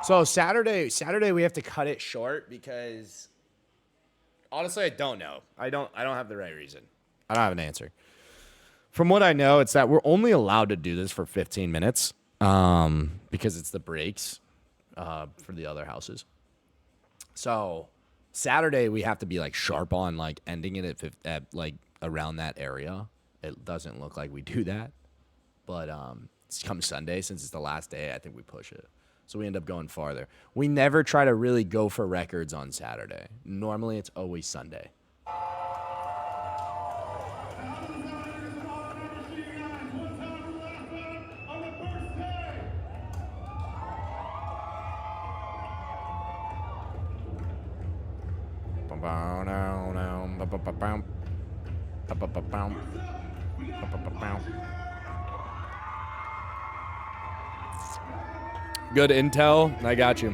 So Saturday we have to cut it short because honestly I don't know. I don't have the right reason. I don't have an answer. From what I know, it's that we're only allowed to do this for 15 minutes. Because it's the breaks for the other houses. So Saturday we have to be like sharp on like ending it at like around that area. It doesn't look like we do that, but it's come Sunday, since it's the last day, I think we push it. So we end up going farther. We never try to really go for records on Saturday. Normally it's always Sunday. Good intel. I got you.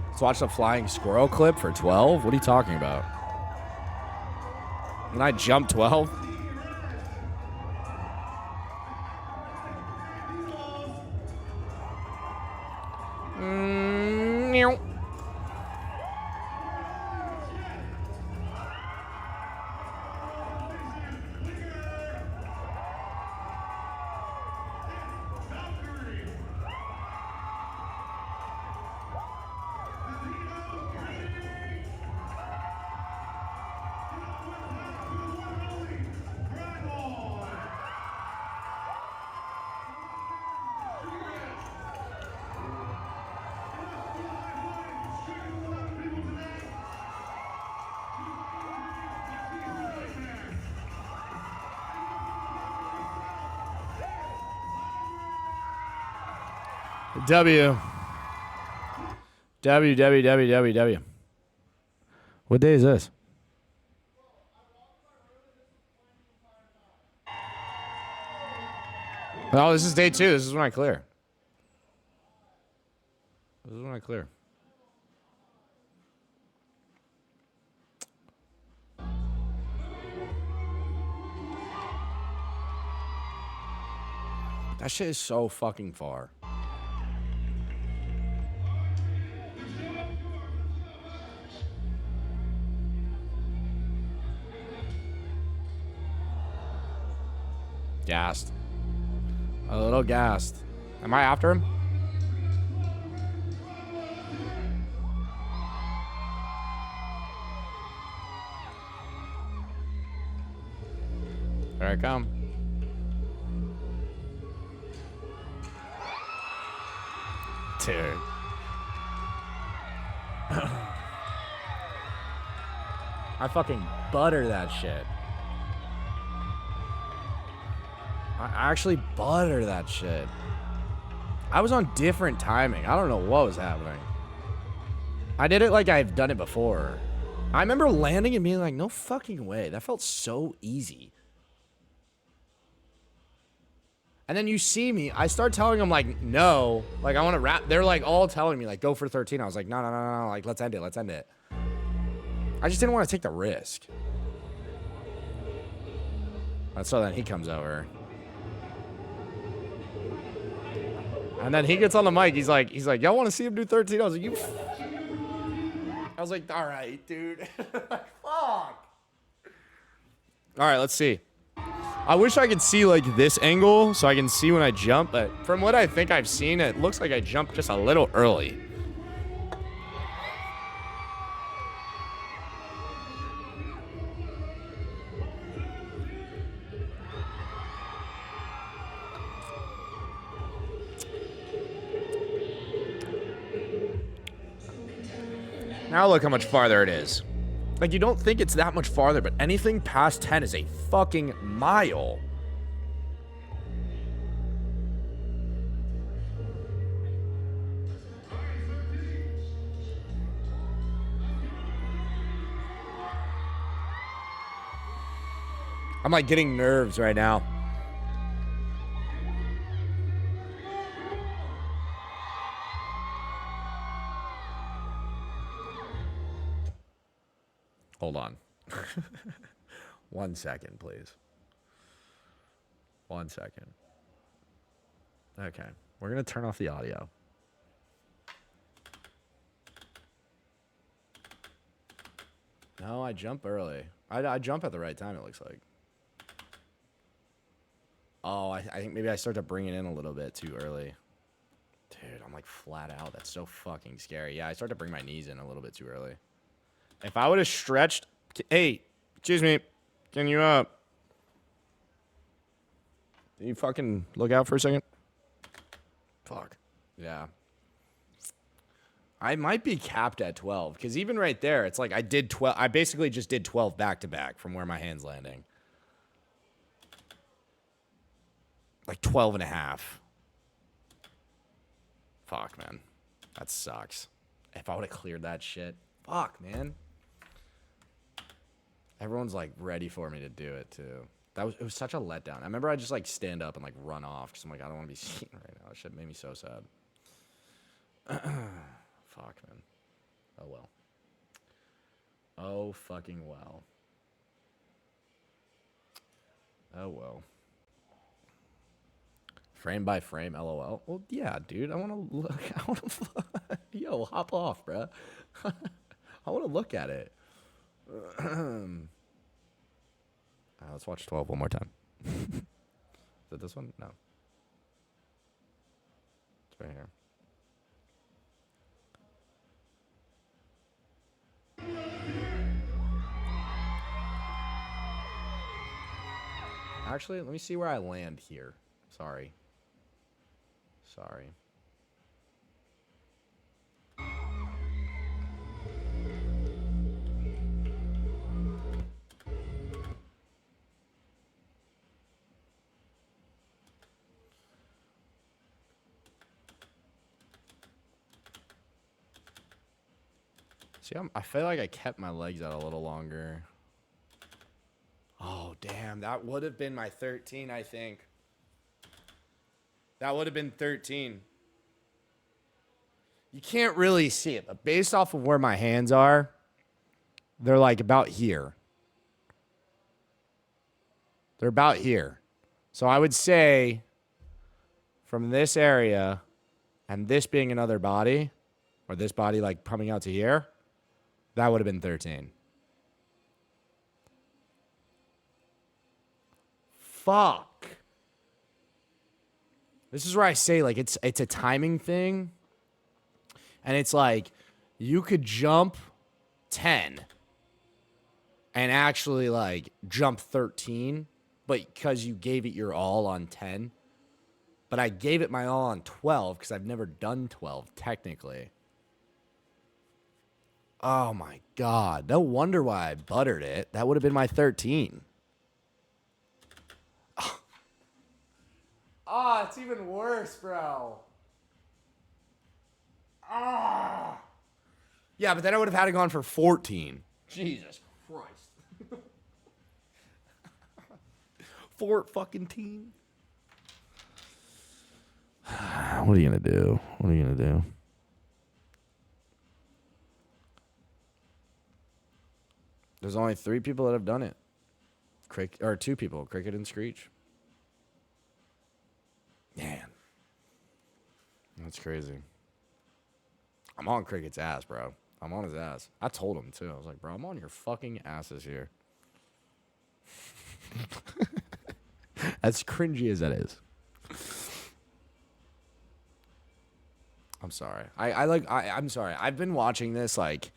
Let's watch the flying squirrel clip for 12. What are you talking about? When I jump 12? W. What day is this? Oh, this is day 2. This is when I clear. That shit is so fucking far. Gassed. A little gassed. Am I after him? Here I come. Dude. I fucking butter that shit. I actually butter that shit. I was on different timing. I don't know what was happening. I did it like I've done it before. I remember landing and being like, no fucking way. That felt so easy. And then you see me. I start telling them, like, no. Like, I want to rap. They're, like, all telling me, like, go for 13. I was like, no. Like, let's end it. Let's end it. I just didn't want to take the risk. And so then he comes over. And then he gets on the mic. He's like, y'all want to see him do 13? I was like, I was like, all right, dude. Fuck. All right, let's see. I wish I could see, like, this angle so I can see when I jump. But from what I think I've seen, it looks like I jumped just a little early. Now look how much farther it is. Like, you don't think it's that much farther, but anything past 10 is a fucking mile. I'm like getting nerves right now. Hold on. 1 second, please. 1 second. Okay. We're going to turn off the audio. No, I jump early. I jump at the right time, it looks like. Oh, I think maybe I start to bring it in a little bit too early. Dude, I'm like flat out. That's so fucking scary. Yeah, I start to bring my knees in a little bit too early. If I would have stretched... Hey, excuse me. Can you, Can you fucking look out for a second? Fuck. Yeah. I might be capped at 12. Because even right there, it's like I did 12... I basically just did 12 back-to-back from where my hand's landing. Like 12 and a half. Fuck, man. That sucks. If I would have cleared that shit. Fuck, man. Everyone's like ready for me to do it too. It was such a letdown. I remember I just like stand up and like run off because I'm like, I don't want to be seen right now. That shit made me so sad. Fuck, man. Oh well. Oh fucking well. Oh well. Frame by frame, LOL. Well, yeah, dude. I want to look. I want to. Yo, hop off, bruh. I want to look at it. Let's watch 12 one more time. Is it this one? No. It's right here. Actually, let me see where I land here. Sorry. See, I feel like I kept my legs out a little longer. Oh, damn. That would have been my 13, I think. That would have been 13. You can't really see it, but based off of where my hands are, they're like about here. They're about here. So I would say from this area and this being another body, or this body like coming out to here, that would have been 13. Fuck. This is where I say, like, it's a timing thing. And it's like, you could jump 10 and actually, like, jump 13, but because you gave it your all on 10. But I gave it my all on 12 because I've never done 12, technically. Oh, my God. No wonder why I buttered it. That would have been my 13. Oh, it's even worse, bro. Ah. Yeah, but then I would have had it gone for 14. Jesus Christ. Fucking teen. What are you gonna do? What are you gonna do? There's only 3 people that have done it. Or 2 people, Cricket and Screech. Man. That's crazy. I'm on Cricket's ass, bro. I'm on his ass. I told him, too. I was like, bro, I'm on your fucking asses here. As cringy as that is. I'm sorry. I'm sorry. I've been watching this, like,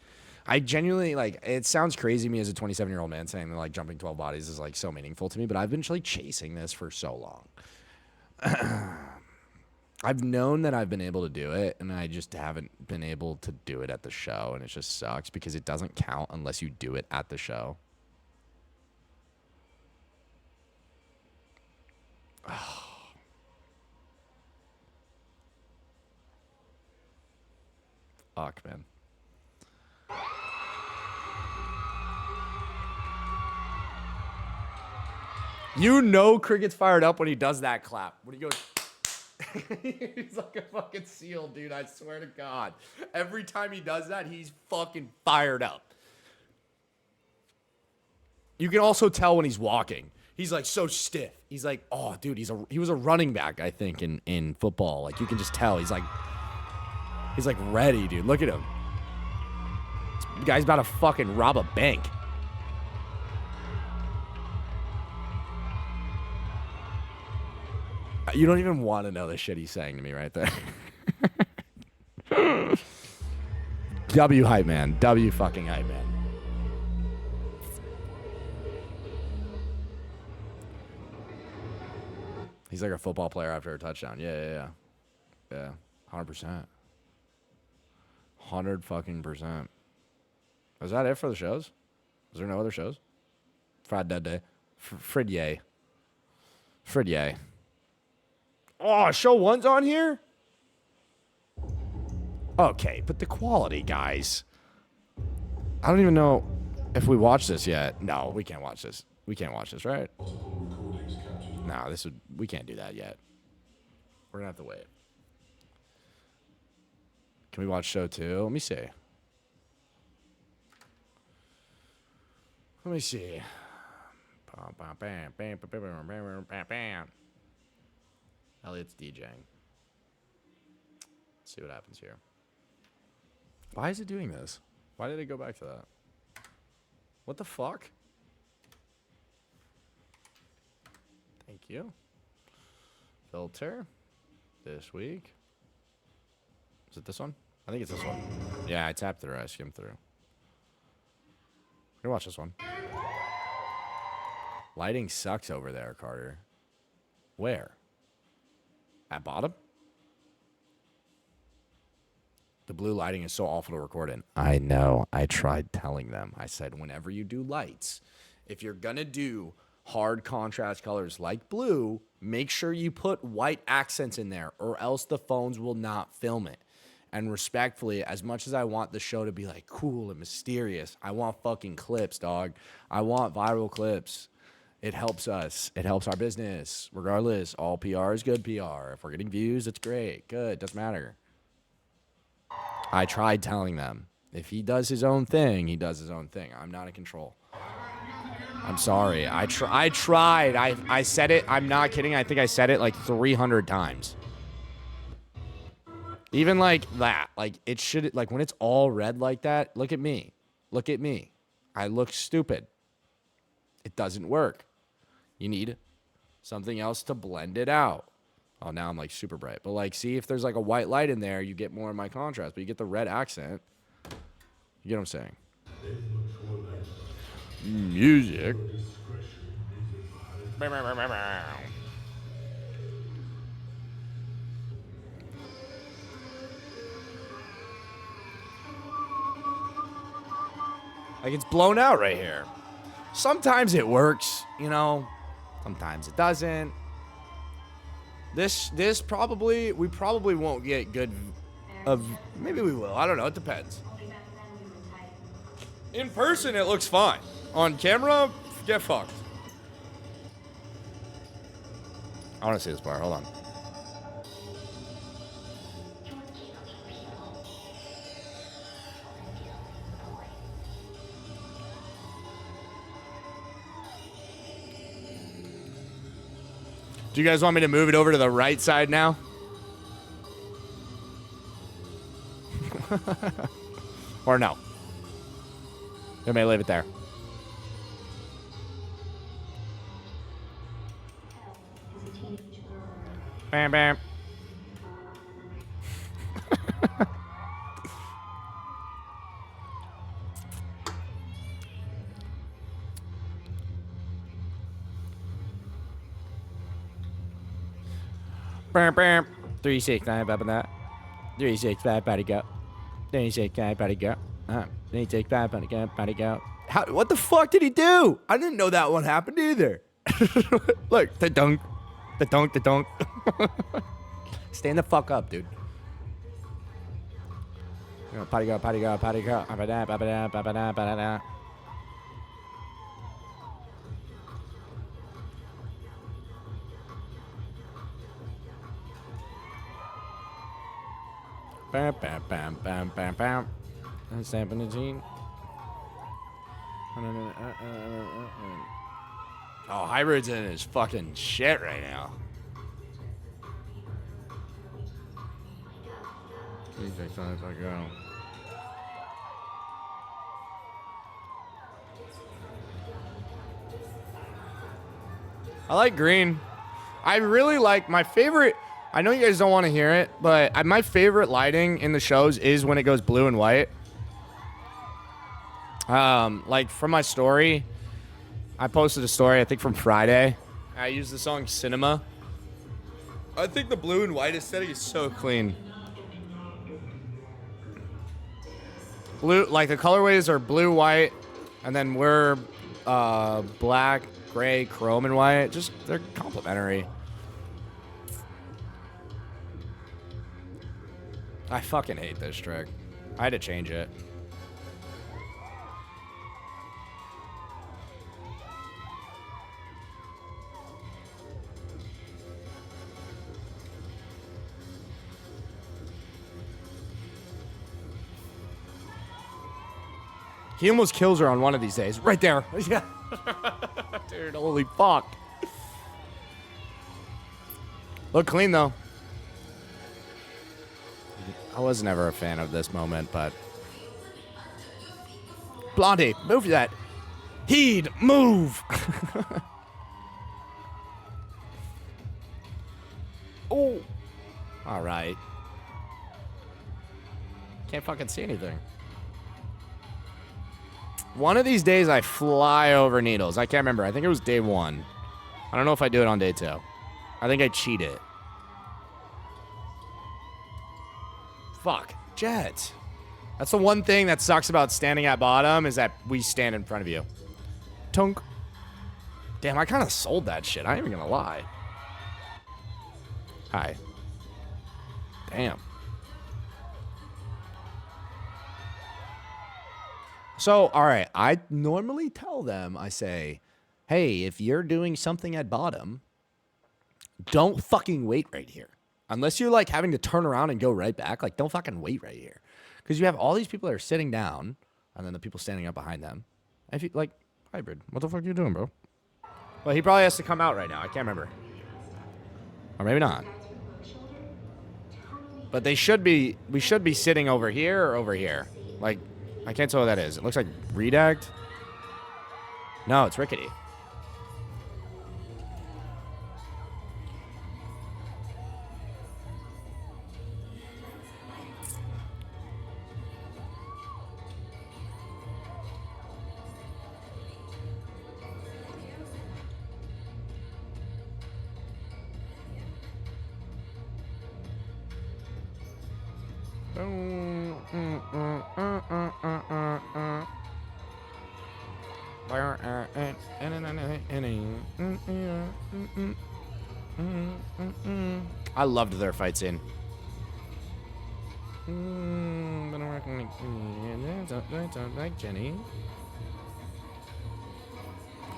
I genuinely, like, it sounds crazy to me as a 27-year-old man saying that, like, jumping 12 bodies is, like, so meaningful to me, but I've been, like, chasing this for so long. I've known that I've been able to do it, and I just haven't been able to do it at the show, and it just sucks because it doesn't count unless you do it at the show. Fuck, man. You know Cricket's fired up when he does that clap. When he goes... He's like a fucking seal, dude. I swear to God. Every time he does that, he's fucking fired up. You can also tell when he's walking. He's like so stiff. He's like, oh, dude, he was a running back, I think, in football. Like, you can just tell. He's like ready, dude. Look at him. This guy's about to fucking rob a bank. You don't even want to know the shit he's saying to me right there. W hype man. W fucking hype man. He's like a football player after a touchdown. Yeah. 100%. 100 fucking %. Is that it for the shows? Is there no other shows? Fried Dead Day. Fryboy. Oh, show 1's on here? Okay, but the quality, guys. I don't even know if we watched this yet. No, we can't watch this. We can't watch this, right? No, we can't do that yet. We're gonna have to wait. Can we watch show 2? Let me see. Elliot's DJing. Let's see what happens here. Why is it doing this? Why did it go back to that? What the fuck? Thank you. Filter. This week. Is it this one? I think it's this one. Yeah, I tapped through. I skimmed through. We're gonna watch this one. Lighting sucks over there, Carter. Where? At bottom? The blue lighting is so awful to record in. I know. I tried telling them. I said, whenever you do lights, if you're going to do hard contrast colors like blue, make sure you put white accents in there or else the phones will not film it. And respectfully, as much as I want the show to be like cool and mysterious, I want fucking clips, dog. I want viral clips. It helps us. It helps our business. Regardless, all PR is good PR. If we're getting views, it's great. Good. Doesn't matter. I tried telling them. If he does his own thing, he does his own thing. I'm not in control. I'm sorry. I tried. I said it. I'm not kidding. I think I said it like 300 times. Even like that. Like it should, like when it's all red like that, look at me. Look at me. I look stupid. It doesn't work. You need something else to blend it out. Oh, now I'm like super bright. But like, see if there's like a white light in there, you get more of my contrast. But you get the red accent. You get what I'm saying? Music. Like it's blown out right here. Sometimes it works, you know. Sometimes it doesn't. This probably, we probably won't get good of, maybe we will. I don't know. It depends. In person, it looks fine. On camera, get fucked. I want to see this bar. Hold on. Do you guys want me to move it over to the right side now? Or no? You may leave it there. Bam, bam. Bam, bam. 3, 6, 9, up on that. 3, 6, 5, body go. 3, 6, 5, body go. 3, 6, 5, body go. How, what the fuck did he do? I didn't know that one happened either. Look, the dunk. The dunk, the dunk. Stand the fuck up, dude. Potty go, potty go, potty go. Ba-ba-da, ba-ba-da, ba-ba-da, ba-da-da. Bam, bam, bam, bam, bam, bam. Stamping the gene. Oh, Hybrid's in his fucking shit right now. I like green. I really like my favorite. I know you guys don't want to hear it, but my favorite lighting in the shows is when it goes blue and white. Like from my story, I posted a story, I think from Friday. I used the song Cinema. I think the blue and white aesthetic is so clean. Blue, like the colorways are blue, white, and then we're black, gray, chrome, and white. Just, they're complementary. I fucking hate this trick. I had to change it. He almost kills her on one of these days. Right there. Yeah. Dude, holy fuck. Look clean, though. I was never a fan of this moment, but... Blondie, move that. Heed, move! Oh. All right. Can't fucking see anything. One of these days, I fly over needles. I can't remember. I think it was day 1. I don't know if I do it on day 2. I think I cheat it. Fuck. Jet. That's the one thing that sucks about standing at bottom is that we stand in front of you. Tunk. Damn, I kind of sold that shit. I ain't even gonna lie. Hi. Damn. So, all right, I normally tell them, I say, hey, if you're doing something at bottom, don't fucking wait right here. Unless you're like having to turn around and go right back, like don't fucking wait right here. Because you have all these people that are sitting down and then the people standing up behind them. And if you, like, Hybrid, what the fuck are you doing, bro? Well, he probably has to come out right now. I can't remember. Or maybe not. But they should be, we should be sitting over here or over here. Like, I can't tell what that is. It looks like Redact. No, it's Rickety. I loved their fight scene. Jenny.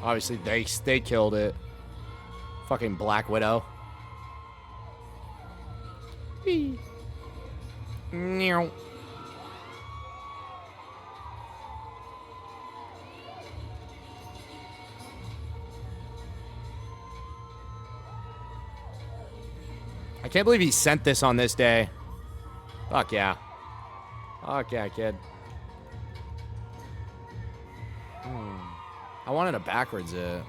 Obviously, they killed it. Fucking Black Widow. Meow. I can't believe he sent this on this day. Fuck yeah. Fuck yeah, kid. I wanted a backwards it.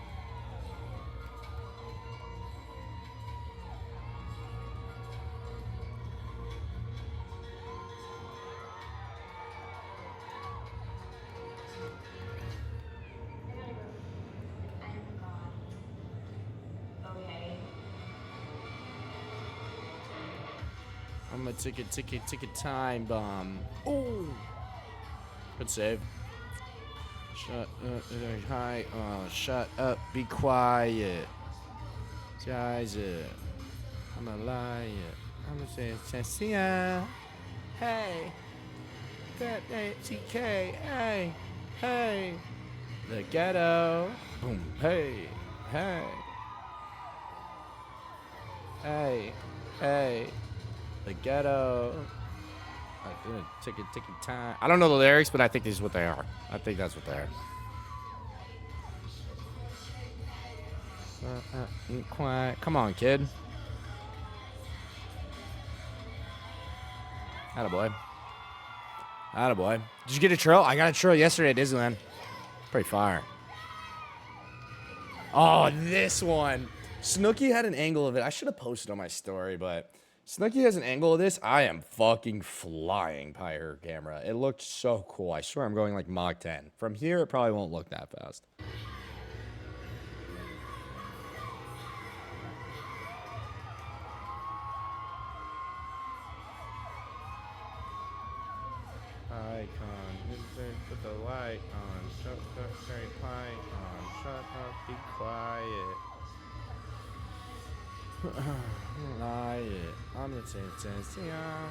I'm a ticket time bomb. Oh, good save. Shut up, hi. Oh, shut up, be quiet. Guys, I'm a liar. I'm gonna say, yeah. Hey, TK, hey, hey. The ghetto. Boom, hey, hey. Hey, hey. The ghetto. Ticket time. I don't know the lyrics, but I think this is what they are. I think that's what they are. Quiet. Come on, kid. Attaboy. Attaboy. Did you get a trail? I got a trail yesterday at Disneyland. Pretty fire. Oh, this one. Snooki had an angle of it. I should have posted on my story, but Snooki has an angle of this. I am fucking flying by her camera. It looked so cool. I swear I'm going like Mach 10. From here, it probably won't look that fast. Icon. Put the light on. Shut up, very light on. Shut up, be quiet. Riot. I'm gonna say yeah.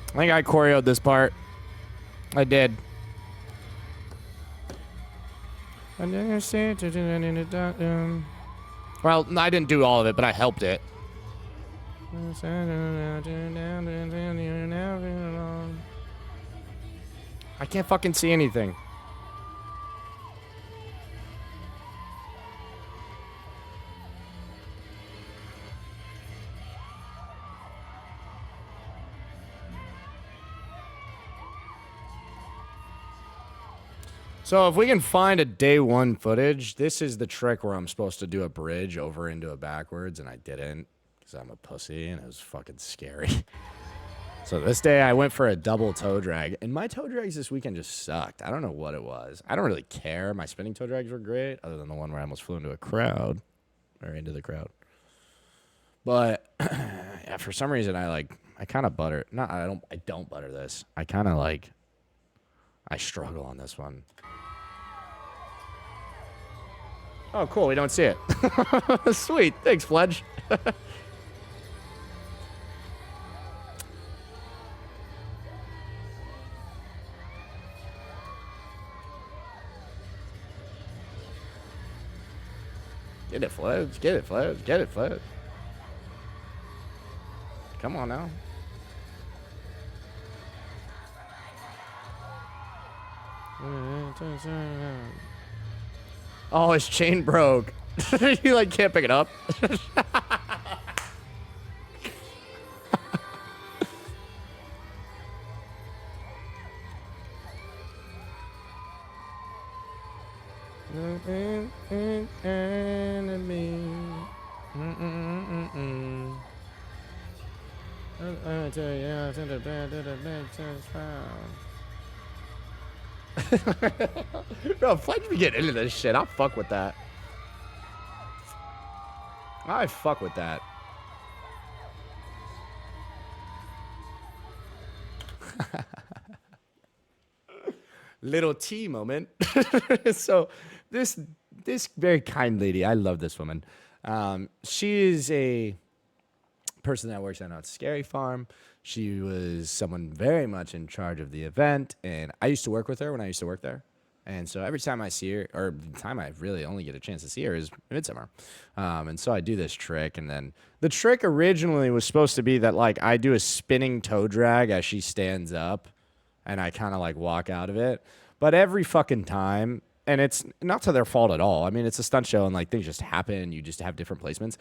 I think I choreoed this part. I did. Well, I didn't do all of it, but I helped it. I can't fucking see anything. So if we can find a day one footage, this is the trick where I'm supposed to do a bridge over into a backwards, and I didn't because I'm a pussy, and it was fucking scary. So this day I went for a double toe drag, and my toe drags this weekend just sucked. I don't know what it was. I don't really care. My spinning toe drags were great, other than the one where I almost flew into a crowd, or into the crowd. But yeah, for some reason I kind of butter. Not I don't butter this. I kind of I struggle on this one. Oh, cool. We don't see it. Sweet. Thanks, Fledge. Get it, Floats. Get it, Floats. Get it, Floats. Come on now. Oh, his chain broke. You like can't pick it up. Bro, let me get into this shit. I'll fuck with that. I fuck with that. Little T moment. So this very kind lady, I love this woman. She is a person that works on a scary farm. She was someone very much in charge of the event, and I used to work with her when I used to work there. And so every time I see her, or the time I really only get a chance to see her, is midsummer. And so I do this trick, and then the trick originally was supposed to be that like I do a spinning toe drag as she stands up, and I kind of like walk out of it. But every fucking time, and it's not to their fault at all. I mean, it's a stunt show, and like things just happen. You just have different placements.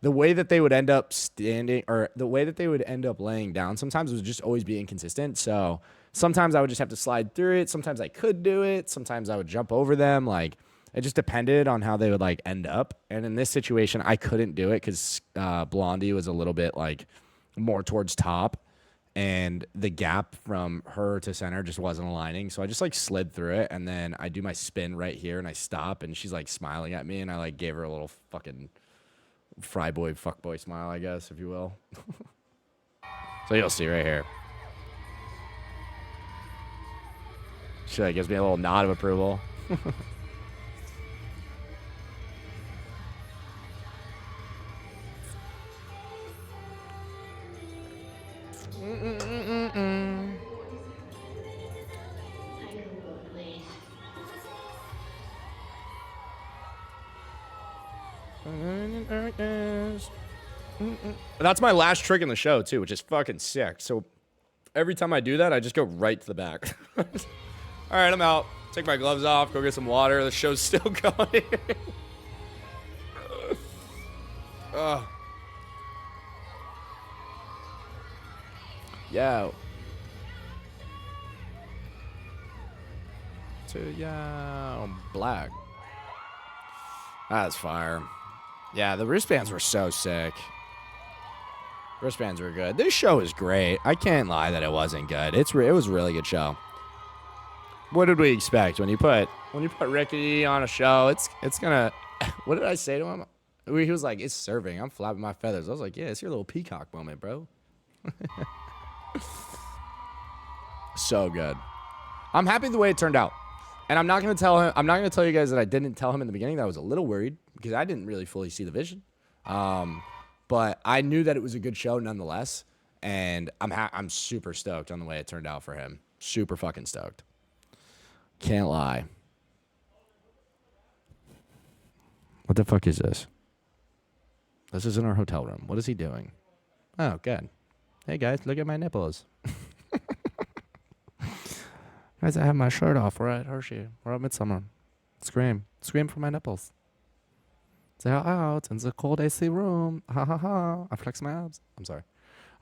The way that they would end up standing, or the way that they would end up laying down, sometimes would just always be inconsistent. So sometimes I would just have to slide through it. Sometimes I could do it. Sometimes I would jump over them. Like it just depended on how they would like end up. And in this situation, I couldn't do it because Blondie was a little bit like more towards top, and the gap from her to center just wasn't aligning. So I just like slid through it, and then I do my spin right here, and I stop, and she's like smiling at me, and I like gave her a little fucking Fryboy fuckboy smile, I guess, if you will. So you'll see right here. She like gives me a little nod of approval. That's my last trick in the show too, which is fucking sick. So every time I do that, I just go right to the back. All right, I'm out. Take my gloves off, go get some water. The show's still going. Yo. Black. That's fire. Yeah, the wristbands were so sick. Wristbands were good. This show is great. I can't lie that it wasn't good. It was a really good show. What did we expect when you put Ricky on a show? It's gonna. What did I say to him? He was like, "It's serving." I'm flapping my feathers. I was like, "Yeah, it's your little peacock moment, bro." So good. I'm happy the way it turned out. And I'm not gonna tell him. I'm not gonna tell you guys that I didn't tell him in the beginning that I was a little worried because I didn't really fully see the vision. But I knew that it was a good show nonetheless, and I'm super stoked on the way it turned out for him. Super fucking stoked. Can't lie. What the fuck is this? This is in our hotel room. What is he doing? Oh, good. Hey guys, look at my nipples. Guys, I have my shirt off. We're at Hershey. We're at Midsummer. Scream. Scream for my nipples. They're out in the cold AC room. Ha ha ha. I flex my abs. I'm sorry.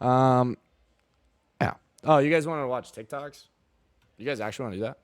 Yeah. Oh, you guys want to watch TikToks? You guys actually want to do that?